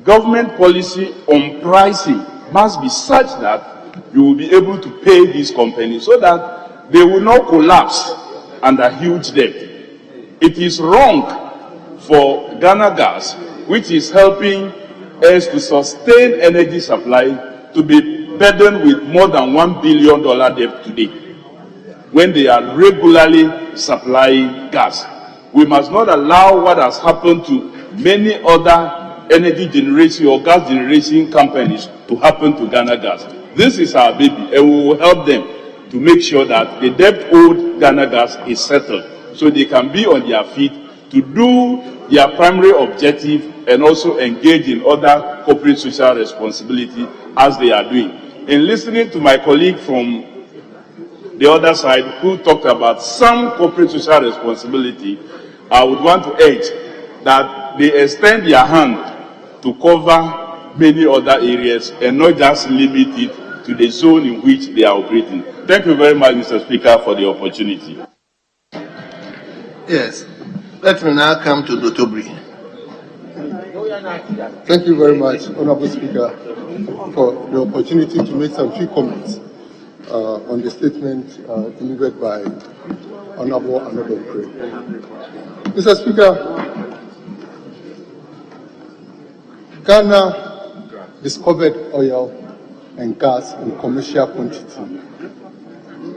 government policy on pricing must be such that you will be able to pay these companies so that they will not collapse under huge debt. It is wrong for Ghana Gas, which is helping us to sustain energy supply, to be burdened with more than $1 billion debt today, when they are regularly supplying gas. We must not allow what has happened to many other energy generation or gas generation companies to happen to Ghana Gas. This is our baby, and we will help them to make sure that the debt owed Ghana Gas is settled, so they can be on their feet to do their primary objective and also engage in other corporate social responsibility as they are doing. In listening to my colleague from the other side who talked about some corporate social responsibility, I would want to urge that they extend their hand to cover many other areas and not just limit it to the zone in which they are operating. Thank you very much, Mr. Speaker, for the opportunity. Yes. Let me now come to Dotobri. Thank you very much, Honorable Speaker, for the opportunity to make some few comments on the statement delivered by Honorable Craig. Mr. Speaker, Ghana discovered oil and gas in commercial quantity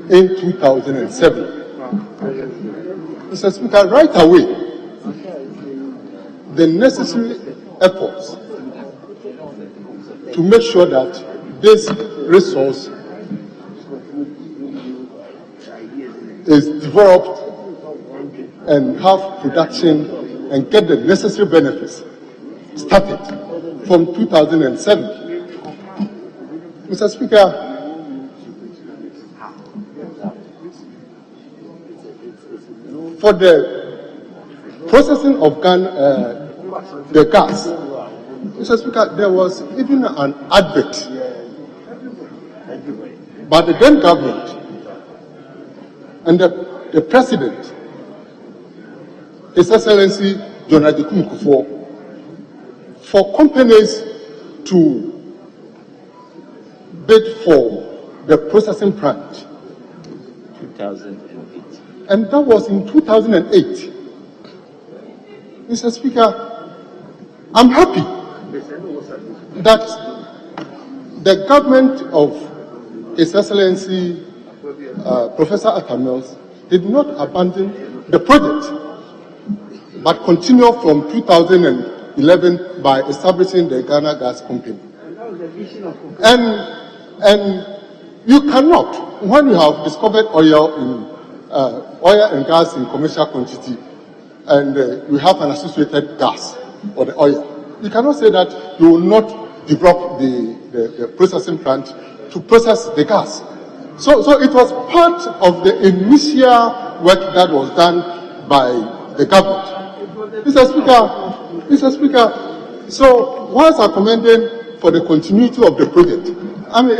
in 2007. Mr. Speaker, right away, the necessary efforts to make sure that this resource is developed and have production and get the necessary benefits started from 2007. Mr. Speaker, for the processing of the gas, Mr. Speaker, there was even an advert by the then government and the President, His Excellency John Adjei Kufuor, for companies to bid for the processing plant. 2008. And that was in 2008. Mr. Speaker, I'm happy that the government of His Excellency Professor Atamels did not abandon the project, but continued from 2011 by establishing the Ghana Gas Company. And you cannot, when you have discovered oil and gas in commercial quantity, and you have an associated gas or the oil, you cannot say that you will not develop the processing plant to process the gas. So it was part of the initial work that was done by the government. Mr. Speaker, so whilst I commended for the continuity of the project, I mean,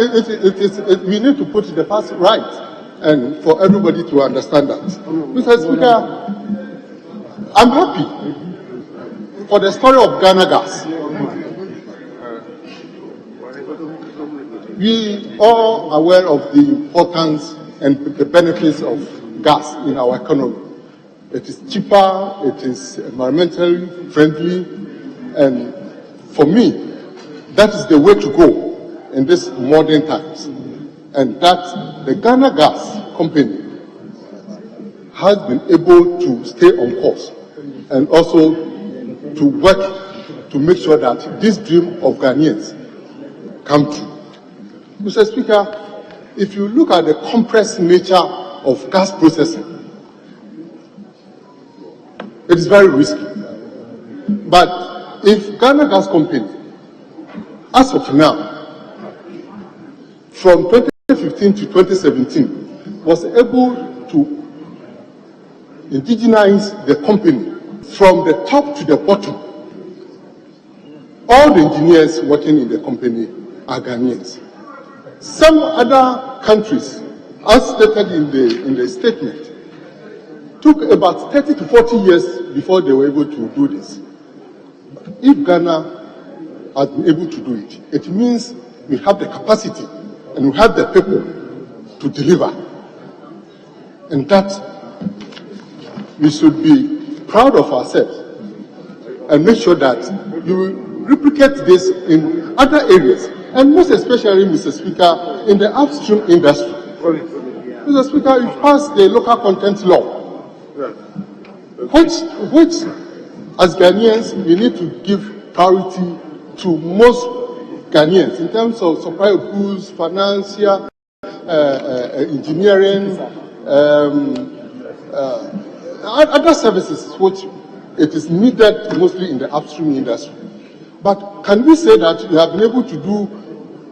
we need to put the past right and for everybody to understand that. Mr. Speaker, I'm happy for the story of Ghana Gas. We all are aware of the importance and the benefits of gas in our economy. It is cheaper, it is environmentally friendly, and for me, that is the way to go in these modern times. And that the Ghana Gas Company has been able to stay on course and also to work to make sure that this dream of Ghanaians come true. Mr. Speaker, if you look at the compressed nature of gas processing, it is very risky. But if Ghana Gas Company, as of now, from 2015 to 2017, was able to indigenize the company from the top to the bottom, all the engineers working in the company are Ghanaians. Some other countries, as stated in the statement, took about 30 to 40 years before they were able to do this. If Ghana has been able to do it, it means we have the capacity and we have the people to deliver. And that we should be proud of ourselves and make sure that we will replicate this in other areas, and most especially, Mr. Speaker, in the upstream industry. Mr. Speaker, you passed the local content law, which as Ghanaians, we need to give priority to most Ghanaians in terms of supply of goods, financial, engineering, other services, which it is needed mostly in the upstream industry. But can we say that we have been able to do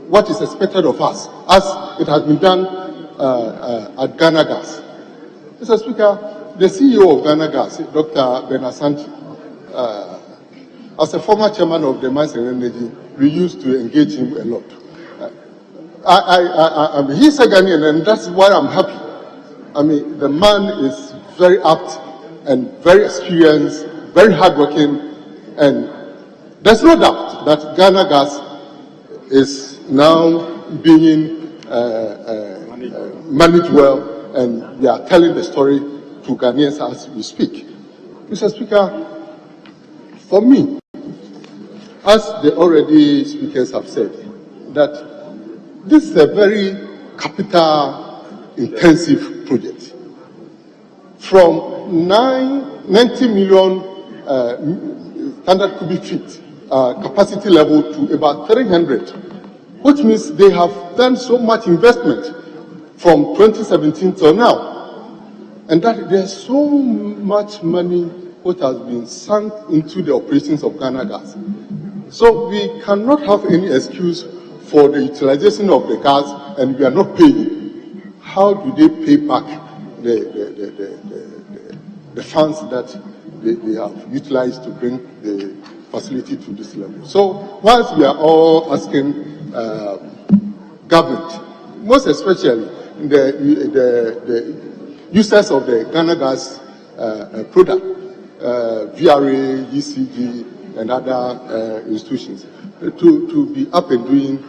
what is expected of us, as it has been done at Ghana Gas? Mr. Speaker, the CEO of Ghana Gas, Dr. Benasanti, as a former chairman of the Mines and Energy, we used to engage him a lot. He's a Ghanaian, and that's why I'm happy. I mean, the man is very apt and very experienced, very hardworking, and there's no doubt that Ghana Gas is now being managed well, and we are telling the story to Ghanaians as we speak. Mr. Speaker, for me, as the already speakers have said, that this is a very capital-intensive project. From 90 million standard cubic feet capacity level to about 300, which means they have done so much investment from 2017 till now, and that there's so much money which has been sunk into the operations of Ghana Gas. So we cannot have any excuse for the utilization of the gas and we are not paying. How do they pay back the funds that they have utilized to bring the facility to this level? So whilst we are all asking government, most especially the users of the Ghana Gas product, VRA, ECG, and other institutions, to be up and doing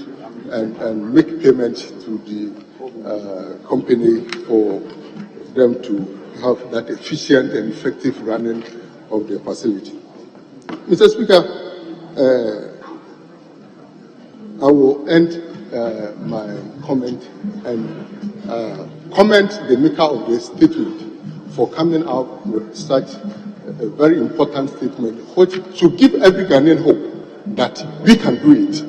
and make payment to the company for them to have that efficient and effective running of the facility. Mr. Speaker, I will end my comment and comment the maker of the statement for coming out with such a very important statement, which should give every Ghanaian hope that we can do it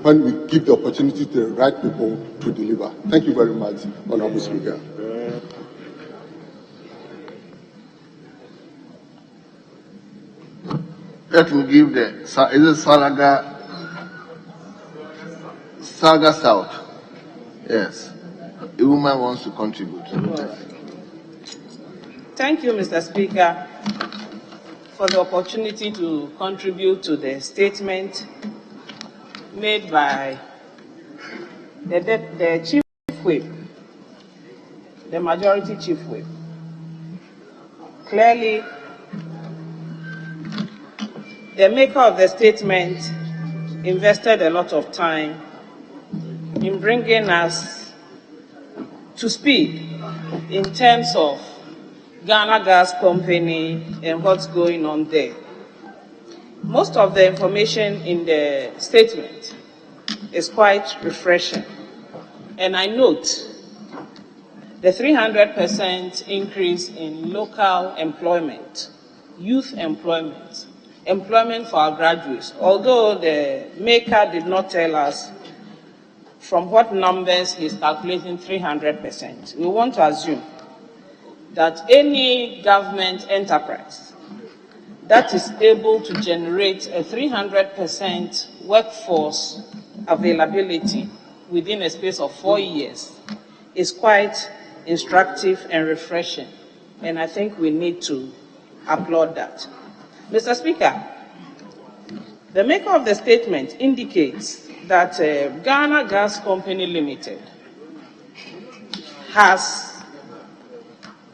when we give the opportunity to the right people to deliver. Thank you very much, Honorable Speaker. Let me give the, is it Saga South? Yes. A woman wants to contribute. Thank you, Mr. Speaker, for the opportunity to contribute to the statement made by the Chief Whip, the Majority Chief Whip. Clearly, the maker of the statement invested a lot of time in bringing us to speed in terms of Ghana Gas Company and what's going on there. Most of the information in the statement is quite refreshing, and I note the 300% increase in local employment, youth employment, employment for our graduates. Although the maker did not tell us from what numbers he's calculating 300%, we want to assume that any government enterprise that is able to generate a 300% workforce availability within a space of 4 years is quite instructive and refreshing, and I think we need to applaud that. Mr. Speaker, the maker of the statement indicates that Ghana Gas Company Limited has,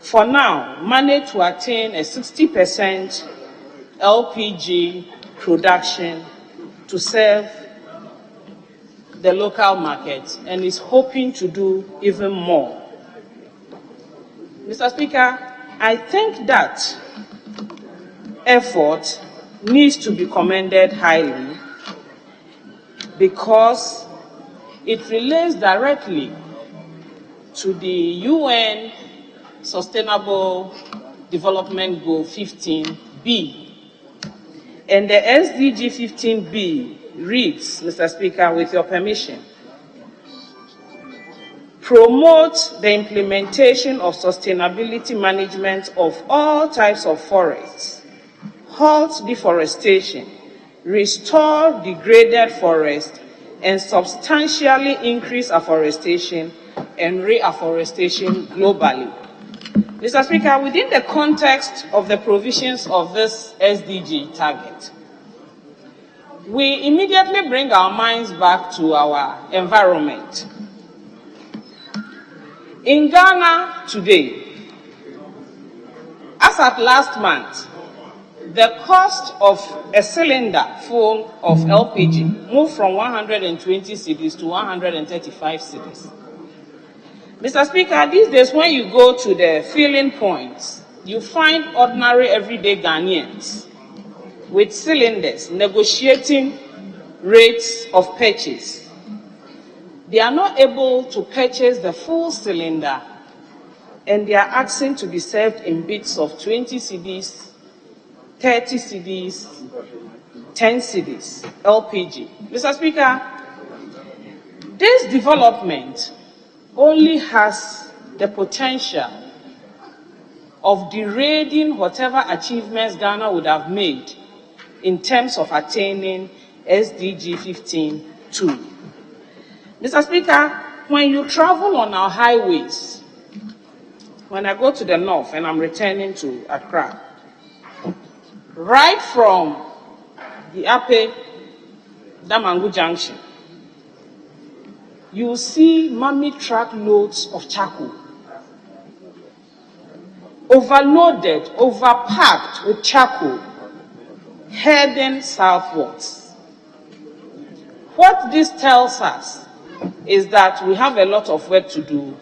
for now, managed to attain a 60% LPG production to serve the local market and is hoping to do even more. Mr. Speaker, I think that effort needs to be commended highly because it relates directly to the UN Sustainable Development Goal 15B. And the SDG 15B reads, Mr. Speaker, with your permission, promote the implementation of sustainability management of all types of forests, halt deforestation, restore degraded forests, and substantially increase afforestation and reforestation globally. Mr. Speaker, within the context of the provisions of this SDG target, we immediately bring our minds back to our environment. In Ghana today, as at last month, the cost of a cylinder full of LPG moved from 120 cedis to 135 cedis. Mr. Speaker, these days when you go to the filling points, you find ordinary everyday Ghanaians with cylinders negotiating rates of purchase. They are not able to purchase the full cylinder and they are asking to be served in bits of 20 cedis, 30 cedis, 10 cedis, LPG. Mr. Speaker, this development only has the potential of degrading whatever achievements Ghana would have made in terms of attaining SDG 15.2. Mr. Speaker, when you travel on our highways, when I go to the north and I'm returning to Accra, right from the Ape Damangu Junction, you see mammy truck loads of charcoal, overloaded, overpacked with charcoal, heading southwards. What this tells us is that we have a lot of work to do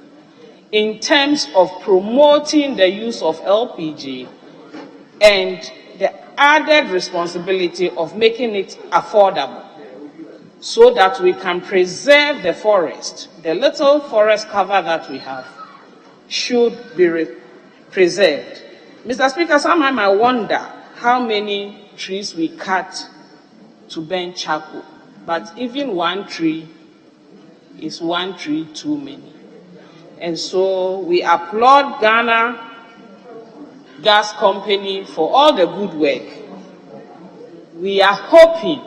in terms of promoting the use of LPG and the added responsibility of making it affordable so that we can preserve the forest. The little forest cover that we have should be preserved. Mr. Speaker, sometimes I wonder how many trees we cut to burn charcoal, but even one tree is one tree too many. And so we applaud Ghana Gas Company for all the good work. We are hoping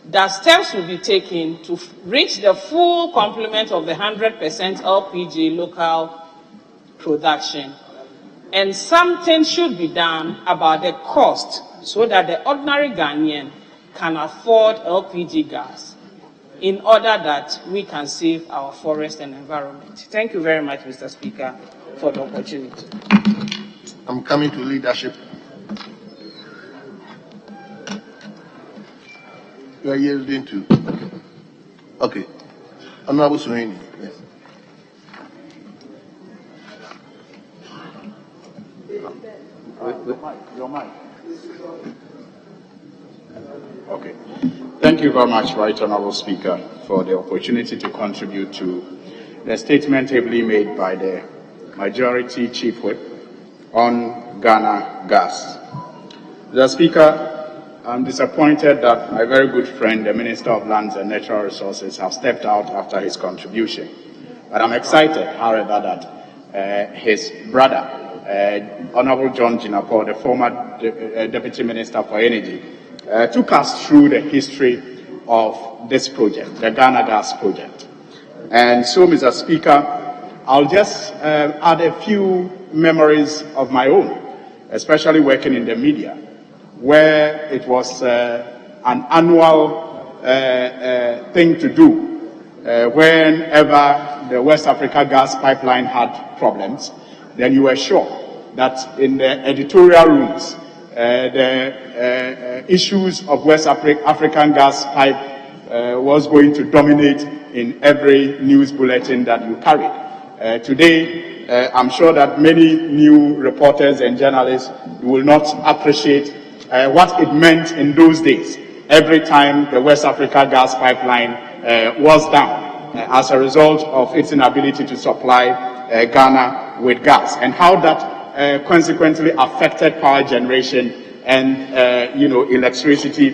that steps will be taken to reach the full complement of the 100% LPG local production. And something should be done about the cost so that the ordinary Ghanaian can afford LPG gas in order that we can save our forest and environment. Thank you very much, Mr. Speaker, for the opportunity. I'm coming to leadership. You are yielding to. Okay. Honorable Suheni. Yes. Your mic. Okay. Thank you very much, Right Honorable Speaker, for the opportunity to contribute to the statement ably made by the Majority Chief Whip on Ghana Gas. The Speaker, I'm disappointed that my very good friend, the Minister of Lands and Natural Resources, has stepped out after his contribution. But I'm excited, however, that his brother, Honorable John Jinapor, the former Deputy Minister for Energy, took us through the history of this project, the Ghana Gas project. And so, Mr. Speaker, I'll just add a few memories of my own, especially working in the media, where it was an annual thing to do. Whenever the West Africa gas pipeline had problems, then you were sure that in the editorial rooms, the issues of West African gas pipe was going to dominate in every news bulletin that you carried. Today, I'm sure that many new reporters and journalists will not appreciate what it meant in those days, every time the West Africa gas pipeline was down as a result of its inability to supply Ghana with gas, and how that consequently affected power generation and electricity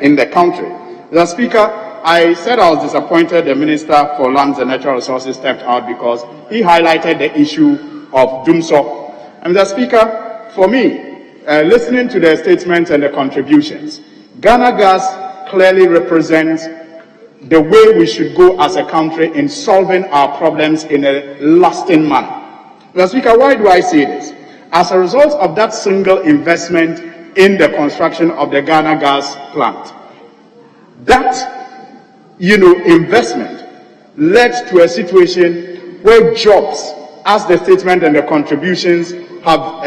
in the country. Mr. Speaker, I said I was disappointed the Minister for Lands and Natural Resources stepped out because he highlighted the issue of Dumsop. And Mr. Speaker, for me, listening to the statements and the contributions, Ghana Gas clearly represents the way we should go as a country in solving our problems in a lasting manner. Mr. Speaker, why do I say this? As a result of that single investment in the construction of the Ghana Gas plant, that investment led to a situation where jobs, as the statement and the contributions have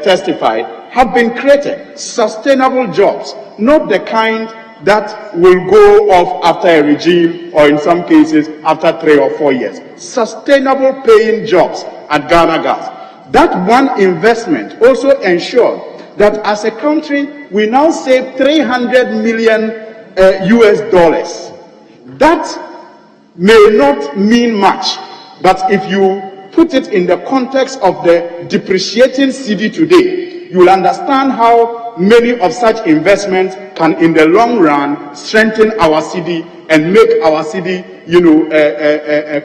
testified, have been created. Sustainable jobs, not the kind that will go off after a regime or in some cases after 3 or 4 years. Sustainable paying jobs at Ghana Gas. That one investment also ensured that as a country we now save $300 million US. That may not mean much, but if you put it in the context of the depreciating cedi today, you will understand how many of such investments can in the long run strengthen our cedi and make our cedi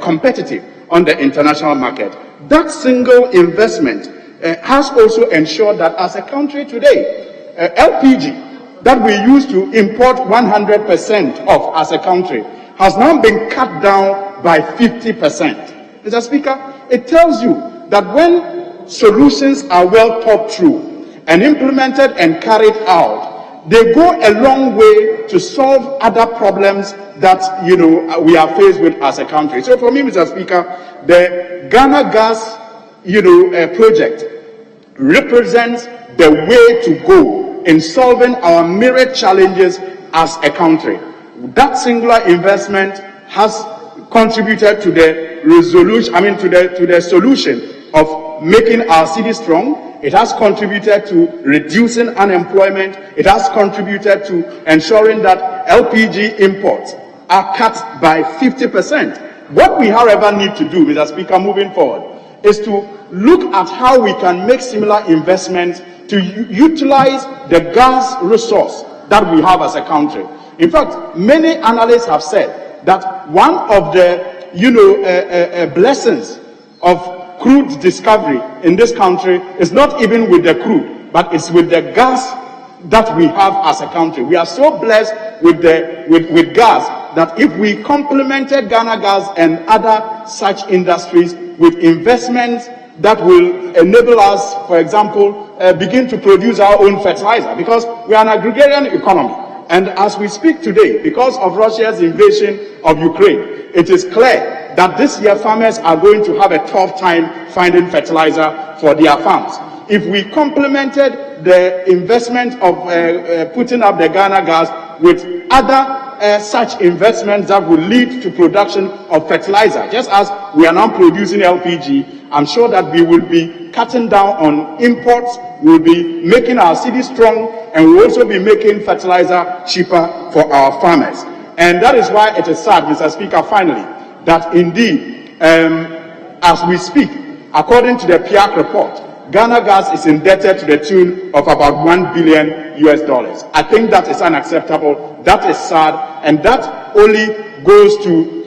competitive on the international market. That single investment has also ensured that as a country today, LPG that we used to import 100% of as a country has now been cut down by 50%. Mr. Speaker, it tells you that when solutions are well thought through and implemented and carried out, they go a long way to solve other problems that we are faced with as a country. So for me, Mr. Speaker, the Ghana Gas project represents the way to go in solving our myriad challenges as a country. That singular investment has contributed to the resolution, to the solution of making our city strong. It has contributed to reducing unemployment. It has contributed to ensuring that LPG imports are cut by 50%. What we, however, need to do, Mr. Speaker, moving forward, is to look at how we can make similar investments to utilize the gas resource that we have as a country. In fact, many analysts have said that one of the blessings of crude discovery in this country is not even with the crude, but it's with the gas that we have as a country. We are so blessed with gas that if we complemented Ghana Gas and other such industries with investments that will enable us, for example, begin to produce our own fertilizer, because we are an agrarian economy. And as we speak today, because of Russia's invasion of Ukraine, it is clear that this year farmers are going to have a tough time finding fertilizer for their farms. If we complemented the investment of putting up the Ghana Gas with other such investments that will lead to production of fertilizer, just as we are now producing LPG, I'm sure that we will be cutting down on imports, we'll be making our city strong, and we'll also be making fertilizer cheaper for our farmers. And that is why it is sad, Mr. Speaker, finally, that indeed, as we speak, according to the PIAC report, Ghana Gas is indebted to the tune of about $1 billion US. I think that is unacceptable, that is sad, and that only goes to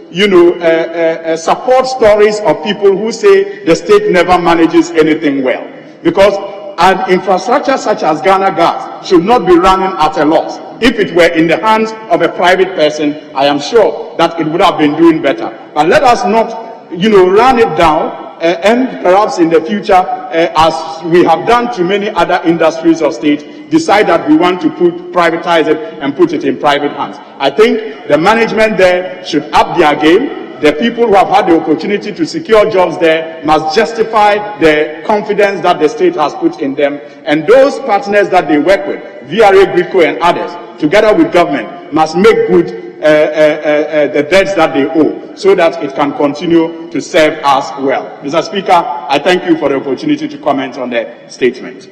support stories of people who say the state never manages anything well. Because an infrastructure such as Ghana Gas should not be running at a loss. If it were in the hands of a private person, I am sure that it would have been doing better. But let us not, run it down and perhaps in the future, as we have done to many other industries of state, decide that we want to privatize it and put it in private hands. I think the management there should up their game. The people who have had the opportunity to secure jobs there must justify the confidence that the state has put in them. And those partners that they work with, VRA, GRICO, and others, together with government, must make good the debts that they owe, so that it can continue to serve us well. Mr. Speaker, I thank you for the opportunity to comment on the statement.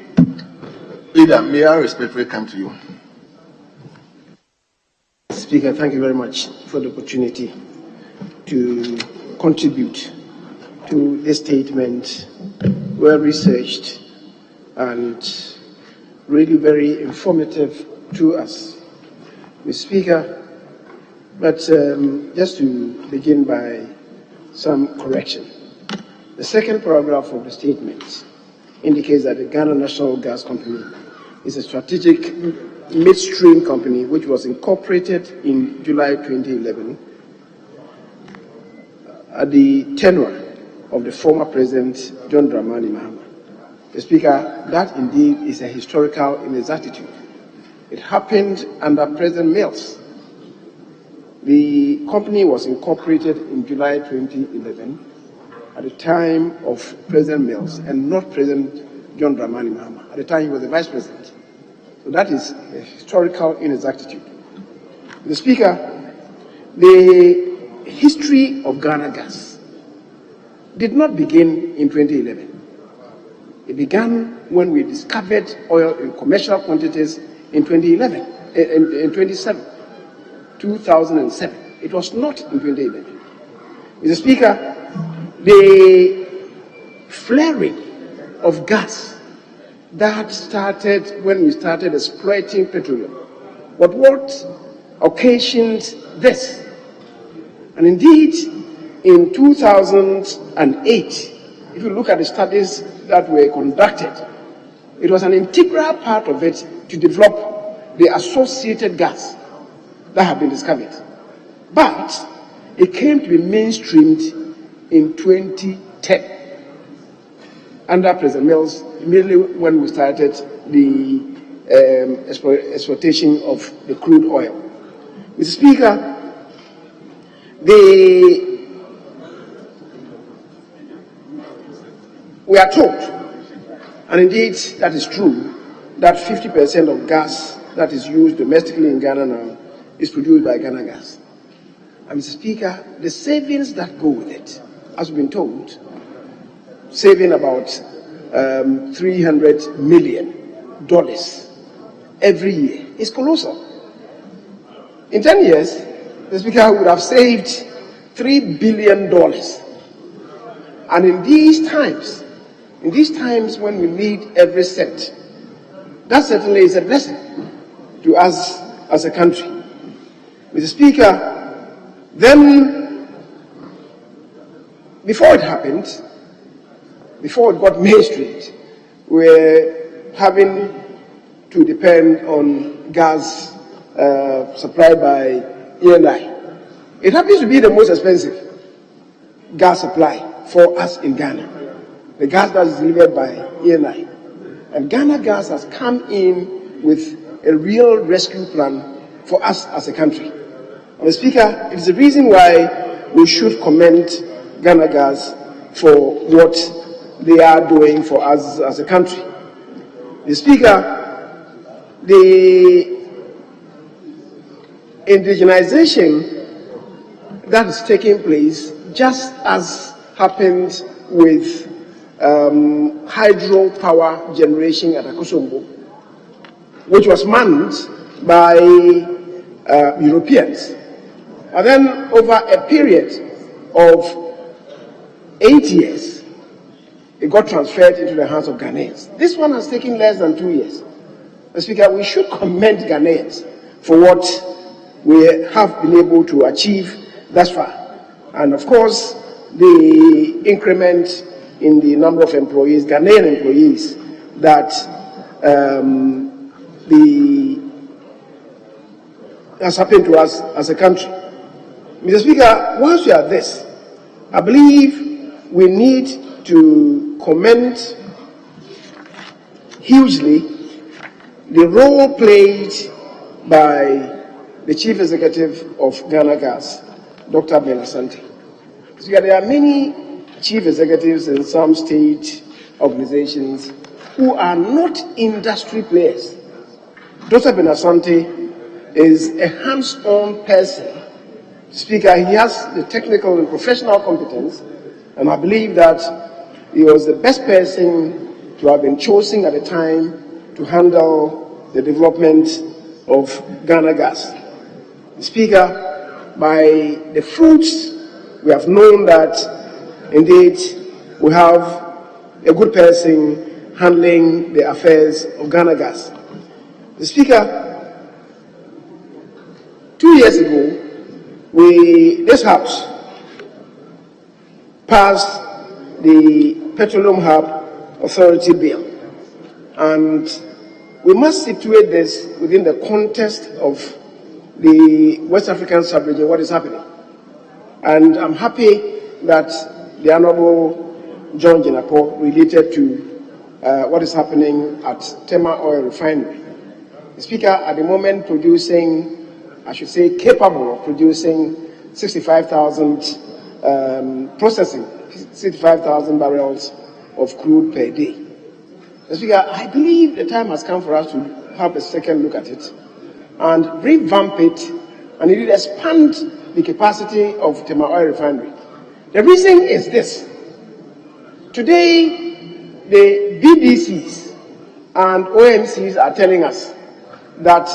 Leader, may I respectfully come to you? Speaker, thank you very much for the opportunity to contribute to this statement, well researched and really very informative to us. Mr. Speaker, but just to begin by some correction. The second paragraph of the statement indicates that the Ghana National Gas Company is a strategic midstream company which was incorporated in July 2011 at the tenure of the former President John Dramani Mahama. The Speaker, that indeed is a historical inexactitude. It happened under President Mills. The company was incorporated in July 2011 at the time of President Mills and not President John Dramani Mahama. At the time he was the Vice President. So that is a historical inexactitude. Mr. Speaker, the history of Ghana Gas did not begin in 2011. It began when we discovered oil in commercial quantities in 2007. It was not in 2011. Mr. Speaker, the flaring of gas that started when we started exploiting petroleum, but what occasioned this? And indeed, in 2008, if you look at the studies that were conducted, it was an integral part of it to develop the associated gas that have been discovered. But it came to be mainstreamed in 2010 under President Mills, immediately when we started the exploitation of the crude oil. Mr. Speaker, we are told, and indeed that is true, that 50% of gas that is used domestically in Ghana now is produced by Ghana Gas. And Mr. Speaker, the savings that go with it, as we've been told, saving about $300 million every year is colossal. In 10 years, the Speaker would have saved $3 billion. And in these times when we need every cent, that certainly is a blessing to us as a country. Mr. Speaker, then, before it happened, before it got mainstream, we were having to depend on gas supplied by ENI. It happens to be the most expensive gas supply for us in Ghana. The gas that is delivered by ENI. And Ghana Gas has come in with a real rescue plan for us as a country. Mr. Speaker, it is the reason why we should commend Ghana Gas for what they are doing for us as a country. Mr. Speaker, the indigenization that is taking place, just as happened with hydropower generation at Akosombo, which was manned by Europeans. And then over a period of 8 years, it got transferred into the hands of Ghanaians. This one has taken less than 2 years. Mr. Speaker, we should commend Ghanaians for what we have been able to achieve thus far. And of course, the increment in the number of employees, Ghanaian employees, that has happened to us as a country. Mr. Speaker, once we are this, I believe we need to commend hugely the role played by the Chief Executive of Ghana Gas, Dr. Ben Asante. Speaker, there are many chief executives in some state organizations who are not industry players. Dr. Ben Asante is a hands-on person. Speaker, he has the technical and professional competence, and I believe that he was the best person to have been chosen at the time to handle the development of Ghana Gas. Speaker, by the fruits, we have known that indeed we have a good person handling the affairs of Ghana Gas. Speaker, 2 years ago, this House passed the Petroleum Hub Authority Bill, and we must situate this within the context of the West African sub-region, what is happening. And I'm happy that the Honorable John Jinapo related to what is happening at Tema Oil Refinery. The Speaker, at the moment producing, I should say, capable of producing 65,000, processing 65,000 barrels of crude per day. The Speaker, I believe the time has come for us to have a second look at it and revamp it and indeed expand the capacity of Tema Oil Refinery. The reason is this. Today, the BDCs and OMCs are telling us that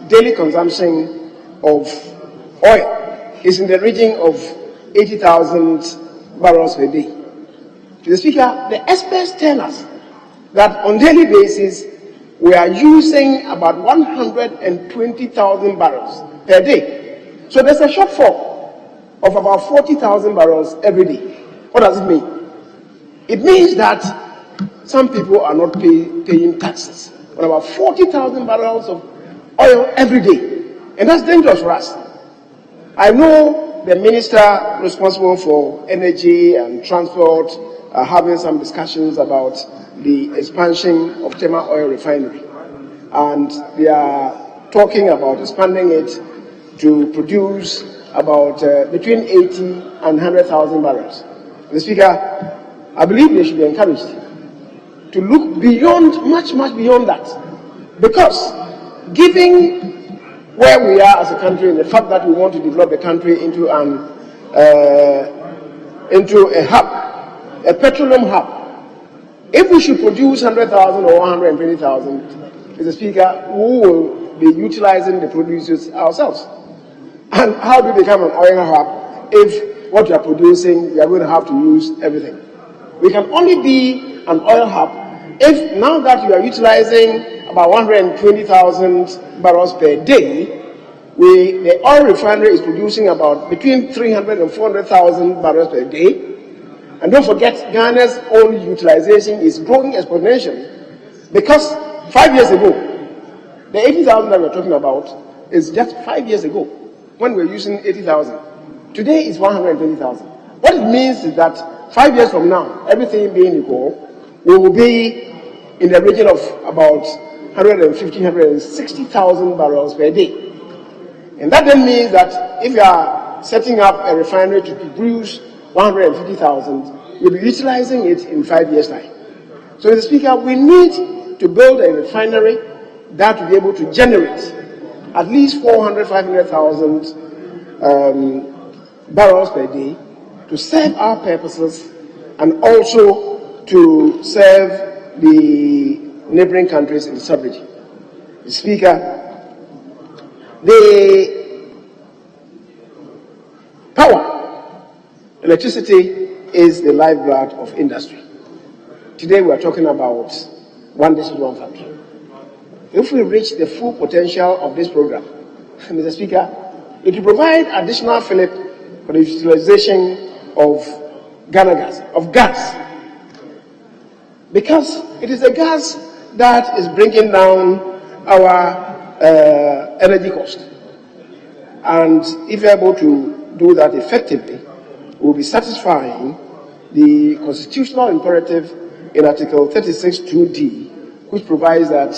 daily consumption of oil is in the region of 80,000 barrels per day. To the Speaker, the experts tell us that on a daily basis, we are using about 120,000 barrels per day. So there's a shortfall of about 40,000 barrels every day. What does it mean? It means that some people are not paying taxes on about 40,000 barrels of oil every day. And that's dangerous for us. I know the minister responsible for energy and transport are having some discussions about the expansion of Tema Oil Refinery. And they are talking about expanding it to produce about between 80 and 100,000 barrels. Mr. Speaker, I believe they should be encouraged to look beyond, much beyond that. Because giving where we are as a country and the fact that we want to develop the country into a hub, a petroleum hub. If we should produce 100,000 or 120,000, Mr. Speaker, we will be utilizing the producers ourselves. And how do we become an oil hub if what we are producing, we are going to have to use everything? We can only be an oil hub if now that you are utilizing about 120,000 barrels per day, the oil refinery is producing about between 300 and 400,000 barrels per day. And don't forget, Ghana's oil utilization is growing exponentially because 5 years ago, the 80,000 that we're talking about is just 5 years ago when we were using 80,000. Today is 120,000. What it means is that 5 years from now, everything being equal, we will be in the region of about 150,000, 160,000 barrels per day. And that then means that if you are setting up a refinery to produce 150,000, we'll be utilizing it in 5 years' time. So, Mr. Speaker, we need to build a refinery that will be able to generate at least 400,000, 500,000 barrels per day to serve our purposes and also to serve the neighboring countries in the sub-region. Mr. Speaker, the power, electricity is the lifeblood of industry. Today we are talking about one district, one factory. If we reach the full potential of this program, Mr. Speaker, it will provide additional fillip for the utilization of Ghana gas, because it is the gas that is bringing down our energy cost. And if you're able to do that effectively, we'll be satisfying the constitutional imperative in Article 36(2)(d), which provides that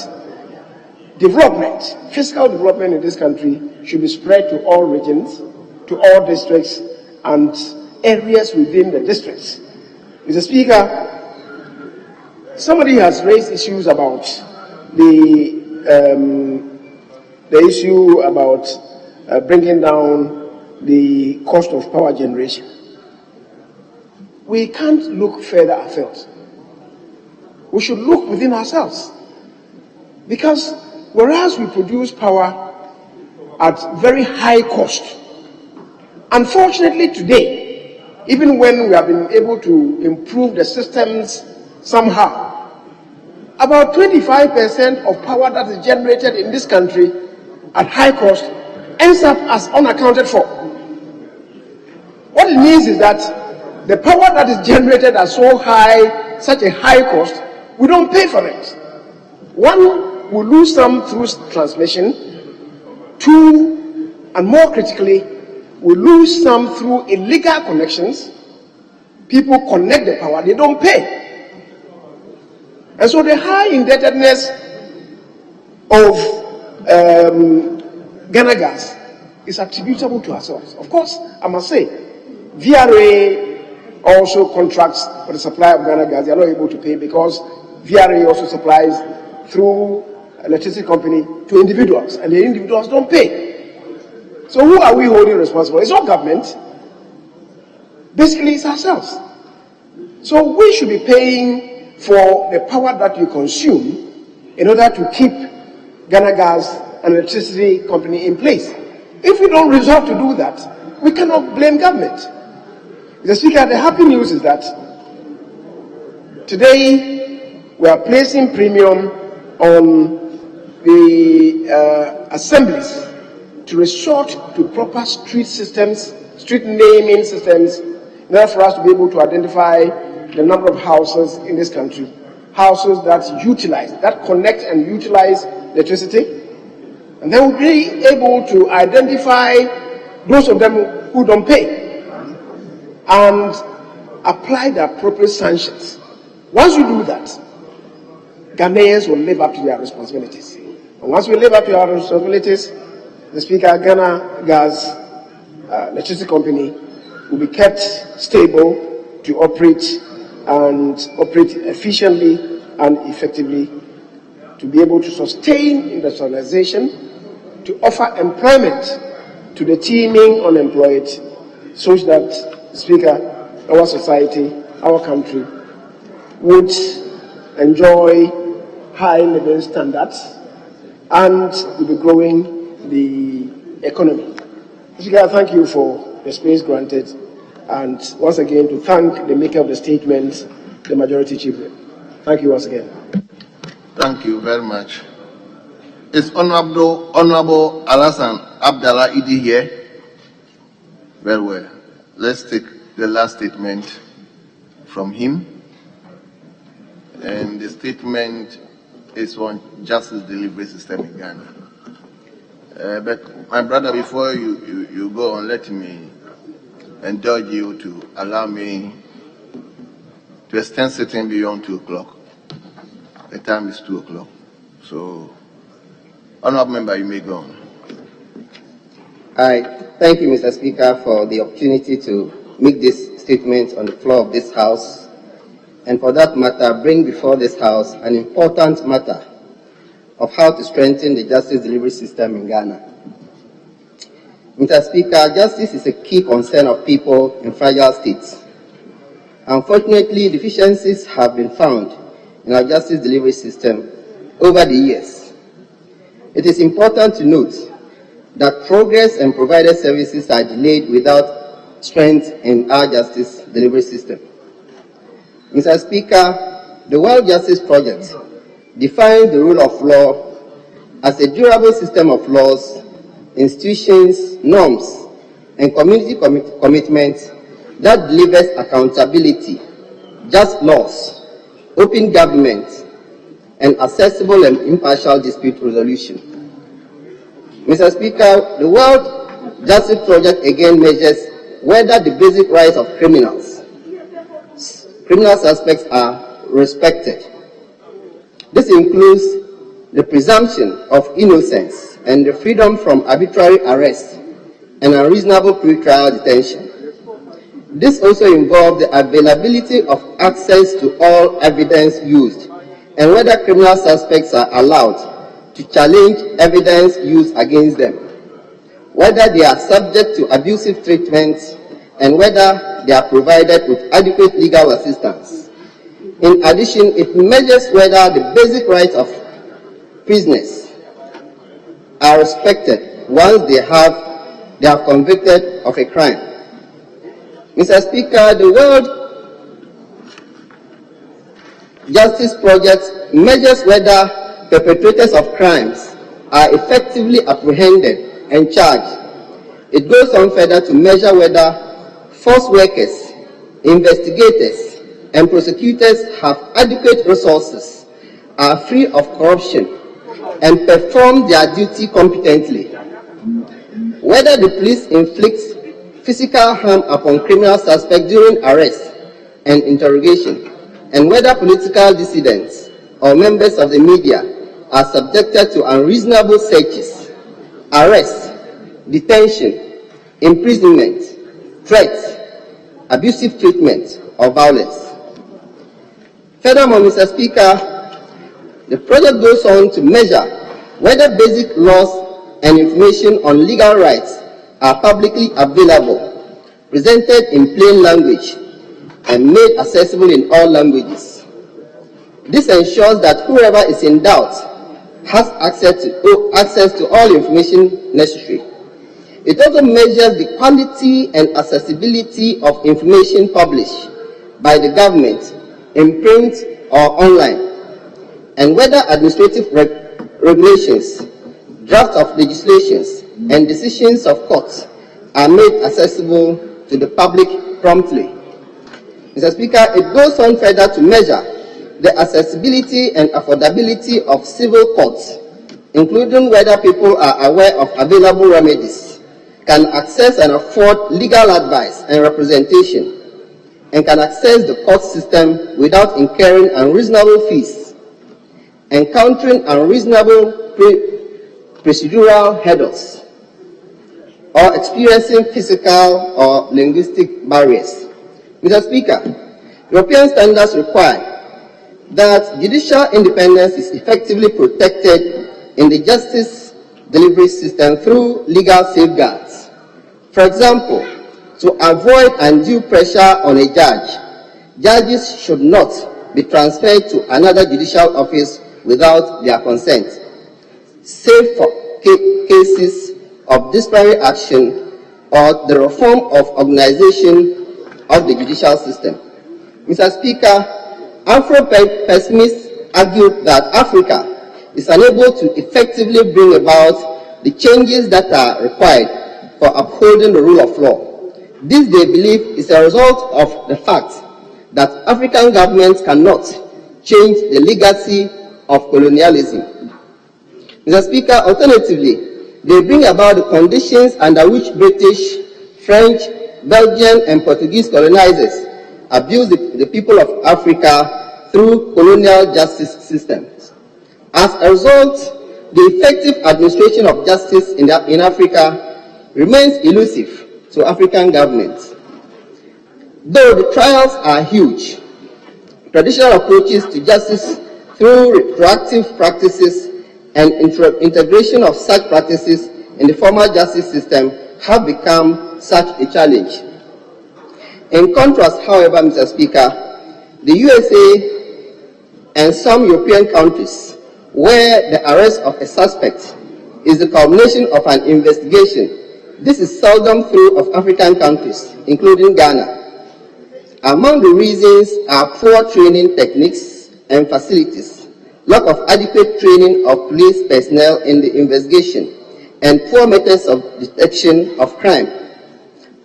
development, fiscal development in this country should be spread to all regions, to all districts, and areas within the districts. Mr. Speaker, somebody has raised issues about the issue about bringing down the cost of power generation. We can't look further afield. We should look within ourselves. Because whereas we produce power at very high cost, unfortunately today, even when we have been able to improve the systems somehow, about 25% of power that is generated in this country at high cost ends up as unaccounted for. What it means is that the power that is generated at so high, such a high cost, we don't pay for it. One, we lose some through transmission. Two, and more critically, we lose some through illegal connections. People connect the power, they don't pay. And so the high indebtedness of Ghana Gas is attributable to ourselves. Of course, I must say, VRA also contracts for the supply of Ghana Gas. They are not able to pay because VRA also supplies through electricity company to individuals, and the individuals don't pay. So who are we holding responsible? It's not government. Basically, it's ourselves. So we should be paying for the power that we consume in order to keep Ghana Gas and electricity company in place. If we don't resolve to do that, we cannot blame government. Mr. Speaker, the happy news is that today we are placing premium on the assemblies to resort to proper street systems, street naming systems, in order for us to be able to identify the number of houses in this country, houses that utilize, that connect and utilize electricity, and then we'll be able to identify those of them who don't pay and apply the appropriate sanctions. Once you do that, Ghanaians will live up to their responsibilities. And once we live up to our responsibilities, the Speaker, Ghana Gas Electricity Company will be kept stable to operate and operate efficiently and effectively to be able to sustain industrialization to offer employment to the teeming unemployed, so that, Speaker, our society, our country would enjoy high living standards and will be growing the economy. Speaker, thank you for the space granted, and once again to thank the maker of the statement, the Majority Chief Whip. Thank you once again. Thank you very much. Is Honorable Alassane Abdallah Idi here? Very well. Let's take the last statement from him. And the statement is on justice delivery system in Ghana. But my brother, before you go on, let me indulge you to allow me to extend sitting beyond 2 o'clock. The time is 2 o'clock. So, Honorable Member, you may go on. Thank you, Mr. Speaker, for the opportunity to make this statement on the floor of this House, and for that matter, bring before this House an important matter of how to strengthen the justice delivery system in Ghana. Mr. Speaker, justice is a key concern of people in fragile states. Unfortunately, deficiencies have been found in our justice delivery system over the years. It is important to note that progress and provided services are delayed without strength in our justice delivery system. Mr. Speaker, the World Justice Project defines the rule of law as a durable system of laws, institutions, norms, and community commitments that delivers accountability, just laws, open government, and accessible and impartial dispute resolution. Mr. Speaker, the World Justice Project again measures whether the basic rights of criminal suspects are respected. This includes the presumption of innocence and the freedom from arbitrary arrest and unreasonable pre-trial detention. This also involves the availability of access to all evidence used and whether criminal suspects are allowed to challenge evidence used against them, whether they are subject to abusive treatment, and whether they are provided with adequate legal assistance. In addition, it measures whether the basic rights of prisoners are respected once they are convicted of a crime. Mr. Speaker, the World Justice Project measures whether perpetrators of crimes are effectively apprehended and charged. It goes on further to measure whether force workers, investigators, and prosecutors have adequate resources, are free of corruption, and perform their duty competently. Whether the police inflicts physical harm upon criminal suspects during arrest and interrogation, and whether political dissidents or members of the media are subjected to unreasonable searches, arrests, detention, imprisonment, threats, abusive treatment, or violence. Furthermore, Mr. Speaker, the project goes on to measure whether basic laws and information on legal rights are publicly available, presented in plain language, and made accessible in all languages. This ensures that whoever is in doubt has access to all information necessary. It also measures the quality and accessibility of information published by the government in print or online, and whether administrative regulations, drafts of legislations, and decisions of courts are made accessible to the public promptly. Mr. Speaker, it goes on further to measure the accessibility and affordability of civil courts, including whether people are aware of available remedies, can access and afford legal advice and representation, and can access the court system without incurring unreasonable fees, encountering unreasonable procedural hurdles, or experiencing physical or linguistic barriers. Mr. Speaker, European standards require that judicial independence is effectively protected in the justice delivery system through legal safeguards. For example, to avoid undue pressure on a judge, judges should not be transferred to another judicial office without their consent, save for cases of disciplinary action or the reform of organization of the judicial system. Mr. Speaker, Afro-pessimists argued that Africa is unable to effectively bring about the changes that are required for upholding the rule of law. This, they believe, is a result of the fact that African governments cannot change the legacy of colonialism. Mr. Speaker, alternatively, they bring about the conditions under which British, French, Belgian, and Portuguese colonizers abused the people of Africa through colonial justice systems. As a result, the effective administration of justice in Africa remains elusive to African governments. Though the trials are huge, traditional approaches to justice through retroactive practices and integration of such practices in the formal justice system have become such a challenge. In contrast, however, Mr. Speaker, the USA and some European countries, where the arrest of a suspect is the culmination of an investigation, this is seldom true of African countries, including Ghana. Among the reasons are poor training techniques and facilities, lack of adequate training of police personnel in the investigation, and poor methods of detection of crime.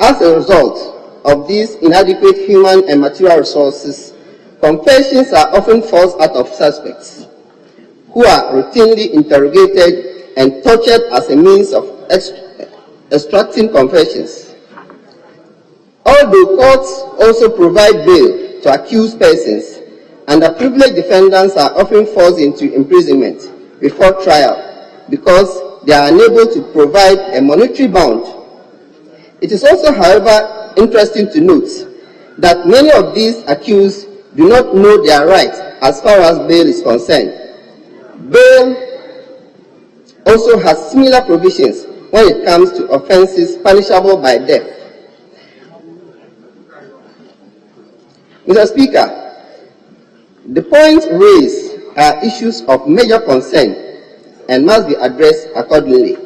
As a result of these inadequate human and material resources, confessions are often forced out of suspects, who are routinely interrogated and tortured as a means of extracting confessions. Although courts also provide bail to accused persons, underprivileged defendants are often forced into imprisonment before trial because they are unable to provide a monetary bond. It is also, however, interesting to note that many of these accused do not know their rights as far as bail is concerned. Bail also has similar provisions when it comes to offenses punishable by death. Mr. Speaker, the points raised are issues of major concern and must be addressed accordingly.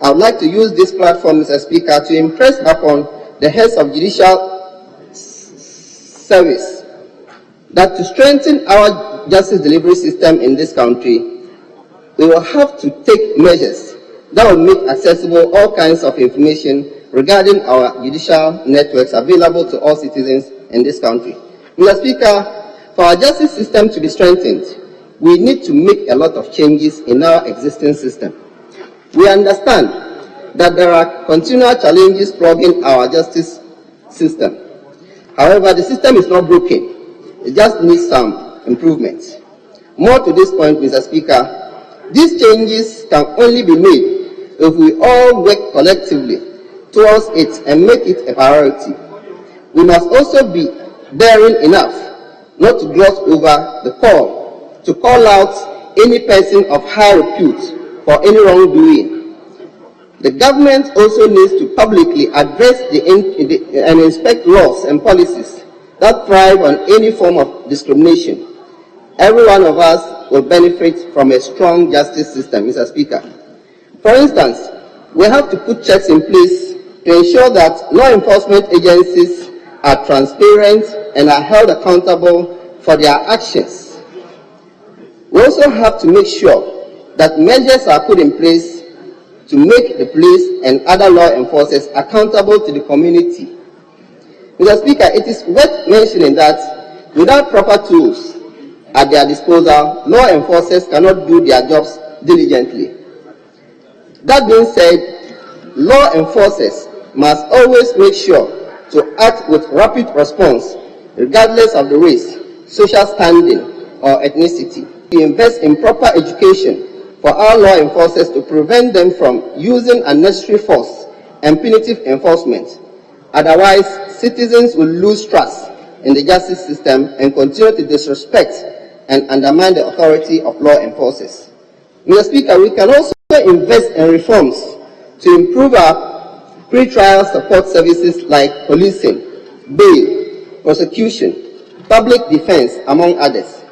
I would like to use this platform, Mr. Speaker, to impress upon the heads of judicial service that to strengthen our justice delivery system in this country, we will have to take measures that will make accessible all kinds of information regarding our judicial networks available to all citizens in this country. Mr. Speaker, for our justice system to be strengthened, we need to make a lot of changes in our existing system. We understand that there are continual challenges plaguing our justice system. However, the system is not broken. It just needs some improvements. More to this point, Mr. Speaker, these changes can only be made if we all work collectively towards it and make it a priority. We must also be daring enough not to gloss over the call to call out any person of high repute for any wrongdoing. The government also needs to publicly address and inspect laws and policies that thrive on any form of discrimination. Every one of us will benefit from a strong justice system, Mr. Speaker. For instance, we have to put checks in place to ensure that law enforcement agencies are transparent and are held accountable for their actions. We also have to make sure that measures are put in place to make the police and other law enforcers accountable to the community. Mr. Speaker, it is worth mentioning that without proper tools at their disposal, law enforcers cannot do their jobs diligently. That being said, law enforcers must always make sure to act with rapid response, regardless of the race, social standing, or ethnicity. We invest in proper education for our law enforcers to prevent them from using unnecessary force and punitive enforcement. Otherwise, citizens will lose trust in the justice system and continue to disrespect and undermine the authority of law enforcers. Mr. Speaker, we can also also invest in reforms to improve our pre-trial support services like policing, bail, prosecution, public defense, among others.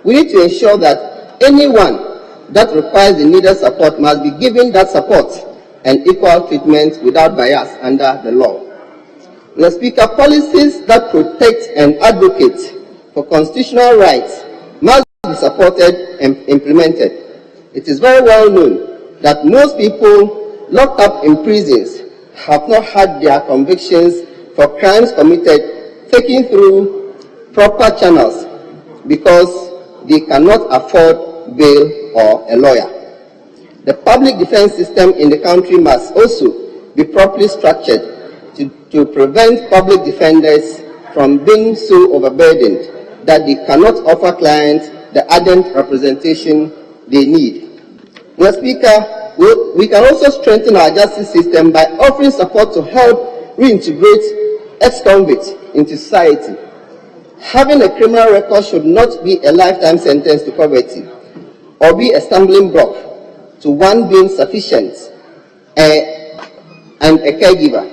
We need to ensure that anyone that requires the needed support must be given that support and equal treatment without bias under the law. Mr. Speaker, policies that protect and advocate for constitutional rights must be supported and implemented. It is very well known that most people locked up in prisons have not had their convictions for crimes committed taken through proper channels because they cannot afford bail or a lawyer. The public defense system in the country must also be properly structured to prevent public defenders from being so overburdened that they cannot offer clients the ardent representation they need. Mr. Speaker, we can also strengthen our justice system by offering support to help reintegrate ex-convicts into society. Having a criminal record should not be a lifetime sentence to poverty or be a stumbling block to one being sufficient and a caregiver.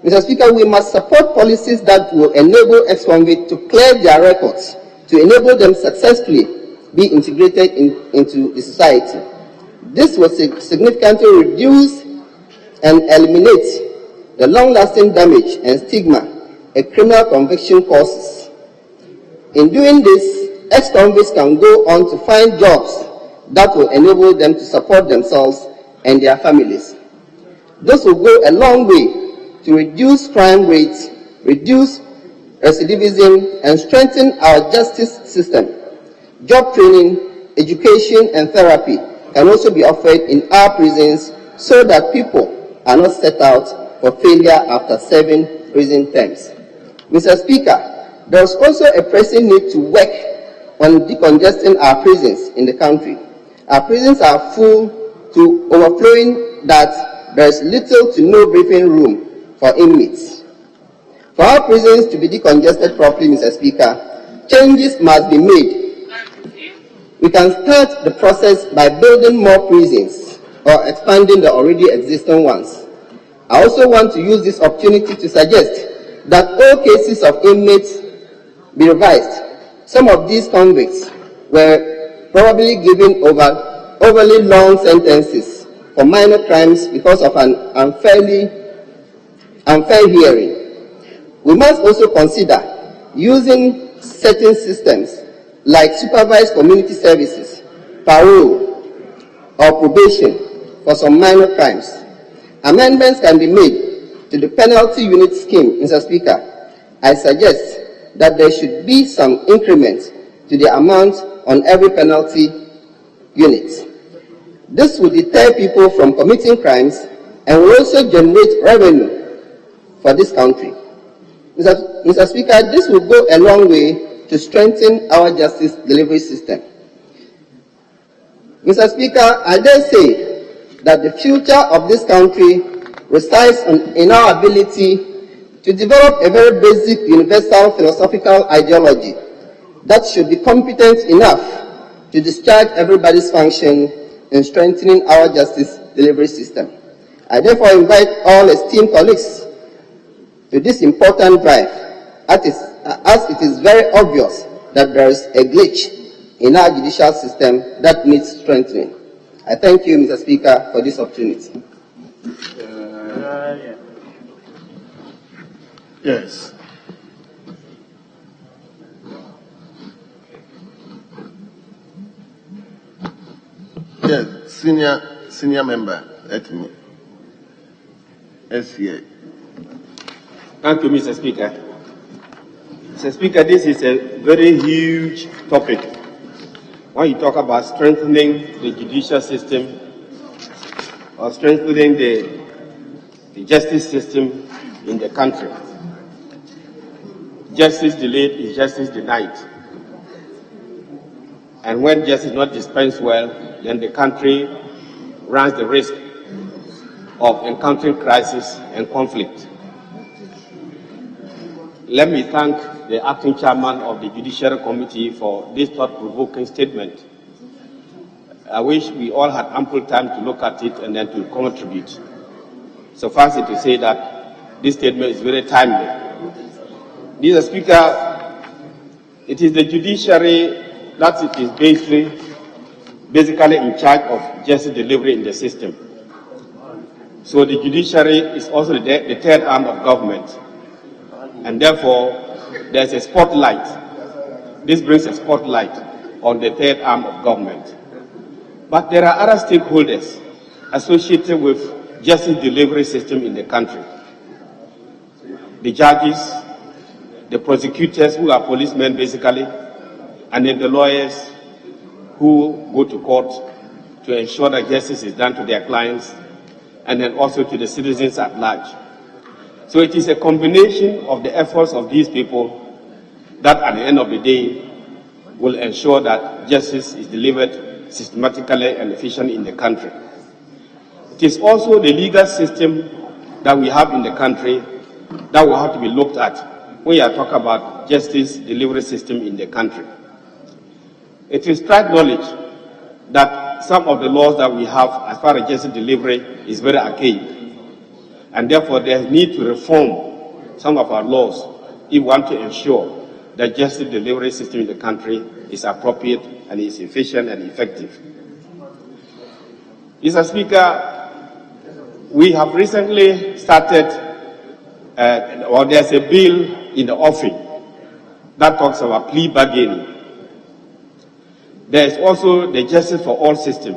Mr. Speaker, we must support policies that will enable ex-convicts to clear their records, to enable them successfully be integrated into the society. This will significantly reduce and eliminate the long-lasting damage and stigma a criminal conviction causes. In doing this, ex-convicts can go on to find jobs that will enable them to support themselves and their families. This will go a long way to reduce crime rates, reduce recidivism, and strengthen our justice system. Job training, education, and therapy can also be offered in our prisons so that people are not set out for failure after serving prison terms. Mr. Speaker, there is also a pressing need to work on decongesting our prisons in the country. Our prisons are full to overflowing that there is little to no breathing room for inmates. For our prisons to be decongested properly, Mr. Speaker, changes must be made. We can start the process by building more prisons or expanding the already existing ones. I also want to use this opportunity to suggest that all cases of inmates be revised. Some of these convicts were probably given overly long sentences for minor crimes because of an unfair hearing. We must also consider using certain systems like supervised community services, parole, or probation for some minor crimes. Amendments can be made to the penalty unit scheme, Mr. Speaker. I suggest that there should be some increment to the amount on every penalty unit. This will deter people from committing crimes and will also generate revenue for this country. Mr. Speaker, this will go a long way to strengthen our justice delivery system. Mr. Speaker, I dare say that the future of this country resides in our ability to develop a very basic universal philosophical ideology that should be competent enough to discharge everybody's function in strengthening our justice delivery system. I therefore invite all esteemed colleagues to this important drive, as it is very obvious that there is a glitch in our judicial system that needs strengthening. I thank you, Mr. Speaker, for this opportunity. Yes. Yes, senior member, let me. SCA. Thank you, Mr. Speaker. Mr. Speaker, this is a very huge topic. When you talk about strengthening the judicial system or strengthening the justice system in the country, justice delayed is justice denied. And when justice is not dispensed well, then the country runs the risk of encountering crisis and conflict. Let me thank the acting chairman of the Judicial Committee for this thought-provoking statement. I wish we all had ample time to look at it and then to contribute. Suffice it to say that this statement is very timely. Mr. Speaker, it is the judiciary that it is basically in charge of justice delivery in the system. So the judiciary is also the third arm of government. And therefore, there's a spotlight. This brings a spotlight on the third arm of government. But there are other stakeholders associated with justice delivery system in the country. The judges, the prosecutors who are policemen basically, and then the lawyers who go to court to ensure that justice is done to their clients, and then also to the citizens at large. So it is a combination of the efforts of these people that at the end of the day will ensure that justice is delivered systematically and efficiently in the country. It is also the legal system that we have in the country that will have to be looked at when you are talking about justice delivery system in the country. It is tried knowledge that some of the laws that we have as far as justice delivery is very archaic, and therefore there is need to reform some of our laws if we want to ensure that justice delivery system in the country is appropriate and is efficient and effective. Mr. Speaker, we have recently started, there's a bill in the offing that talks about plea bargaining. There is also the Justice for All system,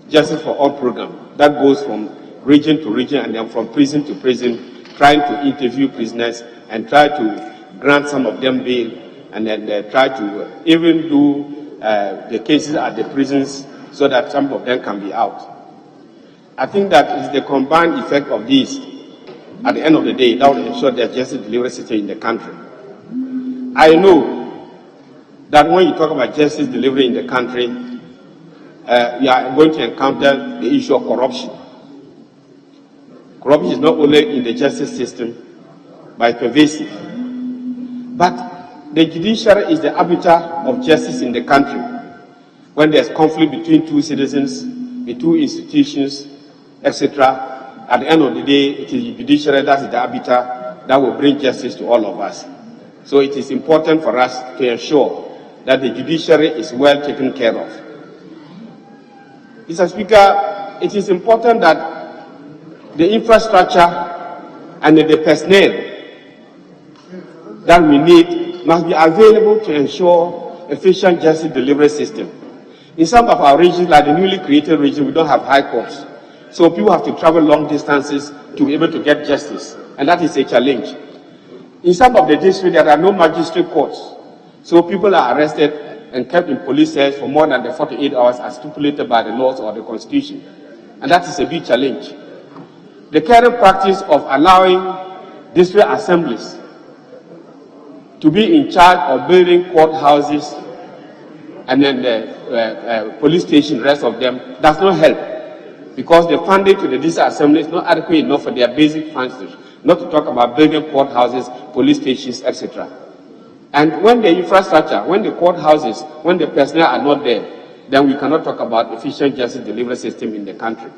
Justice for All program, that goes from region to region and then from prison to prison, trying to interview prisoners and try to grant some of them bail, and then they try to even do the cases at the prisons so that some of them can be out. I think that is the combined effect of these, at the end of the day, that will ensure that justice delivery system in the country. I know that when you talk about justice delivery in the country, you are going to encounter the issue of corruption. Corruption is not only in the justice system, but pervasive. But the judiciary is the arbiter of justice in the country. When there's conflict between two citizens, between two institutions, etc., at the end of the day, it is the judiciary that is the arbiter that will bring justice to all of us. So it is important for us to ensure that the judiciary is well taken care of. Mr. Speaker, it is important that the infrastructure and the personnel that we need must be available to ensure efficient justice delivery system. In some of our regions, like the newly created region, we don't have high courts. So people have to travel long distances to be able to get justice, and that is a challenge. In some of the districts, there are no magistrate courts. So people are arrested and kept in police cells for more than the 48 hours as stipulated by the laws or the constitution. And that is a big challenge. The current practice of allowing district assemblies to be in charge of building courthouses and then the police station, rest of them, does not help, because the funding to the district assembly is not adequate enough for their basic functions, not to talk about building courthouses, police stations, etc. And when the infrastructure, when the courthouses, when the personnel are not there, then we cannot talk about efficient justice delivery system in the country.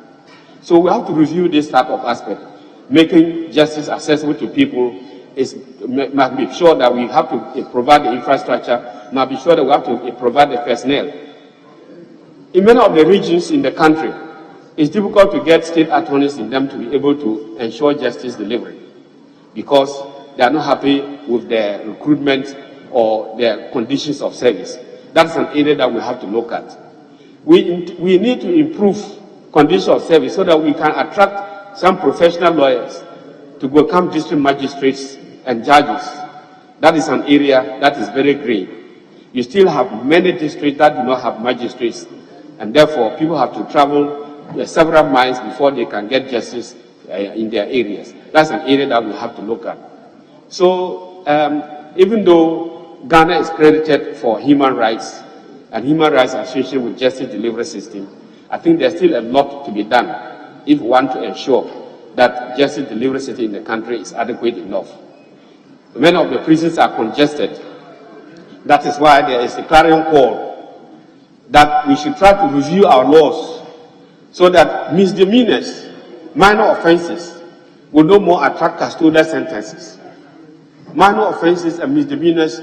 So we have to review this type of aspect. Making justice accessible to people must be sure that we have to provide the infrastructure, must be sure that we have to provide the personnel. In many of the regions in the country, it's difficult to get state attorneys in them to be able to ensure justice delivery, because they are not happy with their recruitment or their conditions of service. That's an area that we have to look at. We need to improve conditions of service so that we can attract some professional lawyers to become district magistrates and judges. That is an area that is very gray. You still have many districts that do not have magistrates, and therefore people have to travel several miles before they can get justice in their areas. That's an area that we have to look at. So even though Ghana is credited for human rights and human rights associated with justice delivery system, I think there's still a lot to be done if we want to ensure that justice delivery system in the country is adequate enough. Many of the prisons are congested. That is why there is a clarion call that we should try to review our laws so that misdemeanors, minor offenses, will no more attract custodial sentences. Minor offenses and misdemeanors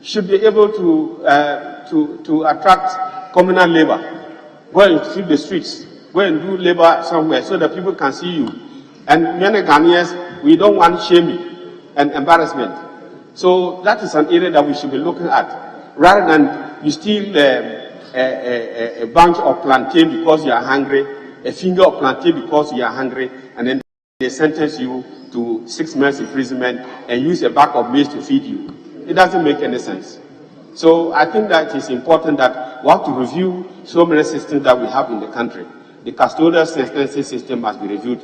should be able to attract communal labor. Go and sweep the streets, go and do labor somewhere so that people can see you. And many Ghanaians, we don't want shaming and embarrassment. So that is an area that we should be looking at, rather than you steal a bunch of plantain because you are hungry, a finger of plantain because you are hungry, and then they sentence you to 6 months imprisonment and use a bag of maize to feed you. It doesn't make any sense. So I think that it is important that we have to review so many systems that we have in the country. The custodial sentencing system must be reviewed.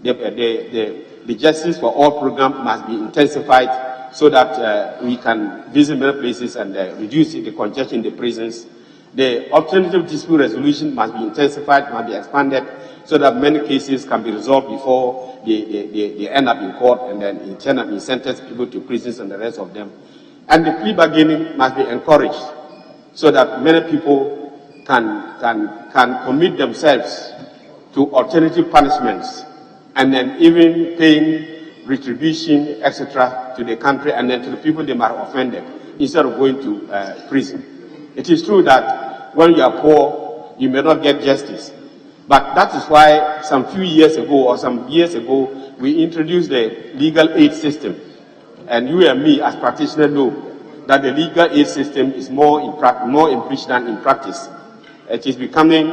The Justice for All program must be intensified so that we can visit many places and reduce the congestion in the prisons. The alternative dispute resolution must be intensified, must be expanded, so that many cases can be resolved before they end up in court and then in turn up sentence people to prisons and the rest of them. And the plea bargaining must be encouraged so that many people can commit themselves to alternative punishments and then even paying retribution, etc., to the country and then to the people they might have offended instead of going to prison. It is true that when you are poor, you may not get justice. But that is why some few years ago or some years ago, we introduced the legal aid system. And you and me as practitioners know that the legal aid system is more in preach than in practice. It is becoming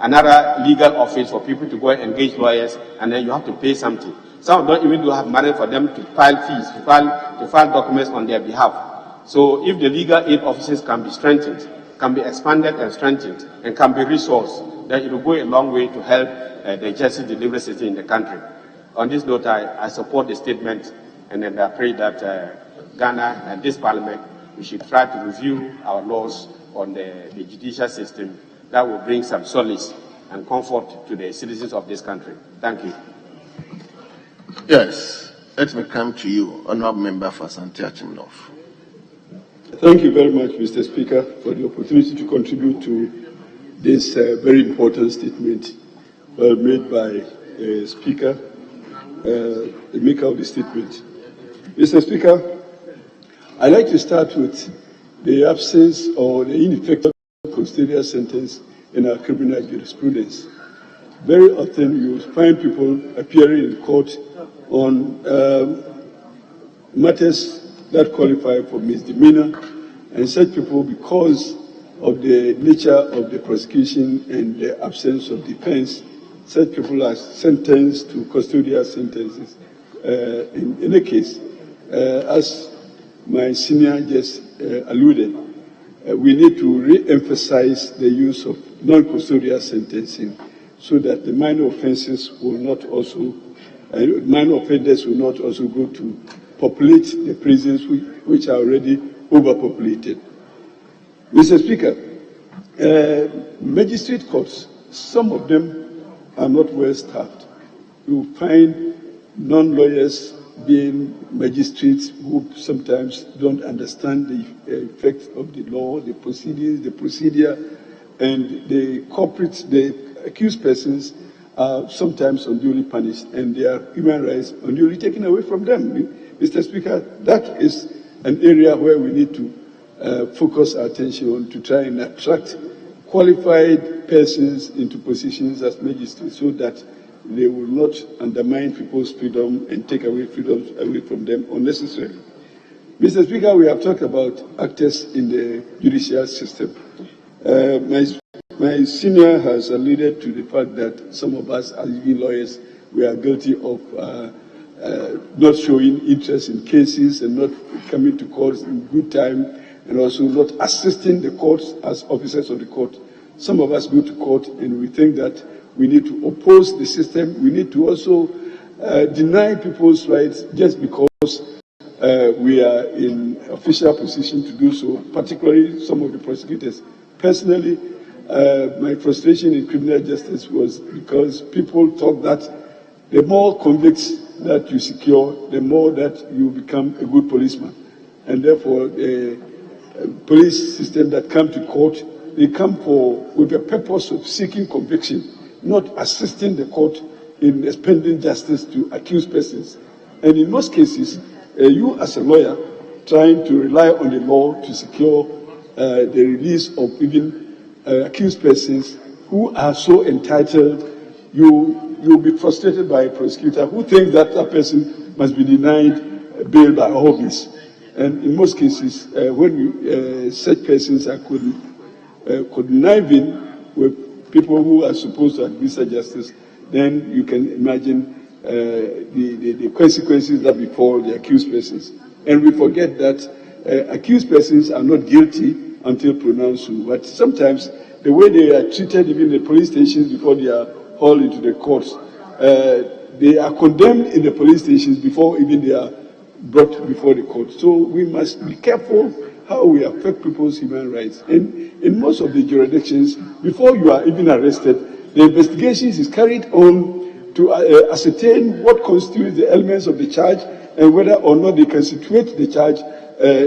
another legal office for people to go and engage lawyers, and then you have to pay something. Some don't even have money for them to file fees, to file documents on their behalf. So if the legal aid offices can be strengthened, can be expanded and strengthened, and can be resourced, then it will go a long way to help the justice delivery system in the country. On this note, I support the statement, and then I pray that Ghana and this parliament, we should try to review our laws on the judicial system that will bring some solace and comfort to the citizens of this country. Thank you. Yes, let me come to you, Honourable Member for Santiachimnov. Thank you very much, Mr. Speaker, for the opportunity to contribute to this very important statement made by the Speaker, the maker of the statement. Mr. Speaker, I'd like to start with the absence or the ineffective custodial sentence in our criminal jurisprudence. Very often you find people appearing in court on matters that qualify for misdemeanor, and such people, because of the nature of the prosecution and the absence of defense, such people are sentenced to custodial sentences. In any case, as my senior just alluded, we need to re-emphasize the use of non-custodial sentencing so that the minor offenses will not also, minor offenders will not also go to populate the prisons which are already overpopulated. Mr. Speaker, magistrate courts, some of them are not well staffed. You find non-lawyers being magistrates who sometimes don't understand the effect of the law, the proceedings, the procedure, and the culprits, the accused persons are sometimes unduly punished and their human rights unduly taken away from them. Mr. Speaker, that is an area where we need to focus our attention on to try and attract qualified persons into positions as magistrates so that they will not undermine people's freedom and take away freedoms away from them unnecessarily. Mr. Speaker, we have talked about actors in the judicial system. My senior has alluded to the fact that some of us, as lawyers, we are guilty of not showing interest in cases and not coming to courts in good time, and also not assisting the courts as officers of the court. Some of us go to court and we think that we need to oppose the system. We need to also deny people's rights just because we are in official position to do so, particularly some of the prosecutors. Personally, my frustration in criminal justice was because people thought that the more convicts that you secure, the more that you become a good policeman. And therefore, the police system that come to court they come with the purpose of seeking conviction, not assisting the court in expending justice to accused persons. And in most cases, you as a lawyer trying to rely on the law to secure the release of even accused persons who are so entitled, you'll be frustrated by a prosecutor who thinks that that person must be denied bail by all means. And in most cases, when such persons are conniving with people who are supposed to administer justice, then you can imagine the consequences that befall the accused persons. And we forget that accused persons are not guilty until pronounced. But sometimes the way they are treated even in the police stations before they are hauled into the courts, they are condemned in the police stations before even they are brought before the court. So we must be careful how we affect people's human rights. And in most of the jurisdictions, before you are even arrested, the investigations is carried on to ascertain what constitutes the elements of the charge and whether or not they can situate the charge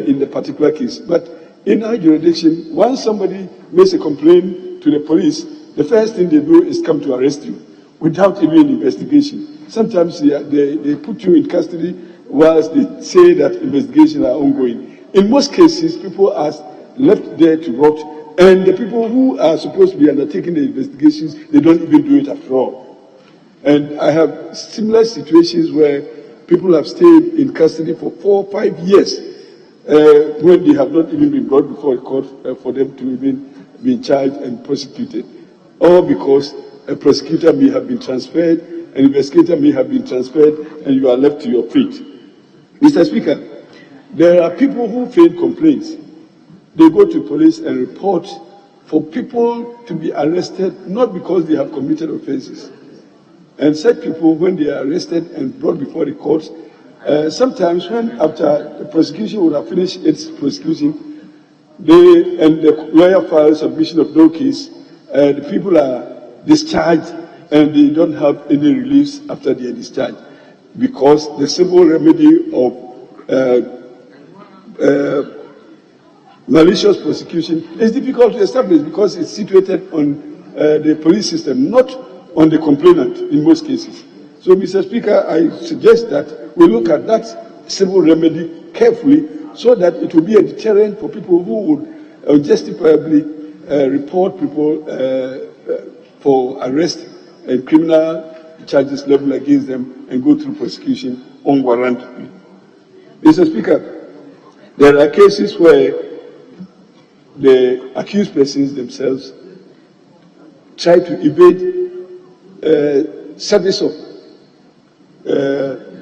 in the particular case. But in our jurisdiction, once somebody makes a complaint to the police, the first thing they do is come to arrest you without even an investigation. Sometimes they put you in custody whilst they say that investigations are ongoing. In most cases, people are left there to rot, and the people who are supposed to be undertaking the investigations, they don't even do it after all. And I have similar situations where people have stayed in custody for 4 or 5 years when they have not even been brought before a court for them to even be charged and prosecuted. All because a prosecutor may have been transferred, an investigator may have been transferred, and you are left to your fate. Mr. Speaker, there are people who file complaints. They go to police and report for people to be arrested, not because they have committed offenses. And such people, when they are arrested and brought before the courts, sometimes when after the prosecution would have finished its prosecution, the lawyer files submission of no case, the people are discharged and they don't have any release after they are discharged, because the civil remedy of malicious prosecution is difficult to establish because it's situated on the police system, not on the complainant in most cases. So, Mr. Speaker, I suggest that we look at that civil remedy carefully so that it will be a deterrent for people who would justifiably report people for arrest and criminal charges leveled against them and go through prosecution unwarranted. Mr. Speaker, there are cases where the accused persons themselves try to evade service of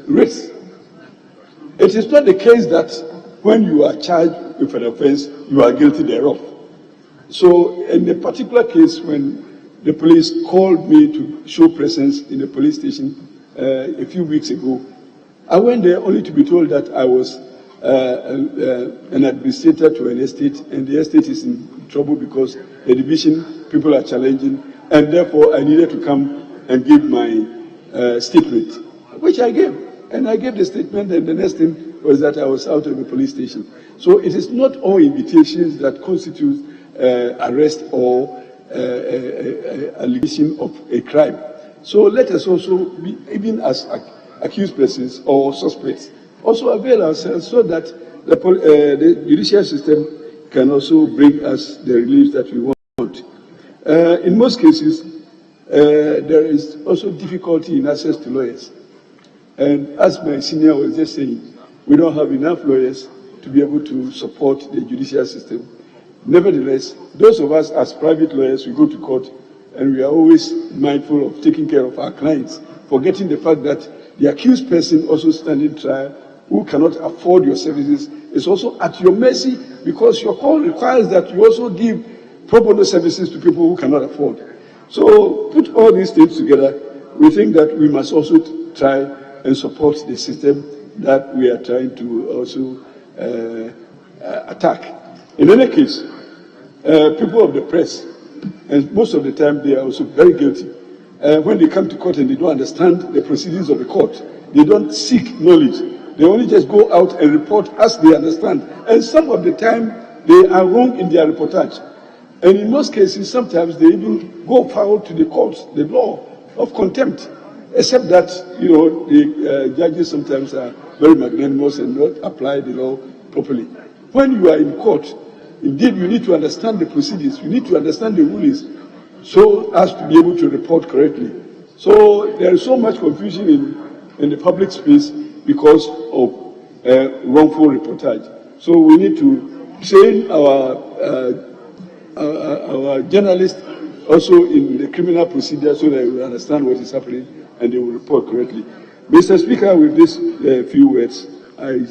rates. It is not the case that when you are charged with an offense, you are guilty thereof. So in a particular case, when the police called me to show presence in the police station a few weeks ago, I went there only to be told that I was an administrator to an estate, and the estate is in trouble because the division people are challenging, and therefore I needed to come and give my statement, which I gave. And I gave the statement, and the next thing was that I was out of the police station. So it is not all invitations that constitute arrest or allegation of a crime. So let us also be, even as accused persons or suspects, also avail ourselves so that the judicial system can also bring us the relief that we want. In most cases, there is also difficulty in access to lawyers. And as my senior was just saying, we don't have enough lawyers to be able to support the judicial system. Nevertheless, those of us as private lawyers, we go to court and we are always mindful of taking care of our clients, forgetting the fact that the accused person also standing trial who cannot afford your services is also at your mercy, because your call requires that you also give pro bono services to people who cannot afford. So put all these things together, we think that we must also try and support the system that we are trying to also attack. In any case, people of the press, and most of the time they are also very guilty, when they come to court and they don't understand the proceedings of the court, they don't seek knowledge. They only just go out and report as they understand. And some of the time, they are wrong in their reportage. And in most cases, sometimes they even go foul to the courts, the law of contempt, except that, the judges sometimes are very magnanimous and not apply the law properly. When you are in court, indeed, you need to understand the proceedings, you need to understand the rulings, so as to be able to report correctly. So there is so much confusion in the public space because of wrongful reportage. So we need to train our journalists also in the criminal procedure so that they will understand what is happening and they will report correctly. Mr. Speaker, with these few words, I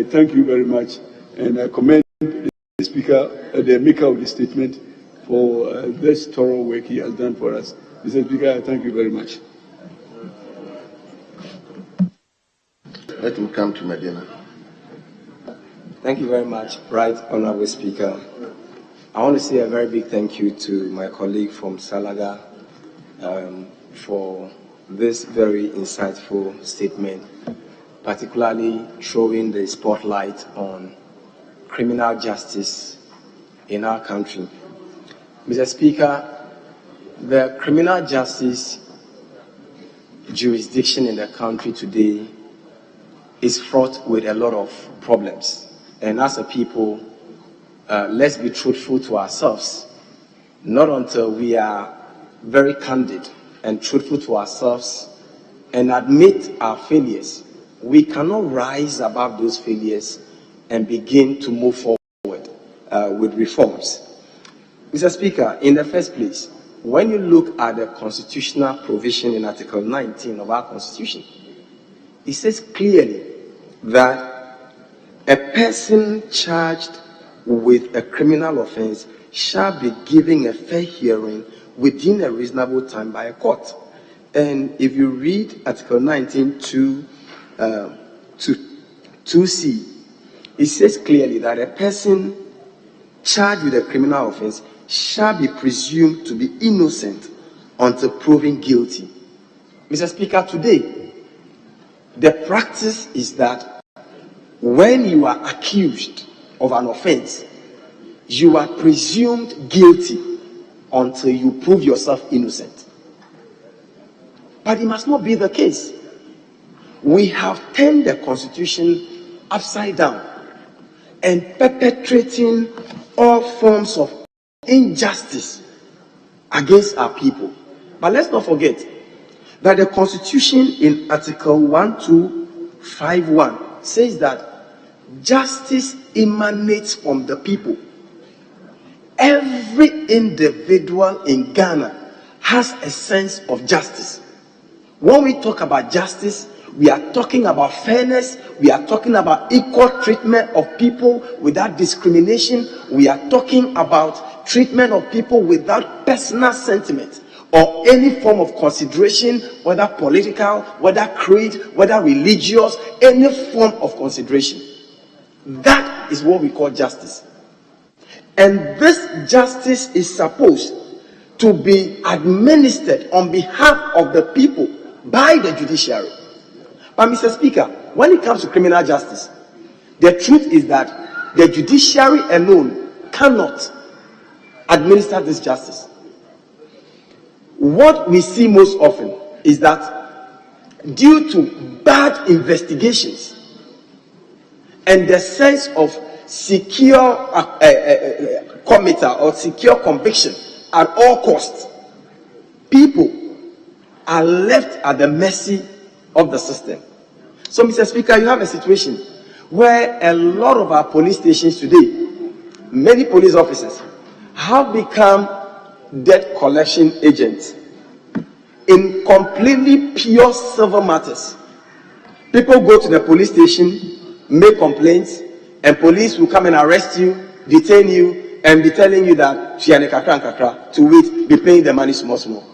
thank you very much, and I commend the Speaker, the maker of the statement, for this thorough work he has done for us. Mr. Speaker, I thank you very much. Let him come to Medina. Thank you very much, Right Honorable Speaker. I want to say a very big thank you to my colleague from Salaga for this very insightful statement, particularly throwing the spotlight on criminal justice in our country. Mr. Speaker, the criminal justice jurisdiction in the country today is fraught with a lot of problems. And as a people, let's be truthful to ourselves. Not until we are very candid and truthful to ourselves and admit our failures, we cannot rise above those failures and begin to move forward with reforms. Mr. Speaker, in the first place, when you look at the constitutional provision in Article 19 of our Constitution, it says clearly that a person charged with a criminal offense shall be given a fair hearing within a reasonable time by a court. And if you read Article 19 to 2C, it says clearly that a person charged with a criminal offense shall be presumed to be innocent until proven guilty. Mr. Speaker, today, the practice is that when you are accused of an offense, you are presumed guilty until you prove yourself innocent. But it must not be the case. We have turned the Constitution upside down and perpetrating all forms of injustice against our people. But let's not forget that the Constitution in Article 1251 says that justice emanates from the people. Every individual in Ghana has a sense of justice. When we talk about justice, we are talking about fairness, we are talking about equal treatment of people without discrimination, we are talking about treatment of people without personal sentiment or any form of consideration, whether political, whether creed, whether religious, any form of consideration. That is what we call justice. And this justice is supposed to be administered on behalf of the people by the judiciary. But Mr. Speaker, when it comes to criminal justice, the truth is that the judiciary alone cannot administer this justice. What we see most often is that due to bad investigations and the sense of secure committal or secure conviction at all costs, people are left at the mercy of the system. So, Mr. Speaker, you have a situation where a lot of our police stations today, many police officers, have become debt collection agents in completely pure civil matters. People go to the police station, make complaints, and police will come and arrest you, detain you, and be telling you that to wait, be paying the money small.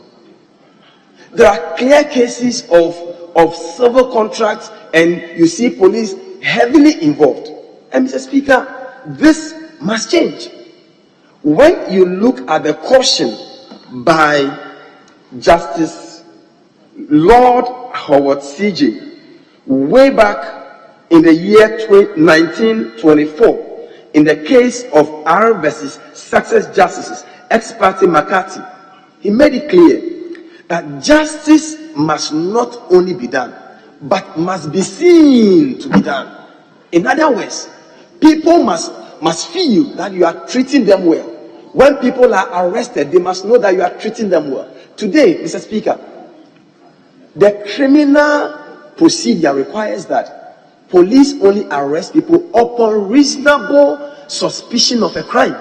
There are clear cases of civil contracts, and you see police heavily involved. And Mr. Speaker, this must change. When you look at the caution by Justice Lord Howard CJ way back in the year 1924 in the case of R versus Success Justices, ex parte McCarthy, he made it clear that justice must not only be done, but must be seen to be done. In other words, people must feel that you are treating them well. When people are arrested, they must know that you are treating them well. Today, Mr. Speaker, the criminal procedure requires that police only arrest people upon reasonable suspicion of a crime.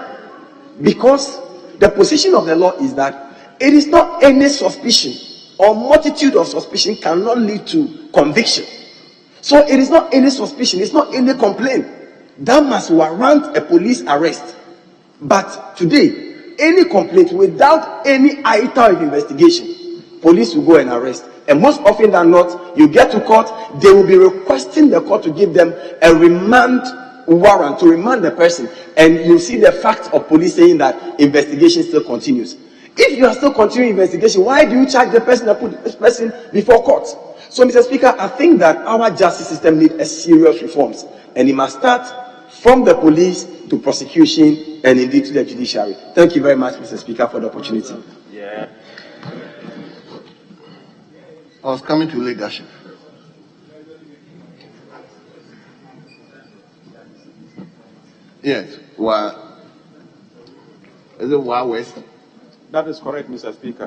Because the position of the law is that it is not any suspicion or multitude of suspicion cannot lead to conviction. So it is not any suspicion, it's not any complaint that must warrant a police arrest. But today, any complaint without any iota of investigation, police will go and arrest. And most often than not, you get to court, they will be requesting the court to give them a remand warrant to remand the person. And you see the fact of police saying that investigation still continues. If you are still continuing investigation, why do you charge the person and put this person before court? So, Mr. Speaker, I think that our justice system needs a serious reforms. And it must start from the police to prosecution and indeed to the judiciary. Thank you very much, Mr. Speaker, for the opportunity. Yeah. I was coming to leadership. Yes. Is it West? That is correct, Mr. Speaker.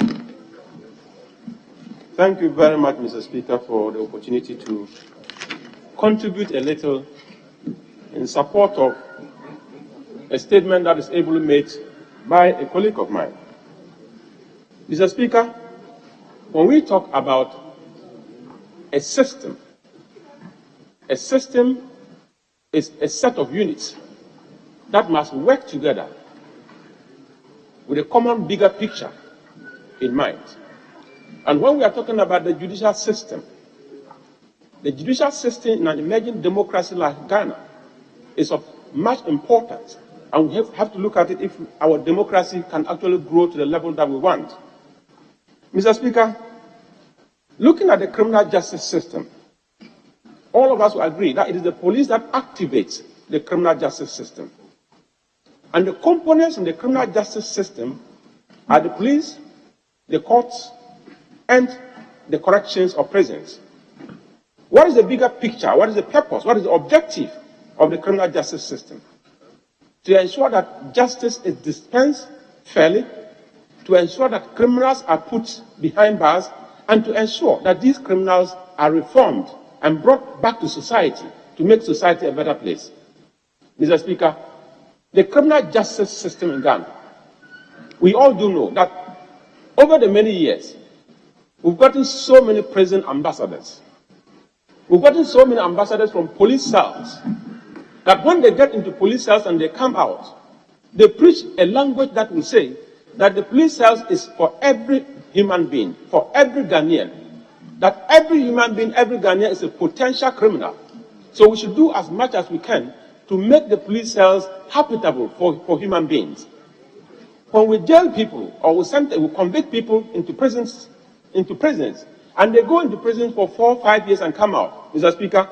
Thank you very much, Mr. Speaker, for the opportunity to contribute a little in support of a statement that is ably made by a colleague of mine. Mr. Speaker, when we talk about a system is a set of units that must work together with a common bigger picture in mind. And when we are talking about the judicial system in an emerging democracy like Ghana is of much importance, and we have to look at it if our democracy can actually grow to the level that we want. Mr. Speaker, looking at the criminal justice system, all of us will agree that it is the police that activates the criminal justice system. And the components in the criminal justice system are the police, the courts, and the corrections or prisons. What is the bigger picture? What is the purpose? What is the objective of the criminal justice system? To ensure that justice is dispensed fairly, to ensure that criminals are put behind bars, and to ensure that these criminals are reformed and brought back to society to make society a better place. Mr. Speaker, the criminal justice system in Ghana, we all do know that over the many years, we've gotten so many prison ambassadors. We've gotten so many ambassadors from police cells that when they get into police cells and they come out, they preach a language that will say that the police cells is for every human being, for every Ghanaian, that every human being, every Ghanaian is a potential criminal. So we should do as much as we can to make the police cells habitable for human beings. When we jail people or we convict people into prisons, and they go into prison for 4 or 5 years and come out, Mr. Speaker,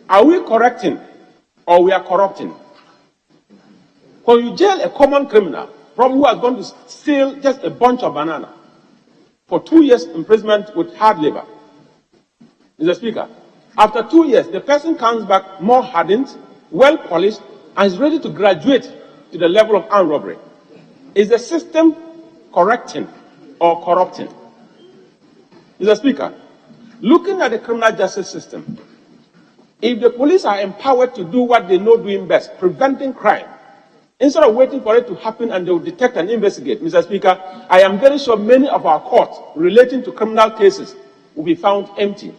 are we correcting or we are corrupting? When you jail a common criminal, probably who has gone to steal just a bunch of banana for 2 years imprisonment with hard labor, Mr. Speaker, after 2 years, the person comes back more hardened, well polished, and is ready to graduate to the level of armed robbery. Is the system correcting or corrupting? Mr. Speaker, looking at the criminal justice system, if the police are empowered to do what they know doing best, preventing crime, instead of waiting for it to happen and they will detect and investigate, Mr. Speaker, I am very sure many of our courts relating to criminal cases will be found empty.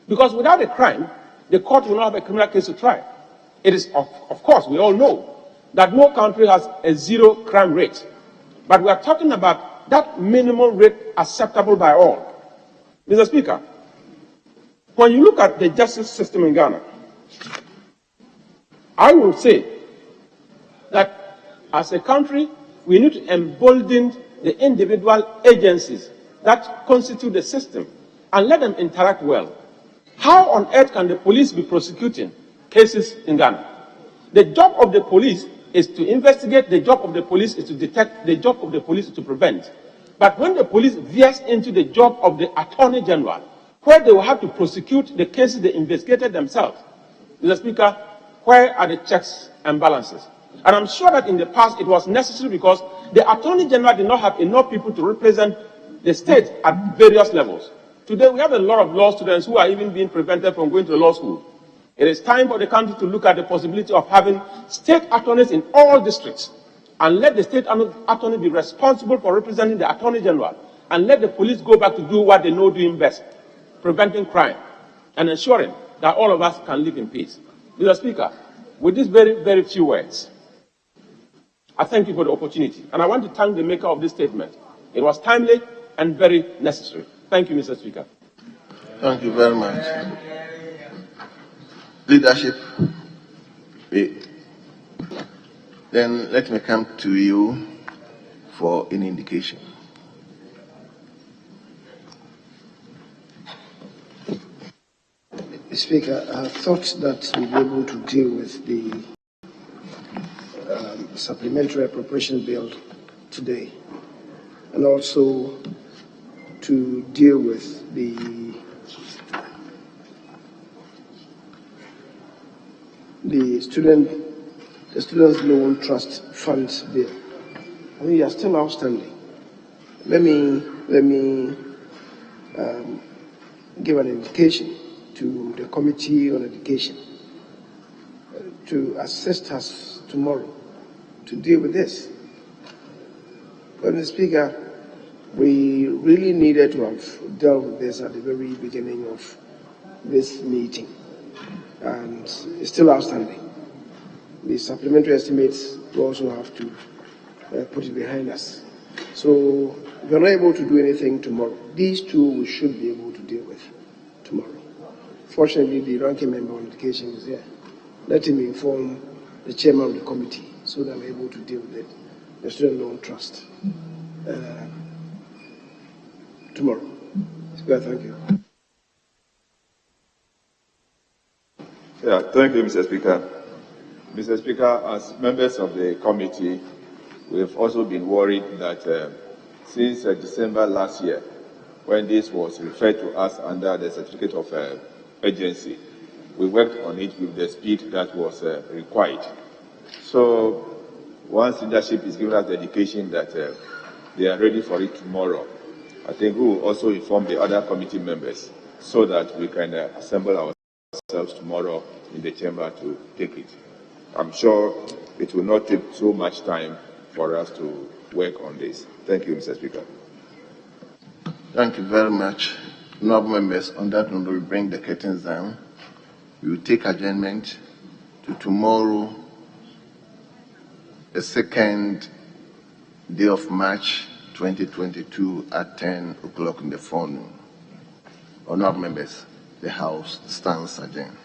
Because without a crime, the court will not have a criminal case to try. It is, of course, we all know that no country has a zero crime rate. But we are talking about that minimum rate acceptable by all. Mr. Speaker, when you look at the justice system in Ghana, I will say that as a country, we need to embolden the individual agencies that constitute the system and let them interact well. How on earth can the police be prosecuting cases in Ghana? The job of the police is to investigate, the job of the police is to detect, the job of the police is to prevent. But when the police veers into the job of the Attorney General, where they will have to prosecute the cases they investigated themselves, Mr. Speaker, where are the checks and balances? And I'm sure that in the past it was necessary because the Attorney General did not have enough people to represent the state at various levels. Today we have a lot of law students who are even being prevented from going to law school. It is time for the country to look at the possibility of having state attorneys in all districts and let the state attorney be responsible for representing the Attorney General and let the police go back to do what they know doing best, preventing crime and ensuring that all of us can live in peace. Mr. Speaker, with these very, very few words, I thank you for the opportunity and I want to thank the maker of this statement. It was timely and very necessary. Thank you, Mr. Speaker. Thank you very much. Leadership. Then let me come to you for an indication. Speaker, I thought that we'd be able to deal with the supplementary appropriation bill today, and also to deal with the students' loan trust fund bill. I mean, you are still outstanding. Let me give an indication to the Committee on Education to assist us tomorrow to deal with this. But, Mr. Speaker, we really needed to have dealt with this at the very beginning of this meeting, and it's still outstanding. The supplementary estimates, we also have to put it behind us. So if we're not able to do anything tomorrow, these two we should be able to deal with tomorrow. Fortunately, the ranking member on education is here. Let him inform the chairman of the committee so that we're able to deal with it, the student loan trust, tomorrow. Speaker, thank you. Yeah, thank you, Mr. Speaker. Mr. Speaker, as members of the committee, we have also been worried that since December last year, when this was referred to us under the certificate of urgency, we worked on it with the speed that was required. So once leadership is giving us the indication that they are ready for it tomorrow, I think we will also inform the other committee members so that we can assemble ourselves tomorrow in the chamber to take it. I'm sure it will not take so much time for us to work on this. Thank you, Mr. Speaker. Thank you very much. Honourable members, on that note, we bring the curtains down. We will take adjournment to tomorrow, the 2nd day of March 2022 at 10 o'clock in the forenoon. Honourable members, the House stands adjourned.